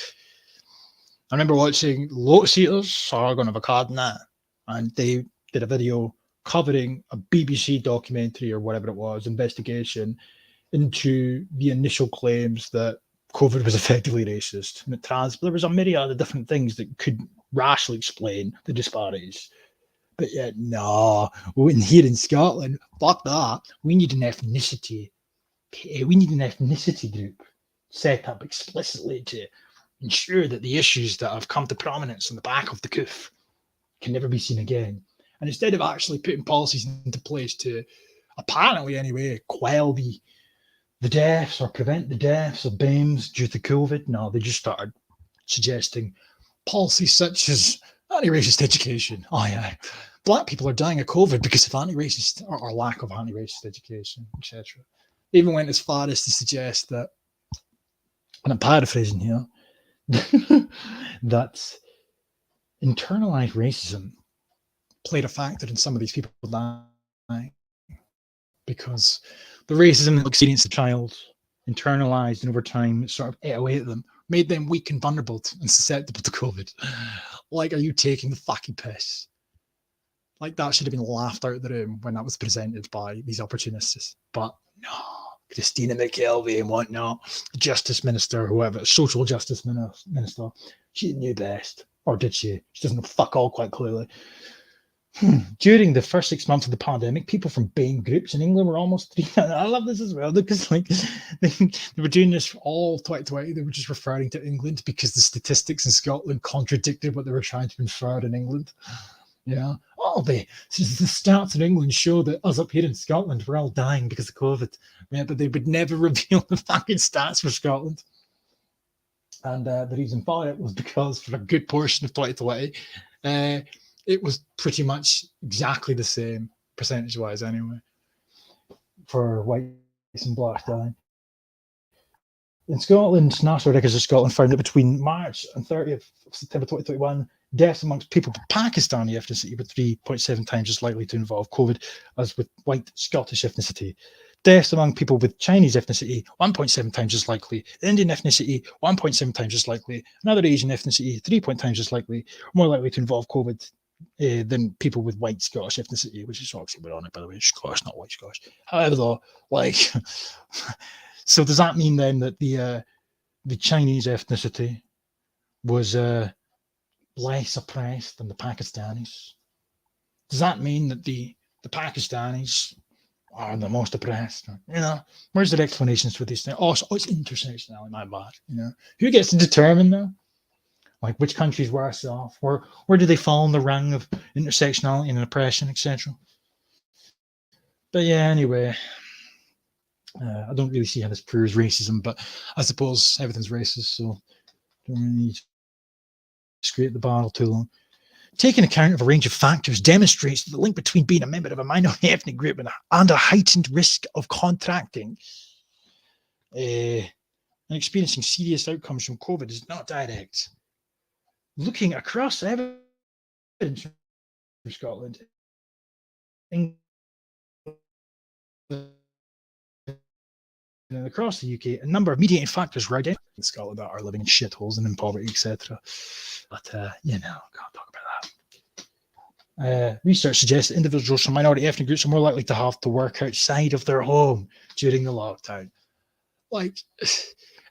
I remember watching Lotus Eaters, are going to have a card in that, and they did a video covering a BBC documentary or whatever it was, investigation into the initial claims that COVID was effectively racist. And there was a myriad of different things that could rationally explain the disparities. But yet, no, here in Scotland, fuck that. We need an ethnicity. We need an ethnicity group set up explicitly to ensure that the issues that have come to prominence on the back of the coof can never be seen again. And instead of actually putting policies into place to, apparently anyway, quell the deaths or prevent the deaths of BAMEs due to COVID, no, they just started suggesting policies such as anti-racist education. Oh yeah, black people are dying of COVID because of anti-racist or lack of anti-racist education, etc. They even went as far as to suggest that, and I'm paraphrasing here, that internalized racism played a factor in some of these people dying because the racism they experienced as a child, internalized and over time it sort of ate away at them, made them weak and vulnerable and susceptible to COVID. Like, are you taking the fucking piss? Like, that should have been laughed out of the room when that was presented by these opportunists. But no, Christina McKelvey and whatnot, the Justice Minister, whoever, Social Justice Minister, she knew best. Or did she? She doesn't know fuck all quite clearly. During the first 6 months of the pandemic, people from BAME groups in England were almost 3. I love this as well because like they were doing this all 2020. They were just referring to England because the statistics in Scotland contradicted what they were trying to infer in England. Yeah. Oh, the stats in England show that us up here in Scotland, we're all dying because of COVID. Yeah, but they would never reveal the fucking stats for Scotland. And the reason for it was because for a good portion of 2020, it was pretty much exactly the same percentage-wise anyway for whites and blacks dying. In Scotland, National Records of Scotland found that between March and 30th of September 2021, deaths amongst people with Pakistani ethnicity were 3.7 times as likely to involve COVID as with white Scottish ethnicity. Deaths among people with Chinese ethnicity, 1.7 times as likely. Indian ethnicity, 1.7 times as likely. Another Asian ethnicity, 3 times as likely, more likely to involve COVID than people with white Scottish ethnicity, which is obviously ironic, by the way, Scottish, not white Scottish. However, though, like, so does that mean then that the Chinese ethnicity was less oppressed than the Pakistanis? Does that mean that the Pakistanis are the most oppressed? You know, where's the explanations for these things? Oh, it's intersectionality, my bad. You know, who gets to determine that? Like, which country's worse off? Where do they fall in the rung of intersectionality and oppression, etc.? But yeah, anyway, I don't really see how this proves racism, but I suppose everything's racist, so don't really need to scrape the barrel too long. Taking account of a range of factors demonstrates that the link between being a member of a minority ethnic group and a heightened risk of contracting and experiencing serious outcomes from COVID is not direct. Looking across evidence from Scotland, and across the UK, a number of mediating factors were identified in Scotland that are living in shitholes and in poverty, etc. But, you know, can't talk about that. Research suggests that individuals from minority ethnic groups are more likely to have to work outside of their home during the lockdown. Like,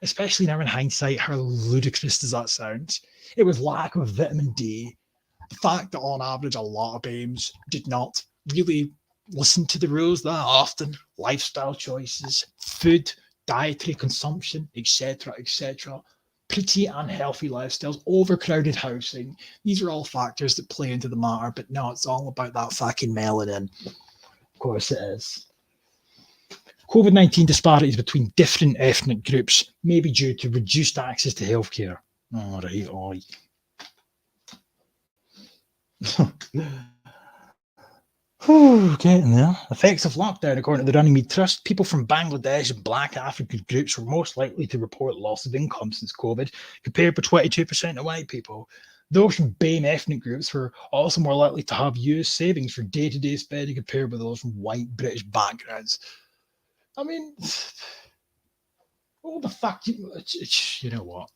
especially now in hindsight, how ludicrous does that sound? It was lack of vitamin D, the fact that on average a lot of BAMEs did not really listen to the rules that often, lifestyle choices, food, dietary consumption, etc., etc., pretty unhealthy lifestyles, overcrowded housing. These are all factors that play into the matter, but no, it's all about that fucking melanin. Of course it is. COVID-19 disparities between different ethnic groups may be due to reduced access to healthcare. All right, all right. Getting there. Effects of lockdown, according to the Runnymede Trust, people from Bangladesh and Black African groups were most likely to report loss of income since COVID, compared with 22% of white people. Those from BAME ethnic groups were also more likely to have used savings for day-to-day spending compared with those from white British backgrounds. I mean, what the fuck? You know what?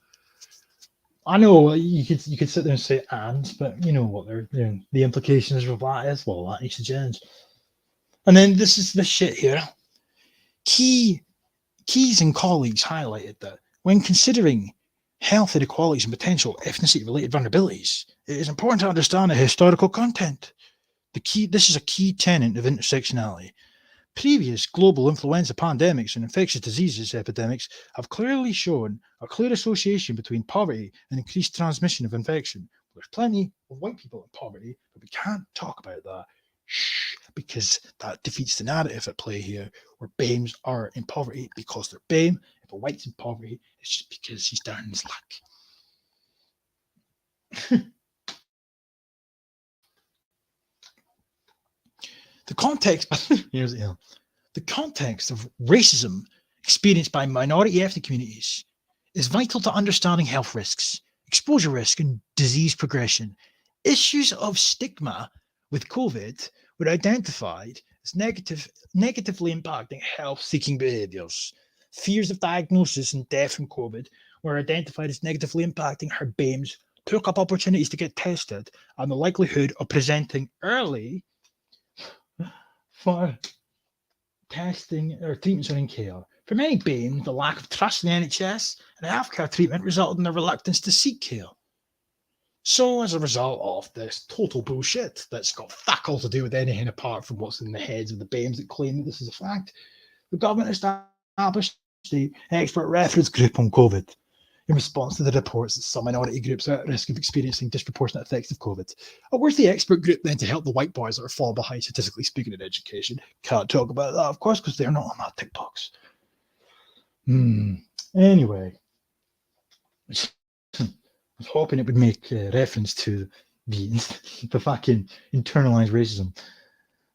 I know you could sit there and say but you know what the implications of that is. Well, that needs to change. And then this is the shit here. Keys and colleagues highlighted that when considering health inequalities and potential ethnicity-related vulnerabilities, it is important to understand the historical content. This is a key tenet of intersectionality. Previous global influenza pandemics and infectious diseases epidemics have clearly shown a clear association between poverty and increased transmission of infection. There's plenty of white people in poverty, but we can't talk about that. Shh, because that defeats the narrative at play here, where BAMEs are in poverty because they're BAME. If a white's in poverty, it's just because he's down in his luck. The context here's the context of racism experienced by minority ethnic communities is vital to understanding health risks, exposure risk, and disease progression. Issues of stigma with COVID were identified as negatively impacting health-seeking behaviours. Fears of diagnosis and death from COVID were identified as negatively impacting her BAMEs, took up opportunities to get tested, and the likelihood of presenting early for testing or treatments are in care. For many BAMEs, the lack of trust in the NHS and healthcare treatment resulted in their reluctance to seek care. So, as a result of this total bullshit that's got fuck all to do with anything apart from what's in the heads of the BAMEs that claim that this is a fact, the government established the expert reference group on COVID in response to the reports that some minority groups are at risk of experiencing disproportionate effects of COVID. Where's the expert group then to help the white boys that are falling behind, statistically speaking, in education? Can't talk about that, of course, because they're not on that TikToks. Anyway, I was hoping it would make reference to the fucking internalized racism.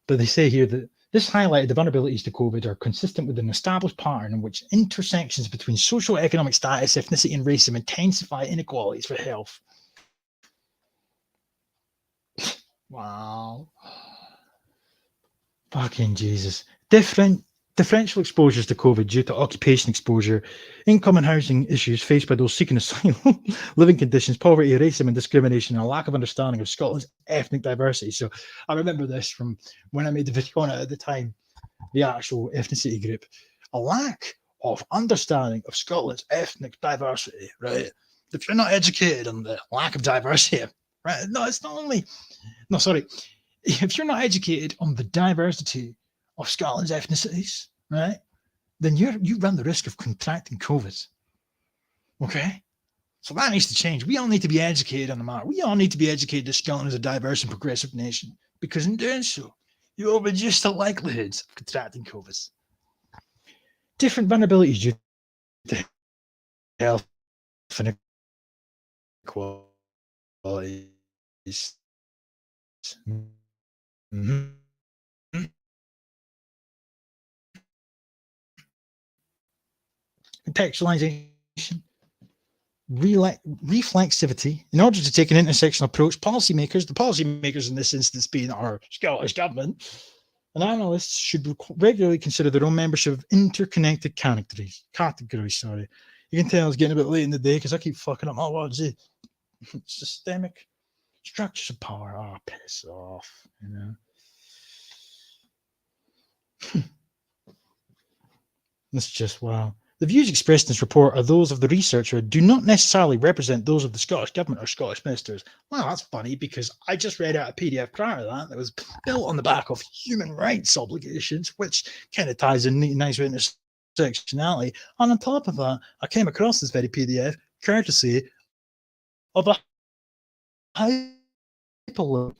But they say here that this highlighted the vulnerabilities to COVID are consistent with an established pattern in which intersections between socio-economic status, ethnicity, and racism intensify inequalities for health. Wow. Fucking Jesus. Differential exposures to COVID due to occupation exposure, income and housing issues faced by those seeking asylum, living conditions, poverty, racism and discrimination, and a lack of understanding of Scotland's ethnic diversity. So I remember this from when I made the video on it at the time, the actual ethnicity group. A lack of understanding of Scotland's ethnic diversity, right? If you're not educated on the lack of diversity, right? No, it's not only, no, sorry. If you're not educated on the diversity of Scotland's ethnicities, right, then you run the risk of contracting COVID. Okay? So that needs to change. We all need to be educated on the matter. We all need to be educated that Scotland is a diverse and progressive nation, because in doing so, you will reduce the likelihoods of contracting COVID. Different vulnerabilities due to health inequalities. Mm-hmm. Contextualization, reflexivity. In order to take an intersectional approach, the policymakers in this instance being our Scottish government, and analysts should regularly consider their own membership of interconnected categories. Sorry, you can tell it's getting a bit late in the day because I keep fucking up my words. Systemic structures of power. Oh, piss off, you know. That's just wow. The views expressed in this report are those of the researcher, do not necessarily represent those of the Scottish Government or Scottish ministers. Well, that's funny because I just read out a PDF prior to that was built on the back of human rights obligations, which kind of ties in nice with intersectionality. And on top of that, I came across this very PDF courtesy of a hyperlink.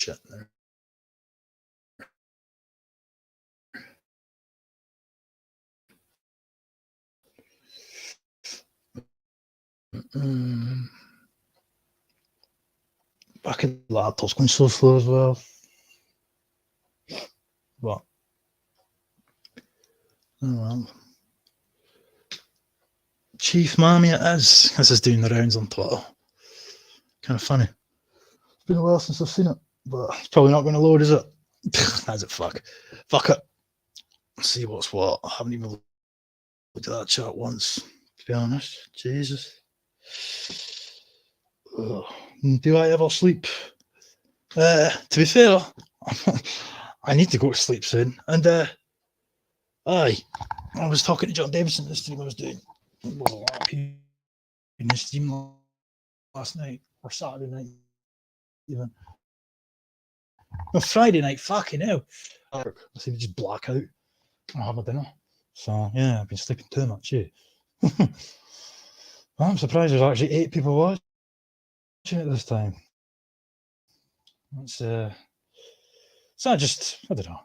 Shit there. Fucking laptop's going so slow as well. But oh well. Chief Mammy it is. This is doing the rounds on Twitter. Kind of funny. It's been a while since I've seen it, but it's probably not going to load, is it? Has it? Fuck it. Let's see what's what. I haven't even looked at that chat once, to be honest. Jesus. Ugh. Do I ever sleep? To be fair, I need to go to sleep soon. And I was talking to John Davidson in the stream I was doing. In the stream last night or Saturday night, even. No, Friday night. Fucking hell. I seem to just black out. I have my dinner. So yeah, I've been sleeping too much. Yeah. I'm surprised there's actually 8 people watching it this time. It's not just, I don't know.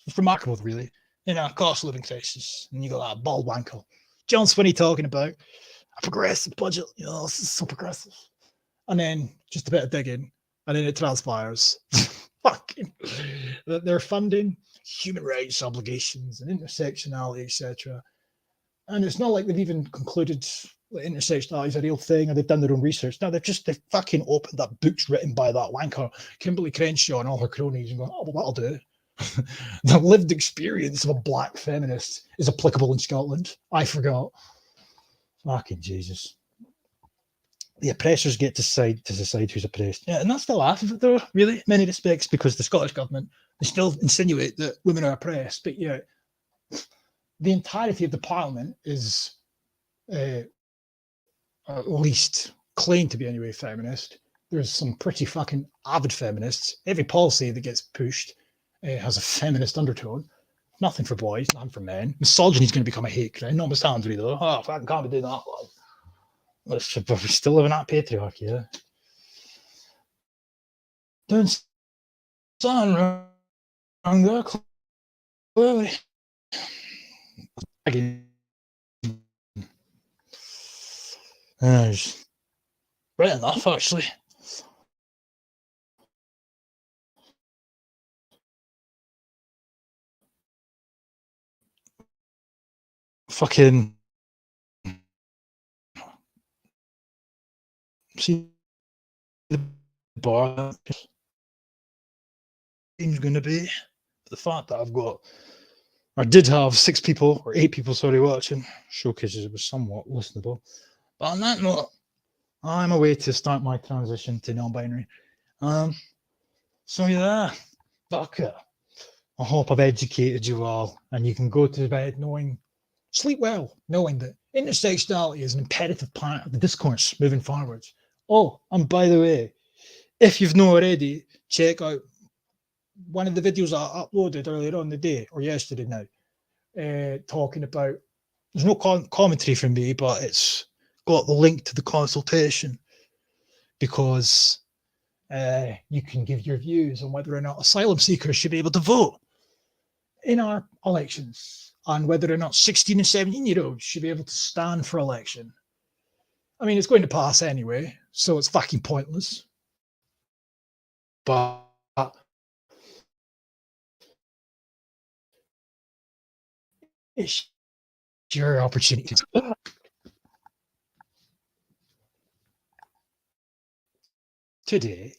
It's remarkable, really. In a cost of living crisis, and you got that bald wanker John Swinney talking about a progressive budget. You know, this is so progressive. And then just a bit of digging, and then it transpires. Fucking, that they're funding human rights obligations and intersectionality, etc. And it's not like they've even concluded that intersectionality is a real thing, or they've done their own research. No, they've fucking opened up books written by that wanker Kimberly Crenshaw and all her cronies and gone, oh, well, that'll do. The lived experience of a black feminist is applicable in Scotland. I forgot. Fucking Jesus. The oppressors get to decide who's oppressed. Yeah, and that's the laugh of it, though, really, in many respects, because the Scottish government, they still insinuate that women are oppressed, but yeah, the entirety of the parliament is at least claimed to be anyway feminist. There's some pretty fucking avid feminists. Every policy that gets pushed has a feminist undertone. Nothing for boys, nothing for men. Misogyny is going to become a hate crime. Notwithstanding, though. Oh, fucking can't be doing that. We're still living that patriarchy, yeah. Doing something wrong there, clearly. Again. Right enough, actually. Fucking see the bar is going to be the fact that I've got, or did have 6 people or 8 people, sorry, watching showcases it was somewhat listenable. But on that note, I'm away to start my transition to non-binary. So yeah, fuck it. I hope I've educated you all, and you can go to bed knowing, sleep well, knowing that intersectionality is an imperative part of the discourse moving forwards. Oh, and by the way, if you've not already, check out one of the videos I uploaded earlier on the day, or yesterday now, talking about, there's no commentary from me, but it's got the link to the consultation, because you can give your views on whether or not asylum seekers should be able to vote in our elections, and whether or not 16 and 17-year-olds should be able to stand for election. I mean, it's going to pass anyway, so it's fucking pointless. But it's your opportunity. Today,